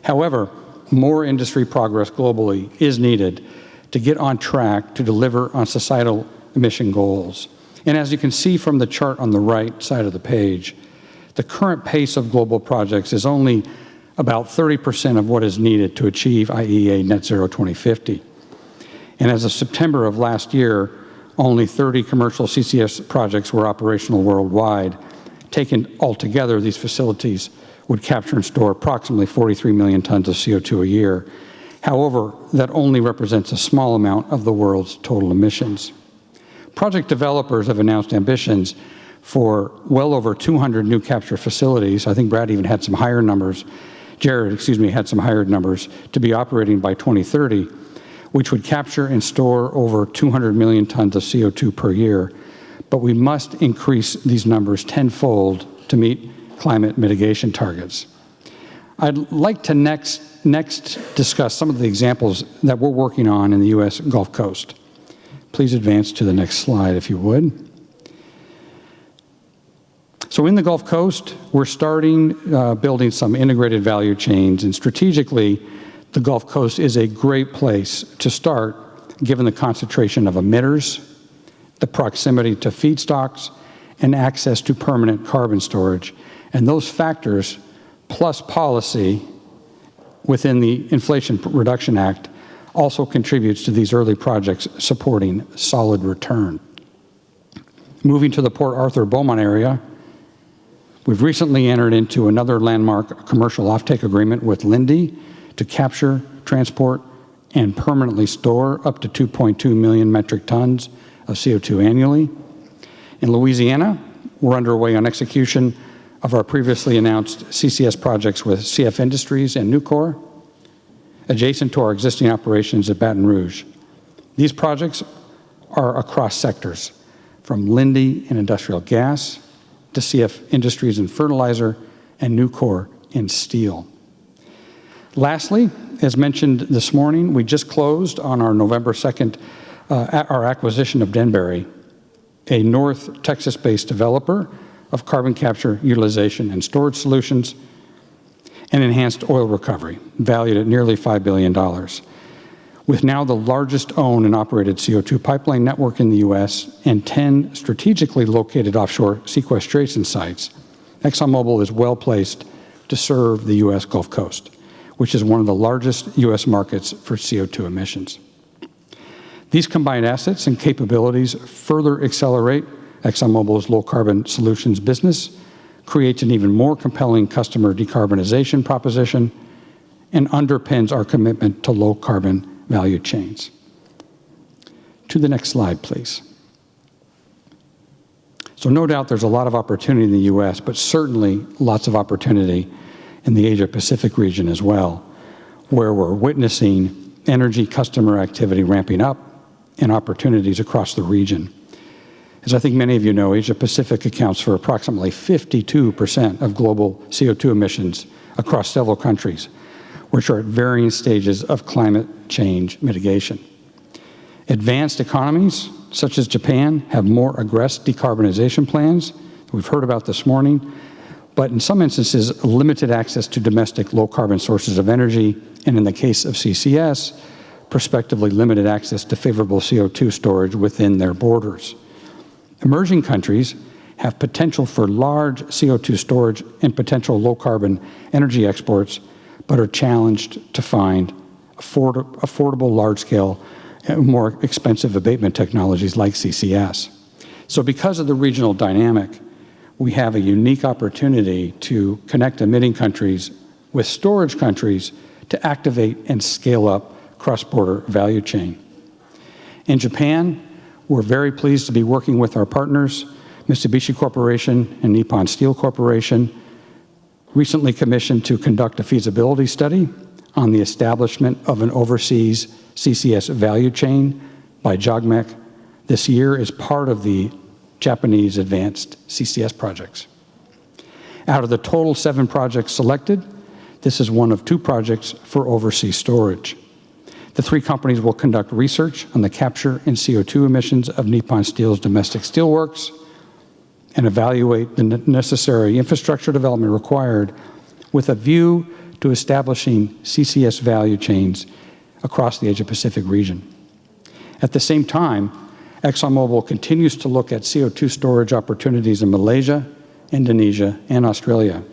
However, more industry progress globally is needed to get on track to deliver on societal emission goals. And as you can see from the chart on the right side of the page, the current pace of global projects is only about 30% of what is needed to achieve IEA Net Zero 2050. And as of September of last year, only 30 commercial CCS projects were operational worldwide. Taken altogether, these facilities would capture and store approximately 43 million tons of CO2 a year. However, that only represents a small amount of the world's total emissions. Project developers have announced ambitions for well over 200 new capture facilities. I think Brad even had some higher numbers. Jared, had some higher numbers to be operating by 2030, which would capture and store over 200 million tons of CO2 per year. But we must increase these numbers tenfold to meet climate mitigation targets. I'd like to next discuss some of the examples that we're working on in the U.S. Gulf Coast. Please advance to the next slide, if you would. So in the Gulf Coast, we're starting building some integrated value chains, and strategically, the Gulf Coast is a great place to start, given the concentration of emitters, the proximity to feedstocks, and access to permanent carbon storage. And those factors, plus policy within the Inflation Reduction Act, also contributes to these early projects supporting solid return. Moving to the Port Arthur Beaumont area, we've recently entered into another landmark commercial offtake agreement with Linde to capture, transport, and permanently store up to 2.2 million metric tons of CO2 annually. In Louisiana, we're underway on execution of our previously announced CCS projects with CF Industries and Nucor, adjacent to our existing operations at Baton Rouge. These projects are across sectors, from Linde in industrial gas to CF Industries in fertilizer and Nucor in steel. Lastly, as mentioned this morning, we just closed on our November 2nd our acquisition of Denbury, a North Texas-based developer of carbon capture, utilization, and storage solutions, and enhanced oil recovery, valued at nearly $5 billion. With now the largest owned and operated CO2 pipeline network in the U.S. and 10 strategically located offshore sequestration sites, ExxonMobil is well placed to serve the U.S. Gulf Coast, which is one of the largest U.S. markets for CO2 emissions. These combined assets and capabilities further accelerate ExxonMobil's low-carbon solutions business, creates an even more compelling customer decarbonization proposition, and underpins our commitment to low-carbon value chains. To the next slide, please. So no doubt there's a lot of opportunity in the U.S., but certainly lots of opportunity in the Asia-Pacific region as well, where we're witnessing energy customer activity ramping up and opportunities across the region. As I think many of you know, Asia-Pacific accounts for approximately 52% of global CO2 emissions across several countries, which are at varying stages of climate change mitigation. Advanced economies, such as Japan, have more aggressive decarbonization plans that we've heard about this morning, but in some instances, limited access to domestic low-carbon sources of energy, and in the case of CCS, prospectively limited access to favorable CO2 storage within their borders. Emerging countries have potential for large CO2 storage and potential low-carbon energy exports, but are challenged to find affordable, large-scale, more expensive abatement technologies like CCS. So because of the regional dynamic, we have a unique opportunity to connect emitting countries with storage countries to activate and scale up cross-border value chain. In Japan, we're very pleased to be working with our partners, Mitsubishi Corporation and Nippon Steel Corporation, recently commissioned to conduct a feasibility study on the establishment of an overseas CCS value chain by JOGMEC this year as part of the Japanese advanced CCS projects. Out of the total 7 projects selected, this is one of 2 projects for overseas storage. The 3 companies will conduct research on the capture and CO2 emissions of Nippon Steel's domestic steelworks and evaluate the necessary infrastructure development required with a view to establishing CCS value chains across the Asia-Pacific region. At the same time, ExxonMobil continues to look at CO2 storage opportunities in Malaysia, Indonesia, and Australia.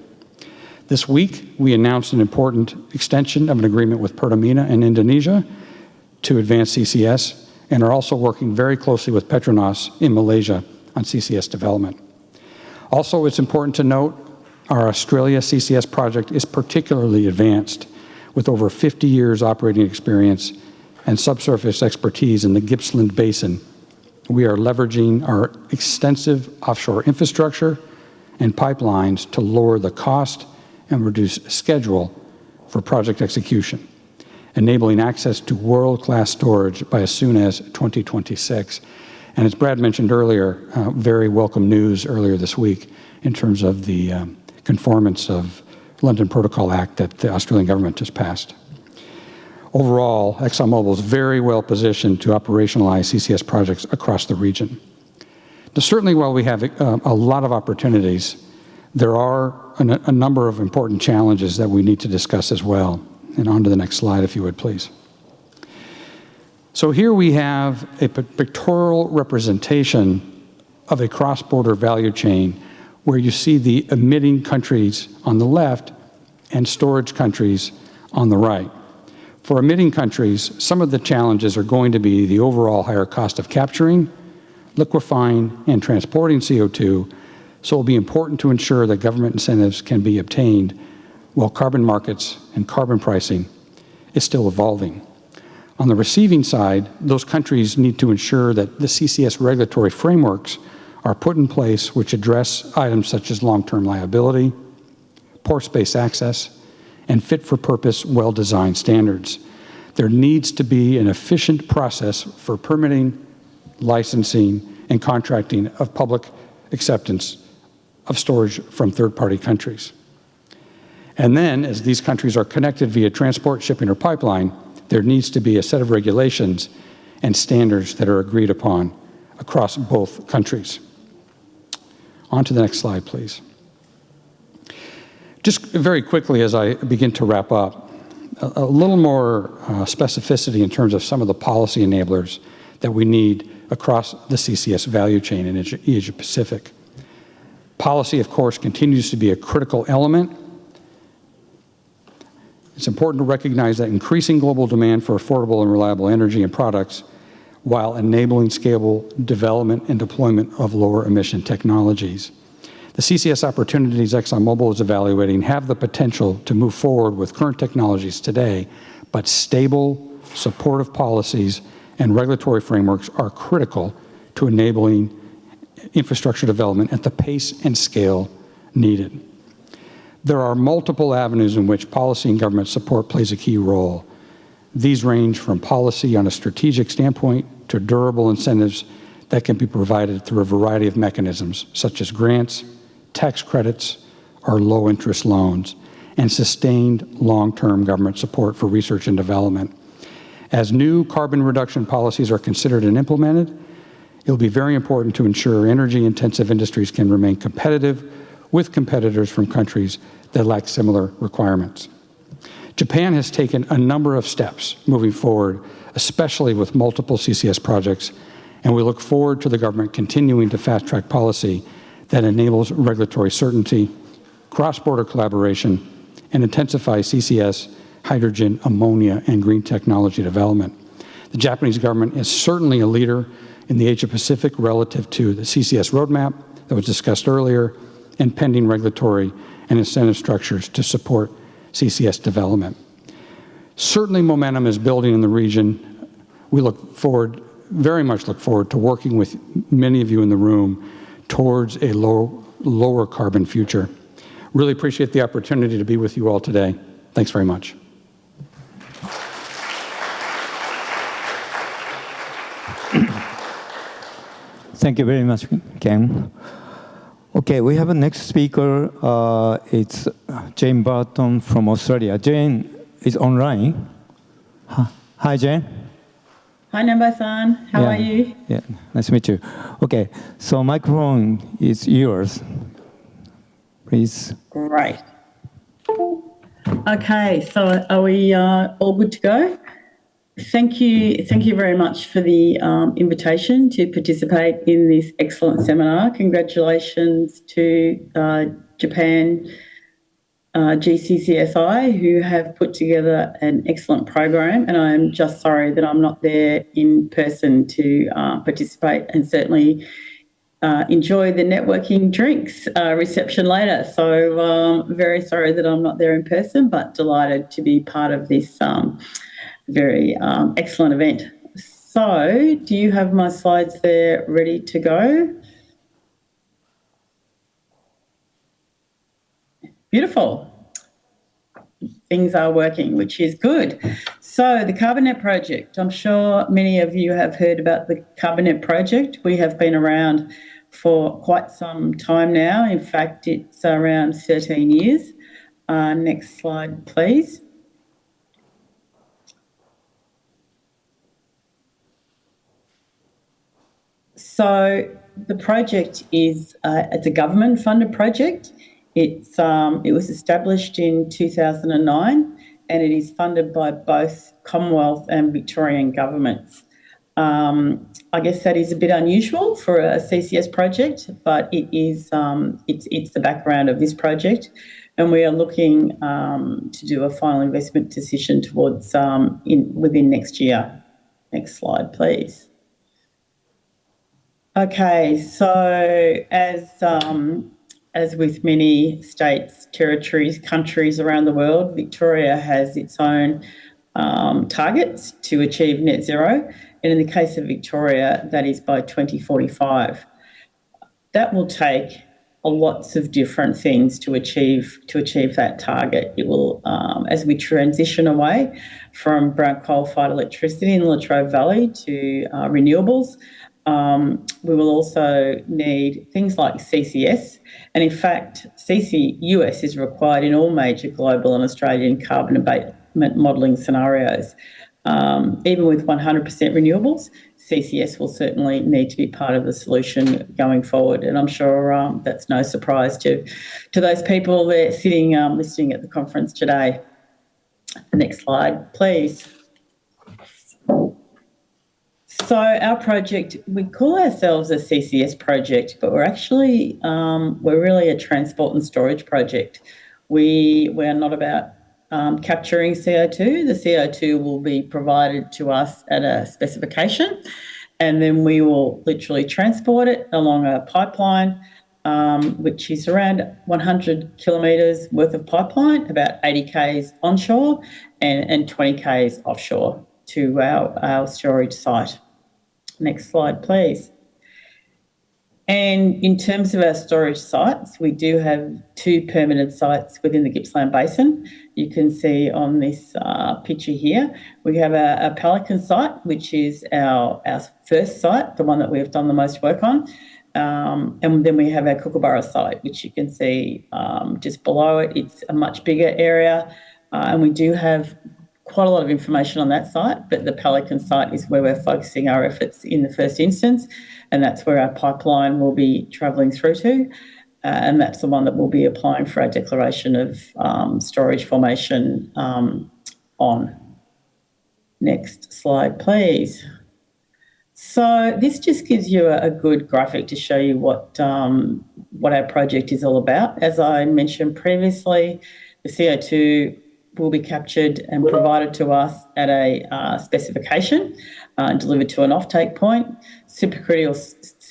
This week, we announced an important extension of an agreement with Pertamina in Indonesia to advance CCS and are also working very closely with Petronas in Malaysia on CCS development. Also, it's important to note our Australia CCS project is particularly advanced with over 50 years operating experience and subsurface expertise in the Gippsland Basin. We are leveraging our extensive offshore infrastructure and pipelines to lower the cost and reduce schedule for project execution, enabling access to world-class storage by as soon as 2026. And as Brad mentioned earlier, very welcome news earlier this week in terms of the conformance of London Protocol Act that the Australian government just passed. Overall, ExxonMobil is very well positioned to operationalize CCS projects across the region. Now, certainly, while we have a lot of opportunities, there are a number of important challenges that we need to discuss as well. And on to the next slide, if you would, please. So here we have a pictorial representation of a cross-border value chain where you see the emitting countries on the left and storage countries on the right. For emitting countries, some of the challenges are going to be the overall higher cost of capturing, liquefying, and transporting CO2, so it will be important to ensure that government incentives can be obtained while carbon markets and carbon pricing is still evolving. On the receiving side, those countries need to ensure that the CCS regulatory frameworks are put in place which address items such as long-term liability, pore space access, and fit-for-purpose, well-designed standards. There needs to be an efficient process for permitting, licensing, and contracting of public acceptance of storage from third-party countries. And then, as these countries are connected via transport, shipping, or pipeline, there needs to be a set of regulations and standards that are agreed upon across both countries. On to the next slide, please. Just very quickly as I begin to wrap up, a little more specificity in terms of some of the policy enablers that we need across the CCS value chain in Asia Pacific. Policy, of course, continues to be a critical element. It's important to recognize that increasing global demand for affordable and reliable energy and products while enabling scalable development and deployment of lower emission technologies. The CCS opportunities ExxonMobil is evaluating have the potential to move forward with current technologies today, but stable, supportive policies and regulatory frameworks are critical to enabling infrastructure development at the pace and scale needed. There are multiple avenues in which policy and government support plays a key role. These range from policy on a strategic standpoint to durable incentives that can be provided through a variety of mechanisms, such as grants, tax credits, or low-interest loans, and sustained long-term government support for research and development. As new carbon reduction policies are considered and implemented, it will be very important to ensure energy-intensive industries can remain competitive with competitors from countries that lack similar requirements. Japan has taken a number of steps moving forward, especially with multiple CCS projects, and we look forward to the government continuing to fast-track policy that enables regulatory certainty, cross-border collaboration, and intensifies CCS, hydrogen, ammonia, and green technology development. The Japanese government is certainly a leader in the Asia Pacific relative to the CCS roadmap that was discussed earlier and pending regulatory and incentive structures to support CCS development. Certainly momentum is building in the region. We very much look forward to working with many of you in the room towards a lower carbon future. Really appreciate the opportunity to be with you all today. Thanks very much. Thank you very much, Ken. Okay, we have a next speaker. It's Jane Barton from Australia. Jane is online. Hi, Jane. Hi, Nambai-san. How are you? Yeah, nice to meet you. Okay, so microphone is yours. Please. Great. Okay, so are we all good to go? Thank you very much for the invitation to participate in this excellent seminar. Congratulations to Japan GCCSI, who have put together an excellent program, and I'm just sorry that I'm not there in person to participate and certainly enjoy the networking drinks reception later. So very sorry that I'm not there in person, but delighted to be part of this very excellent event. So do you have my slides there ready to go? Beautiful. Things are working, which is good. So the CarbonNet project, I'm sure many of you have heard about the CarbonNet project. We have been around for quite some time now. In fact, it's around 13 years. Next slide, please. So the project is it's a government-funded project. It was established in 2009, and it is funded by both Commonwealth and Victorian governments. I guess that is a bit unusual for a CCS project, but it is it's the background of this project, and we are looking to do a final investment decision towards within next year. Next slide, please. Okay, so as with many states, territories, countries around the world, Victoria has its own targets to achieve net zero. And in the case of Victoria, that is by 2045. That will take lots of different things to achieve that target. It will, as we transition away from brown coal-fired electricity in the Latrobe Valley to renewables, we will also need things like CCS. And in fact, CCUS is required in all major global and Australian carbon abatement modelling scenarios. Even with 100% renewables, CCS will certainly need to be part of the solution going forward. And I'm sure that's no surprise to those people there sitting listening at the conference today. Next slide, please. So our project, we call ourselves a CCS project, but we're really a transport and storage project. We're not about capturing CO2. The CO2 will be provided to us at a specification, and then we will literally transport it along a pipeline, which is around 100 kilometres worth of pipeline, about 80 k's onshore and 20 k's offshore to our storage site. Next slide, please. And in terms of our storage sites, we do have 2 permitted sites within the Gippsland Basin. You can see on this picture here, we have a Pelican site, which is our first site, the one that we've done the most work on. And then we have our Kookaburra site, which you can see just below it. It's a much bigger area, and we do have quite a lot of information on that site, but the Pelican site is where we're focusing our efforts in the first instance, and that's where our pipeline will be travelling through to, and that's the one that we'll be applying for our declaration of storage formation on. Next slide, please. So this just gives you a good graphic to show you what our project is all about. As I mentioned previously, the CO2 will be captured and provided to us at a specification, delivered to an offtake point. Supercritical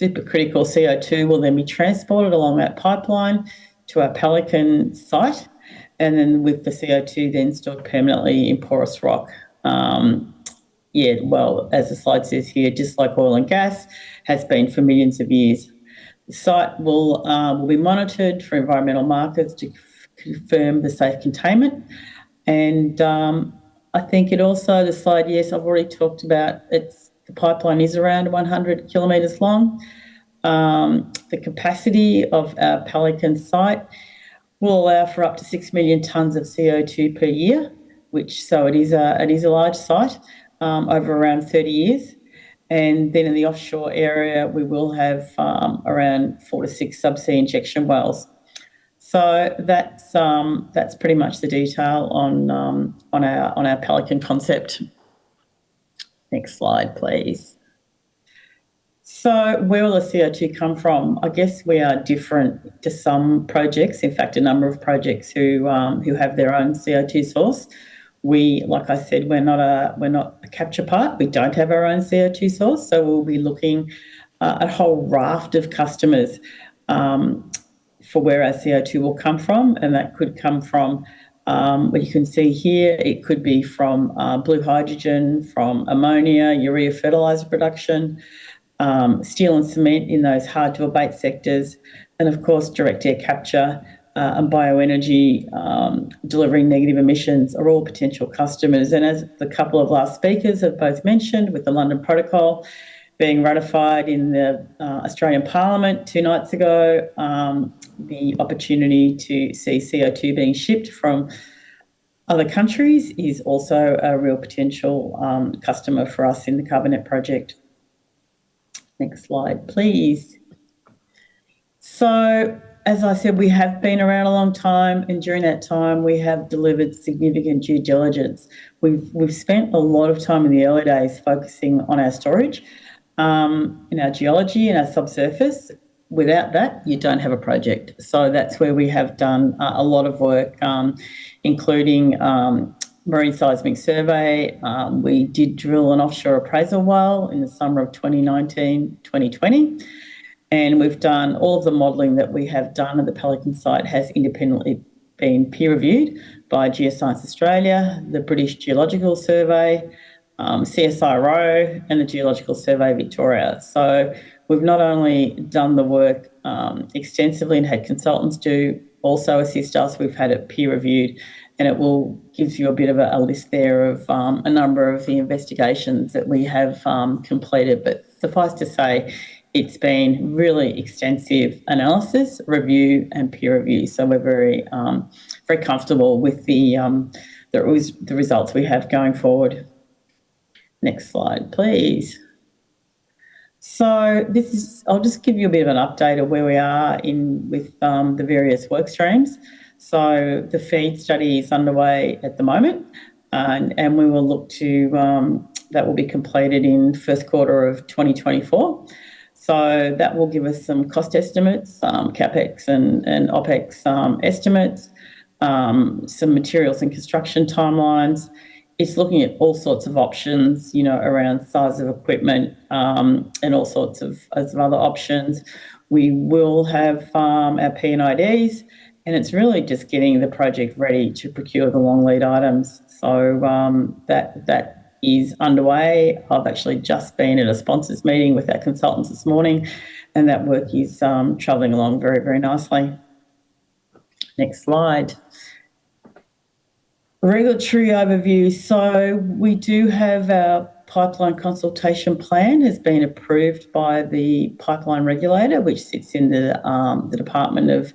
CO2 will then be transported along that pipeline to our Pelican site, and then with the CO2 then stored permanently in porous rock. As the slide says here, just like oil and gas has been for millions of years. The site will be monitored for environmental markers to confirm the safe containment. And I think it also, the slide, yes, I've already talked about, the pipeline is around 100 kilometres long. The capacity of our Pelican site will allow for up to 6 million tonnes of CO2 per year, so it is a large site over around 30 years. And then in the offshore area, we will have around 4 to 6 subsea injection wells. So that's pretty much the detail on our Pelican concept. Next slide, please. So where will the CO2 come from? I guess we are different to some projects. In fact, a number of projects who have their own CO2 source. We, like I said, we're not a capture part. We don't have our own CO2 source, so we'll be looking at a whole raft of customers for where our CO2 will come from, and that could come from what you can see here. It could be from blue hydrogen, from ammonia, urea fertiliser production, steel and cement in those hard-to-abate sectors, and of course direct air capture and bioenergy delivering negative emissions are all potential customers. And as the couple of last speakers have both mentioned, with the London Protocol being ratified in the Australian Parliament 2 nights ago, the opportunity to see CO2 being shipped from other countries is also a real potential customer for us in the Carbon project. Next slide, please. So, as I said, we have been around a long time, and during that time we have delivered significant due diligence. We've spent a lot of time in the early days focusing on our storage, in our geology and our subsurface. Without that, you don't have a project. So that's where we have done a lot of work, including marine seismic survey. We did drill an offshore appraisal well in the summer of 2019-2020. And we've done all of the modelling that we have done at the Pelican site has independently been peer-reviewed by Geoscience Australia, the British Geological Survey, CSIRO, and the Geological Survey Victoria. So we've not only done the work extensively and had consultants also assist us, we've had it peer-reviewed, and it gives you a bit of a list there of a number of the investigations that we have completed. But suffice to say, it's been really extensive analysis, review, and peer review. So we're very comfortable with the results we have going forward. Next slide, please. So I'll just give you a bit of an update of where we are with the various work streams. So the FEED study is underway at the moment. and we will look to that will be completed in first quarter of 2024. So that will give us some cost estimates, CapEx and OpEx estimates, some materials and construction timelines. It's looking at all sorts of options, around size of equipment, and all sorts of other options. We will have our P&IDs, and it's really just getting the project ready to procure the long lead items. So that is underway. I've actually just been at a sponsors meeting with our consultants this morning, and that work is travelling along very, very nicely. Next slide. Regulatory overview. So we do have our pipeline consultation plan has been approved by the pipeline regulator, which sits in the Department of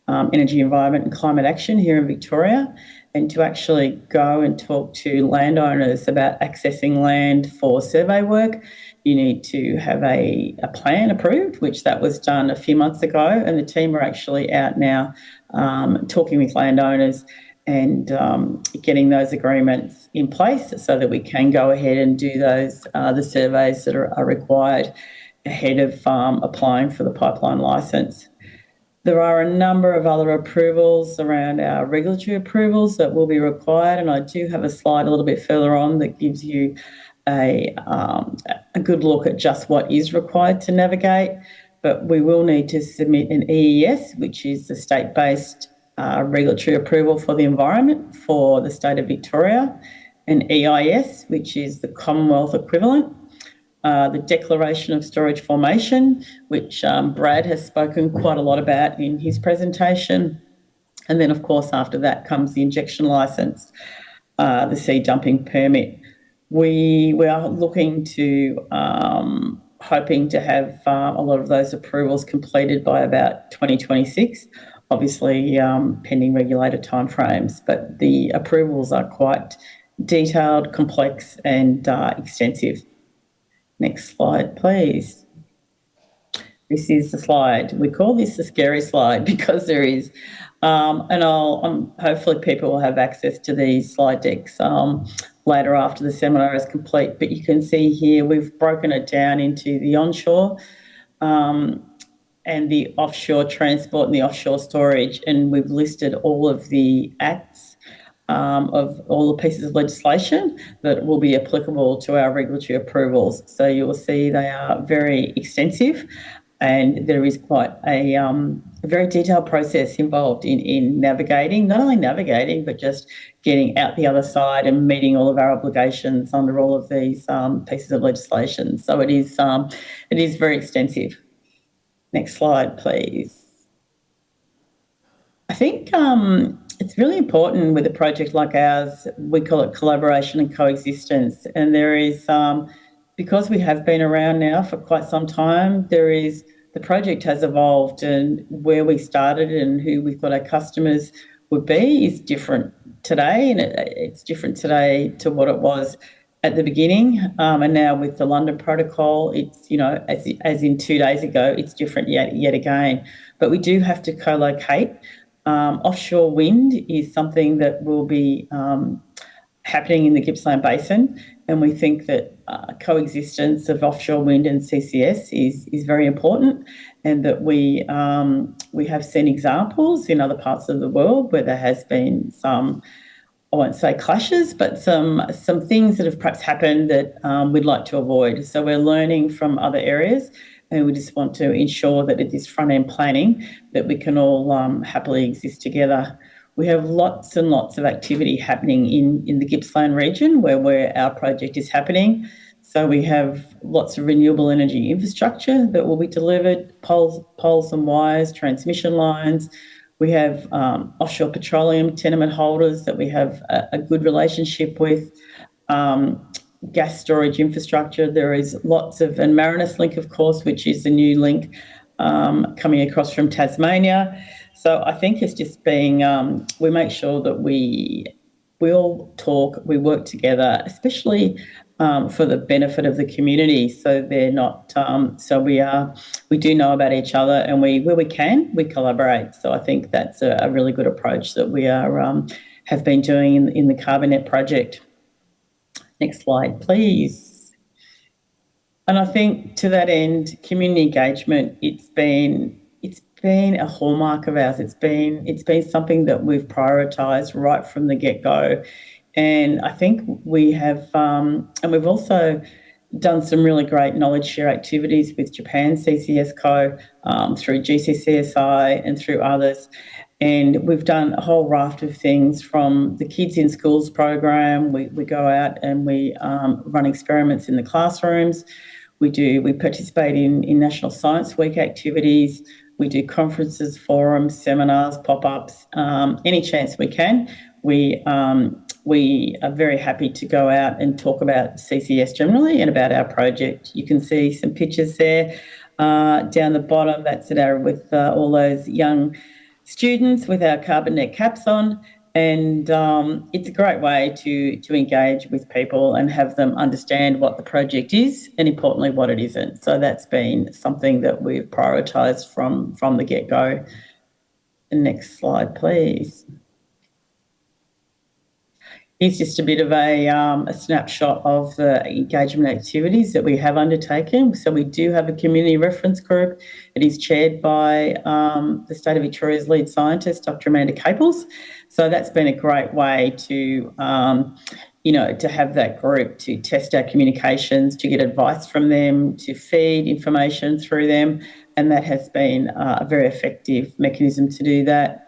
Energy, Environment and Climate Action here in Victoria. And to actually go and talk to landowners about accessing land for survey work, you need to have a plan approved, which that was done a few months ago. And the team are actually out now talking with landowners and getting those agreements in place so that we can go ahead and do those the surveys that are required ahead of applying for the pipeline licence. There are a number of other approvals around our regulatory approvals that will be required, and I do have a slide a little bit further on that gives you a good look at just what is required to navigate. But we will need to submit an EES, which is the state-based regulatory approval for the environment for the state of Victoria, an EIS, which is the Commonwealth equivalent, the Declaration of Storage Formation, which Brad has spoken quite a lot about in his presentation. And then, of course, after that comes the injection licence, the sea dumping permit. We are looking to, hoping to have a lot of those approvals completed by about 2026, obviously pending regulator timeframes. But the approvals are quite detailed, complex and extensive. Next slide, please. This is the slide. We call this the scary slide because there is, and hopefully people will have access to these slide decks later after the seminar is complete. But you can see here we've broken it down into the onshore and the offshore transport and the offshore storage, and we've listed all of the acts of all the pieces of legislation that will be applicable to our regulatory approvals. So you will see they are very extensive, and there is quite a very detailed process involved in navigating, not only navigating, but just getting out the other side and meeting all of our obligations under all of these pieces of legislation. So it is very extensive. Next slide, please. I think it's really important with a project like ours, we call it collaboration and coexistence. And there is, because we have been around now for quite some time, the project has evolved, and where we started and who we thought our customers would be is different today. And it's different today to what it was at the beginning. And now with the London Protocol, it's, as in 2 days ago, it's different yet again. But we do have to co-locate. Offshore wind is something that will be happening in the Gippsland Basin, and we think that coexistence of offshore wind and CCS is very important, and that we have seen examples in other parts of the world where there has been some, I won't say clashes, but some things that have perhaps happened that we'd like to avoid. So we're learning from other areas, and we just want to ensure that it is front-end planning that we can all happily exist together. We have lots and lots of activity happening in the Gippsland region where our project is happening. So we have lots of renewable energy infrastructure that will be delivered, poles and wires, transmission lines. We have offshore petroleum tenement holders that we have a good relationship with. Gas storage infrastructure. There is lots of, and Marinus Link, of course, which is the new link coming across from Tasmania. So I think it's just being, we make sure that we all talk, we work together, especially for the benefit of the community. So they're not, we do know about each other, and where we can, we collaborate. So I think that's a really good approach that we are have been doing in the CarbonNet project. Next slide, please. And I think to that end, community engagement, it's been a hallmark of ours. It's been something that we've prioritised right from the get-go. And I think we have, and we've also done some really great knowledge share activities with Japan CCS Co. Through GCCSI and through others. And we've done a whole raft of things from the Kids in Schools program. We go out and we run experiments in the classrooms. We participate in National Science Week activities. We do conferences, forums, seminars, pop-ups, any chance we can. We are very happy to go out and talk about CCS generally and about our project. You can see some pictures there down the bottom. That's with all those young students with our CarbonNet caps on. And it's a great way to engage with people and have them understand what the project is and, importantly, what it isn't. So that's been something that we've prioritised from the get-go. The next slide, please. Here's just a bit of a snapshot of the engagement activities that we have undertaken. So we do have a community reference group. It is chaired by the State of Victoria's lead scientist, Dr. Amanda Capels. So that's been a great way to, to have that group, to test our communications, to get advice from them, to feed information through them. And that has been a very effective mechanism to do that.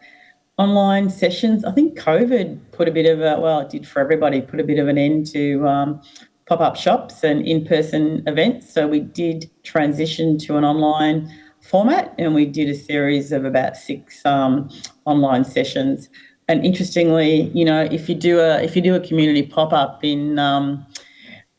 Online sessions, I think COVID put a bit of it did for everybody, put a bit of an end to pop-up shops and in-person events. So we did transition to an online format, and we did a series of about 6 online sessions. And interestingly, if you do a community pop-up in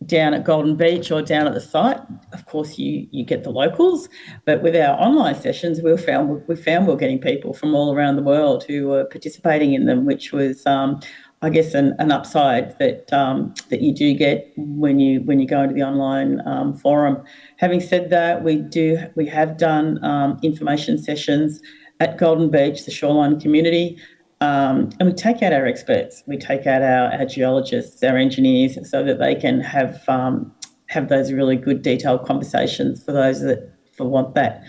down at Golden Beach or down at the site, of course you get the locals. But with our online sessions, we found we're getting people from all around the world who were participating in them, which was, I guess, an upside that you do get when you go into the online forum. Having said that, we have done information sessions at Golden Beach, the shoreline community. And we take out our experts, we take out our geologists, our engineers, so that they can have those really good detailed conversations for those that want that.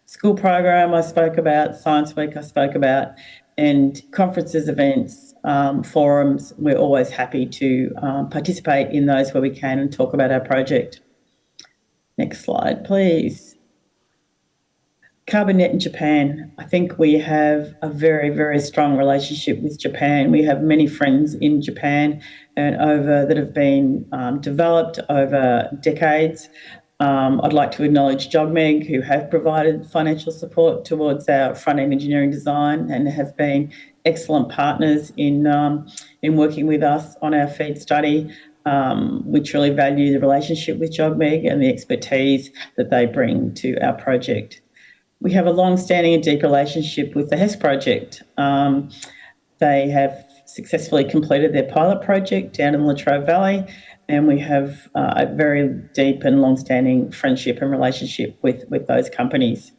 School program I spoke about, Science Week I spoke about, and conferences, events, forums. We're always happy to participate in those where we can and talk about our project. Next slide, please. CarbonNet in Japan. I think we have a very, very strong relationship with Japan. We have many friends in Japan and that have been developed over decades. I'd like to acknowledge JOGMEC, who have provided financial support towards our front-end engineering design and have been excellent partners in working with us on our FEED study. We truly value the relationship with JOGMEC and the expertise that they bring to our project. We have a long-standing and deep relationship with the HES project. They have successfully completed their pilot project down in the Latrobe Valley, and we have a very deep and long-standing friendship and relationship with those companies.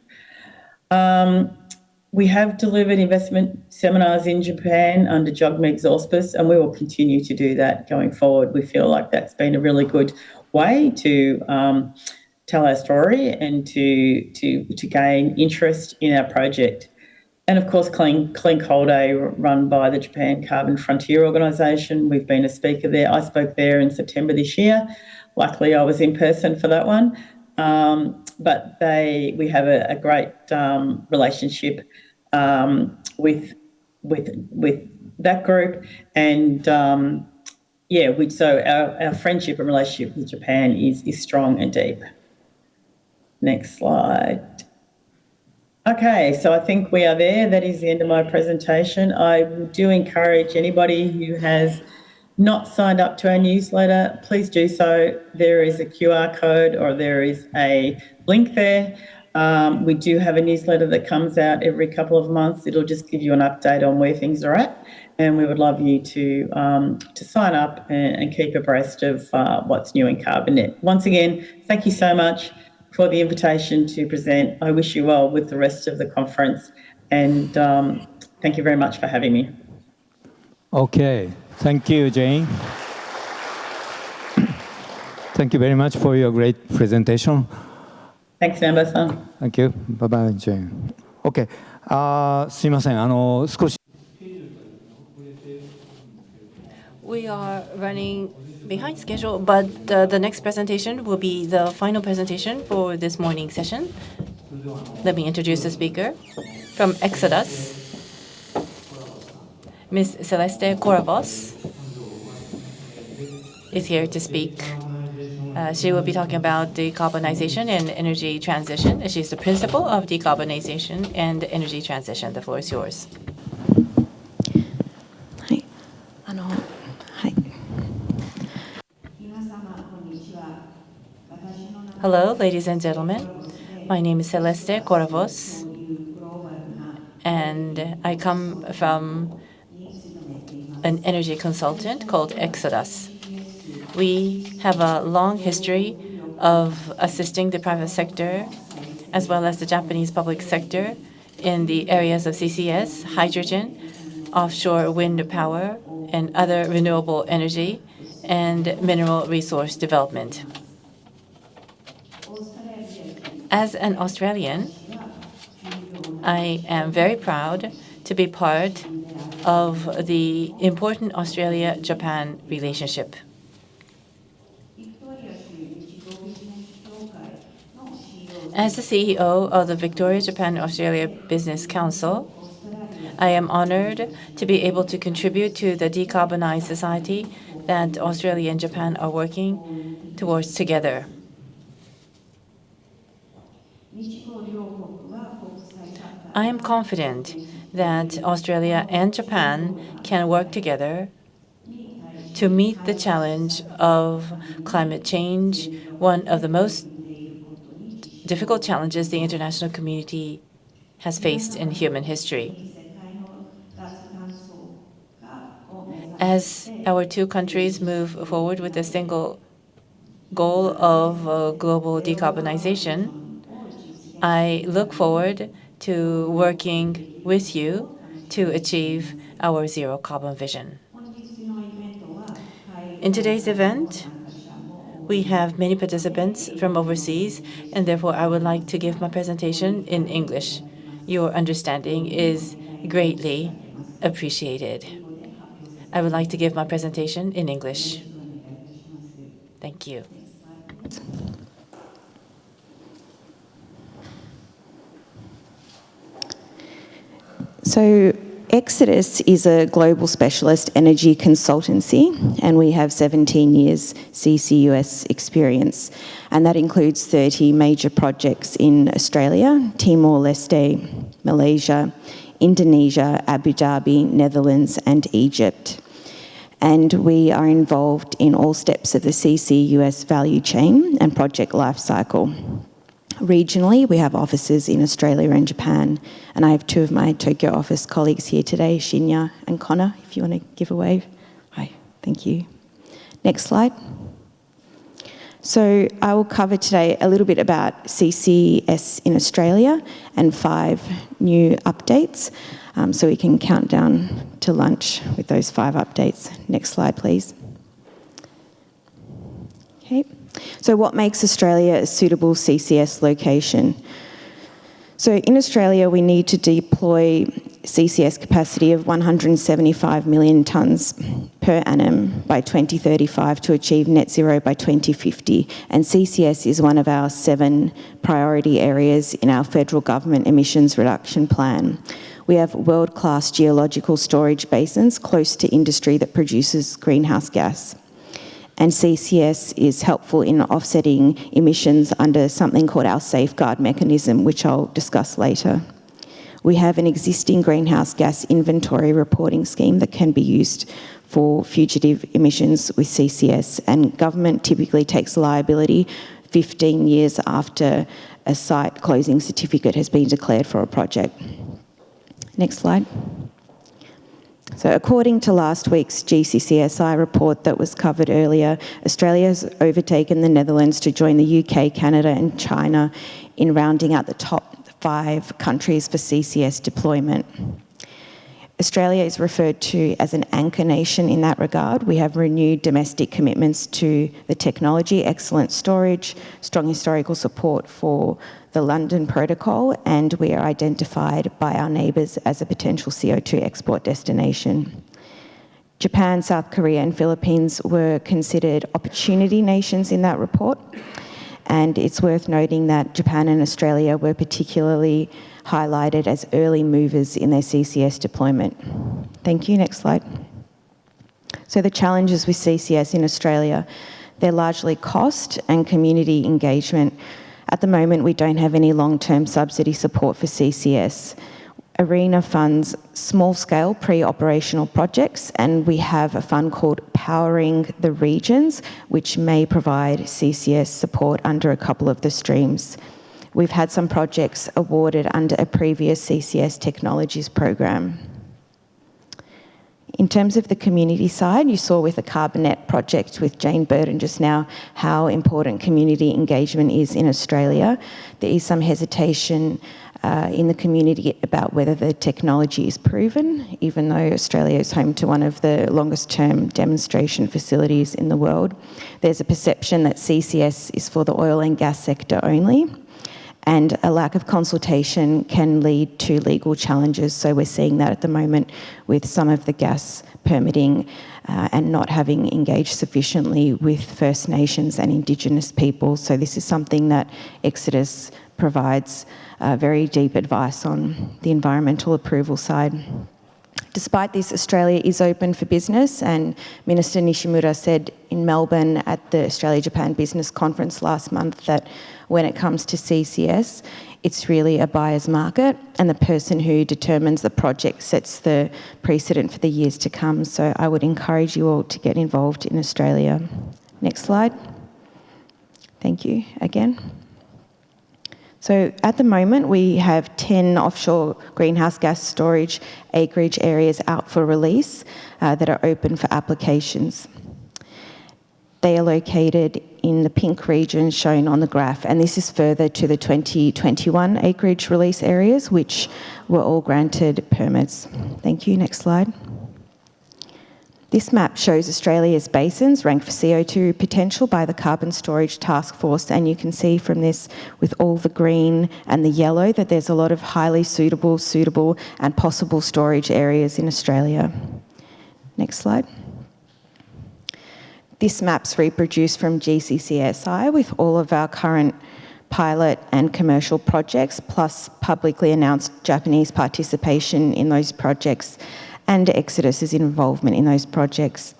We have delivered investment seminars in Japan under JOGMEC's auspice, and we will continue to do that going forward. We feel like that's been a really good way to tell our story and to gain interest in our project. And of course, Clean Coal Day, run by the Japan Carbon Frontier Organisation. We've been a speaker there. I spoke there in September this year. Luckily, I was in person for that one. But we have a great relationship with that group, and so our friendship and relationship with Japan is strong and deep. Next slide. Okay, so I think we are there. That is the end of my presentation. I do encourage anybody who has not signed up to our newsletter, please do so. There is a QR code or there is a link there. We do have a newsletter that comes out every couple of months. It'll just give you an update on where things are at, and we would love you to sign up and keep abreast of what's new in CarbonNet. Once again, thank you so much for the invitation to present. I wish you well with the rest of the conference, and thank you very much for having me. Okay, thank you, Jane. Thank you very much for your great presentation. Thanks, Member-san. Thank you. Bye-bye, Jane. Okay. すいません。少し We are running behind schedule, but the next presentation will be the final presentation for this morning session. Let me introduce the speaker from Exodus, Ms. Celeste Koravos is here to speak. She will be talking about decarbonization and energy transition. She's the principal of decarbonization and energy transition. The floor is yours. Hello, ladies and gentlemen. My name is Celeste Koravos, and I come from an energy consultant called Exodus. We have a long history of assisting the private sector as well as the Japanese public sector in the areas of CCS, hydrogen, offshore wind power, and other renewable energy and mineral resource development. As an Australian, I am very proud to be part of the important Australia-Japan relationship. As the CEO of the Victoria Japan Australia Business Council, I am honored to be able to contribute to the decarbonized society that Australia and Japan are working towards together. I am confident that Australia and Japan can work together to meet the challenge of climate change, one of the most difficult challenges the international community has faced in human history. As our two countries move forward with a single goal of global decarbonization, I look forward to working with you to achieve our zero carbon vision. In today's event, we have many participants from overseas, and therefore I would like to give my presentation in English. Your understanding is greatly appreciated. I would like to give my presentation in English. Thank you. So Exodus is a global specialist energy consultancy, and we have 17 years CCUS experience, and that includes 30 major projects in Australia, Timor-Leste, Malaysia, Indonesia, Abu Dhabi, Netherlands, and Egypt. And we are involved in all steps of the CCUS value chain and project lifecycle. Regionally, we have offices in Australia and Japan, and I have two of my Tokyo office colleagues here today, Shinya and Connor, if you want to give a wave. Hi, thank you. Next slide. So I will cover today a little bit about CCS in Australia and 5 new updates, so we can count down to lunch with those 5 updates. Next slide, please. Okay. So what makes Australia a suitable CCS location? So in Australia, we need to deploy CCS capacity of 175 million tonnes per annum by 2035 to achieve net zero by 2050. And CCS is one of our 7 priority areas in our federal government emissions reduction plan. We have world-class geological storage basins close to industry that produces greenhouse gas. And CCS is helpful in offsetting emissions under something called our safeguard mechanism, which I'll discuss later. We have an existing greenhouse gas inventory reporting scheme that can be used for fugitive emissions with CCS, and government typically takes liability 15 years after a site closing certificate has been declared for a project. Next slide. So according to last week's GCCSI report that was covered earlier, Australia has overtaken the Netherlands to join the UK, Canada and China in rounding out the top 5 countries for CCS deployment. Australia is referred to as an anchor nation in that regard. We have renewed domestic commitments to the technology, excellent storage, strong historical support for the London Protocol, and we are identified by our neighbours as a potential CO2 export destination. Japan, South Korea and Philippines were considered opportunity nations in that report, and it's worth noting that Japan and Australia were particularly highlighted as early movers in their CCS deployment. Thank you. Next slide. So the challenges with CCS in Australia, they're largely cost and community engagement. At the moment, we don't have any long-term subsidy support for CCS. ARENA funds small-scale pre-operational projects, and we have a fund called Powering the Regions, which may provide CCS support under a couple of the streams. We've had some projects awarded under a previous CCS technologies program. In terms of the community side, you saw with the Carbonet project with Jane Burton just now how important community engagement is in Australia. There is some hesitation in the community about whether the technology is proven, even though Australia is home to one of the longest term demonstration facilities in the world. There's a perception that CCS is for the oil and gas sector only, and a lack of consultation can lead to legal challenges. So we're seeing that at the moment with some of the gas permitting and not having engaged sufficiently with First Nations and Indigenous people. So this is something that Exodus provides very deep advice on the environmental approval side. Despite this, Australia is open for business, and Minister Nishimura said in Melbourne at the Australia-Japan Business Conference last month that when it comes to CCS, it's really a buyer's market, and the person who determines the project sets the precedent for the years to come. So I would encourage you all to get involved in Australia. Next slide. Thank you again. So at the moment, we have 10 offshore greenhouse gas storage acreage areas out for release that are open for applications. They are located in the pink region shown on the graph, and this is further to the 2021 acreage release areas, which were all granted permits. Thank you. Next slide. This map shows Australia's basins ranked for CO2 potential by the Carbon Storage Task Force, and you can see from this with all the green and the yellow that there's a lot of highly suitable and possible storage areas in Australia. Next slide. This map's reproduced from GCCSI with all of our current pilot and commercial projects, plus publicly announced Japanese participation in those projects and Exodus's involvement in those projects.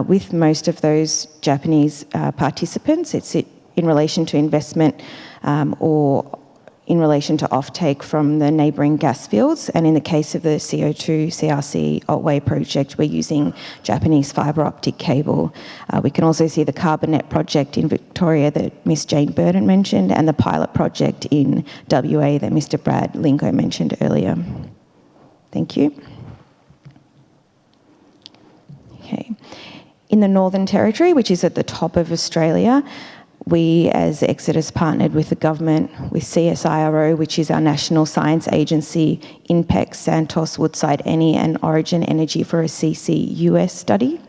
With most of those Japanese participants, it's in relation to investment or in relation to offtake from the neighbouring gas fields. And in the case of the CO2 CRC Otway project, we're using Japanese fibre optic cable. We can also see the Carbonet project in Victoria that Ms Jane Burton mentioned, and the pilot project in WA that Mr Brad Lingo mentioned earlier. Thank you. Okay. In the Northern Territory, which is at the top of Australia, we as Exodus partnered with the government, with CSIRO, which is our national science agency, INPEX, Santos, Woodside, Eni and Origin Energy for a CCUS study.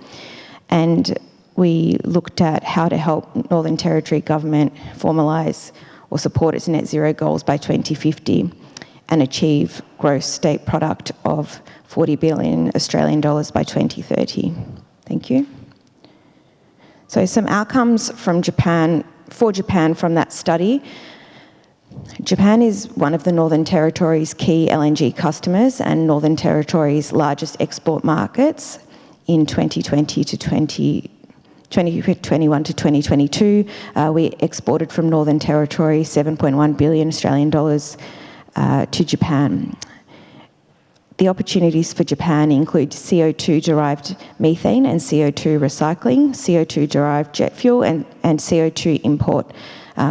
And we looked at how to help Northern Territory government formalise or support its net zero goals by 2050 and achieve gross state product of 40 billion Australian dollars by 2030. Thank you. So some outcomes from Japan from that study. Japan is one of the Northern Territory's key LNG customers and Northern Territory's largest export markets in 2021 to 2022. We exported from Northern Territory 7.1 billion Australian dollars to Japan. The opportunities for Japan include CO2-derived methane and CO2 recycling, CO2-derived jet fuel and CO2 import,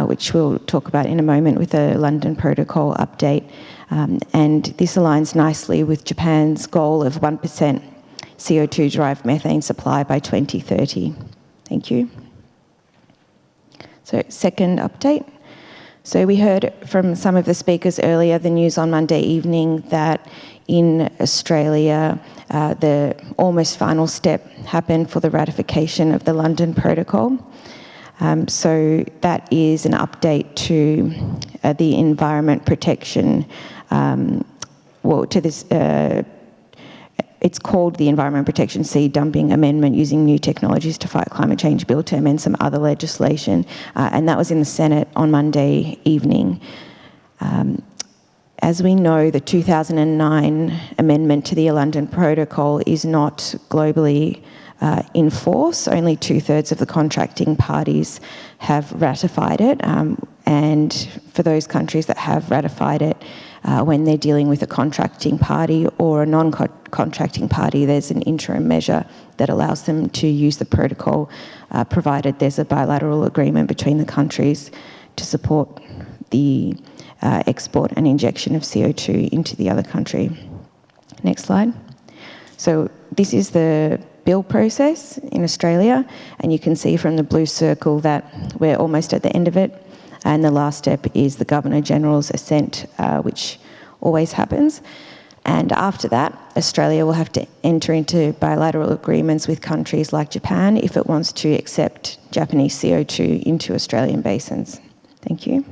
which we'll talk about in a moment with the London Protocol update. And this aligns nicely with Japan's goal of 1% CO2-derived methane supply by 2030. Thank you. So second update. So we heard from some of the speakers earlier, the news on Monday evening, that in Australia, the almost final step happened for the ratification of the London Protocol. So that is an update to the environment protection, to this, it's called the Environment Protection Seed Dumping Amendment using New Technologies to Fight Climate Change Bill to amend some other legislation, and that was in the Senate on Monday evening. As we know, the 2009 amendment to the London Protocol is not globally in force. Only 2/3 of the contracting parties have ratified it, and for those countries that have ratified it, when they're dealing with a contracting party or a non-contracting party, there's an interim measure that allows them to use the protocol, provided there's a bilateral agreement between the countries to support the export and injection of CO2 into the other country. Next slide. So this is the bill process in Australia, and you can see from the blue circle that we're almost at the end of it, and the last step is the Governor-General's assent, which always happens. And after that, Australia will have to enter into bilateral agreements with countries like Japan if it wants to accept Japanese CO2 into Australian basins. Thank you.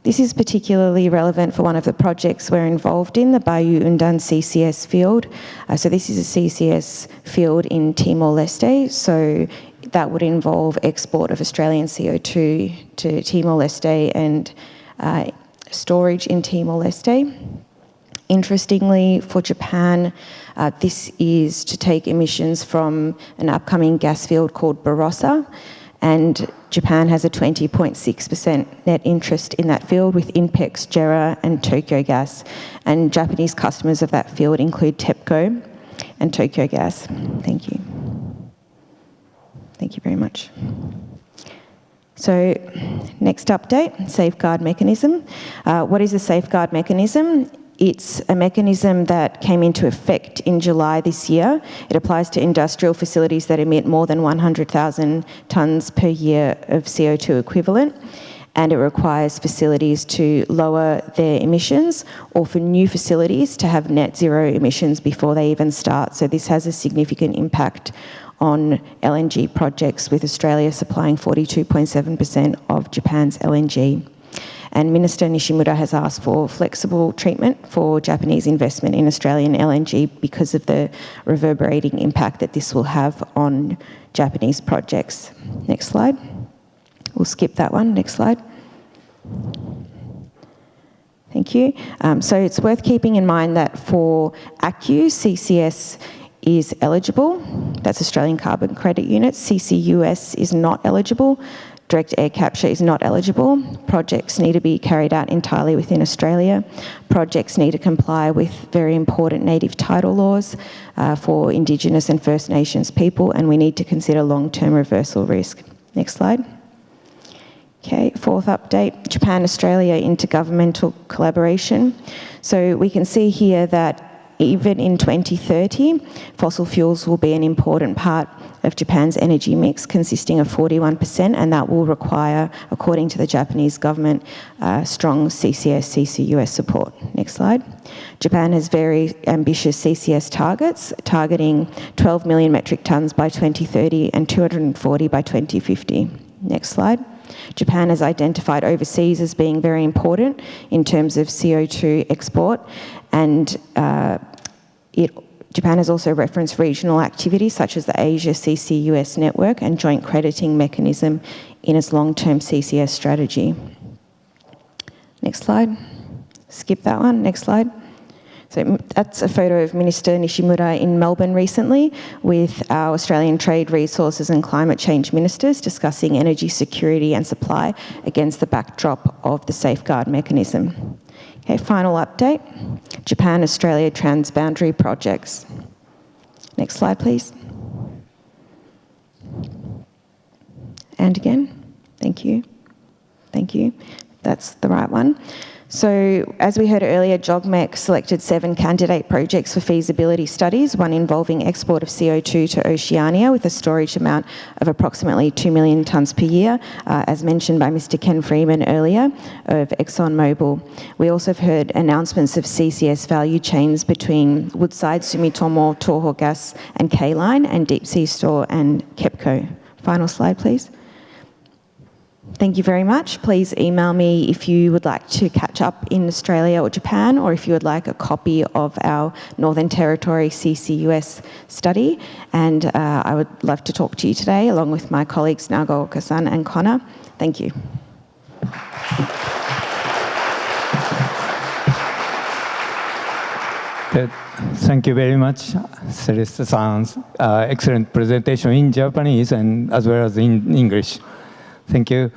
This is particularly relevant for one of the projects we're involved in, the Bayu Undan CCS field. So this is a CCS field in Timor-Leste, so that would involve export of Australian CO2 to Timor-Leste and storage in Timor-Leste. Interestingly, for Japan, this is to take emissions from an upcoming gas field called Barossa, and Japan has a 20.6% net interest in that field with INPEX, JERA and Tokyo Gas. And Japanese customers of that field include TEPCO and Tokyo Gas. Thank you. Thank you very much. So, next update, safeguard mechanism. What is a safeguard mechanism? It's a mechanism that came into effect in July this year. It applies to industrial facilities that emit more than 100,000 tonnes per year of CO2 equivalent, and it requires facilities to lower their emissions, or for new facilities to have net zero emissions before they even start. So this has a significant impact on LNG projects, with Australia supplying 42.7% of Japan's LNG. And Minister Nishimura has asked for flexible treatment for Japanese investment in Australian LNG because of the reverberating impact that this will have on Japanese projects. Next slide. We'll skip that one. Next slide. Thank you. So it's worth keeping in mind that for ACCU, CCS is eligible. That's Australian Carbon Credit Units. CCUS is not eligible. Direct air capture is not eligible. Projects need to be carried out entirely within Australia. Projects need to comply with very important native title laws for Indigenous and First Nations people, and we need to consider long-term reversal risk. Next slide. Okay, fourth update, Japan-Australia intergovernmental collaboration. So we can see here that even in 2030, fossil fuels will be an important part of Japan's energy mix, consisting of 41%, and that will require, according to the Japanese government, strong CCS, CCUS support. Next slide. Japan has very ambitious CCS targets, targeting 12 million metric tonnes by 2030 and 240 by 2050. Next slide. Japan has identified overseas as being very important in terms of CO2 export, and Japan has also referenced regional activities such as the Asia CCUS network and joint crediting mechanism in its long-term CCS strategy. Next slide. Skip that one. Next slide. So that's a photo of Minister Nishimura in Melbourne recently with our Australian Trade, Resources and Climate Change ministers discussing energy security and supply against the backdrop of the safeguard mechanism. Okay, final update, Japan-Australia transboundary projects. Next slide, please. And again, thank you. Thank you. That's the right one. So, as we heard earlier, JOGMEC selected 7 candidate projects for feasibility studies, one involving export of CO2 to Oceania with a storage amount of approximately 2 million tonnes per year, as mentioned by Mr. Ken Freeman earlier, of ExxonMobil. We also have heard announcements of CCS value chains between Woodside, Sumitomo, Toho Gas and K-Line, and Deep Sea Store and KEPCO. Final slide, please. Thank you very much. Please email me if you would like to catch up in Australia or Japan, or if you would like a copy of our Northern Territory CCUS study. And I would love to talk to you today, along with my colleagues Nagaoka-san and Connor. Thank you. Thank you very much, Celeste-san's excellent presentation in Japanese and as well as in English. Thank you.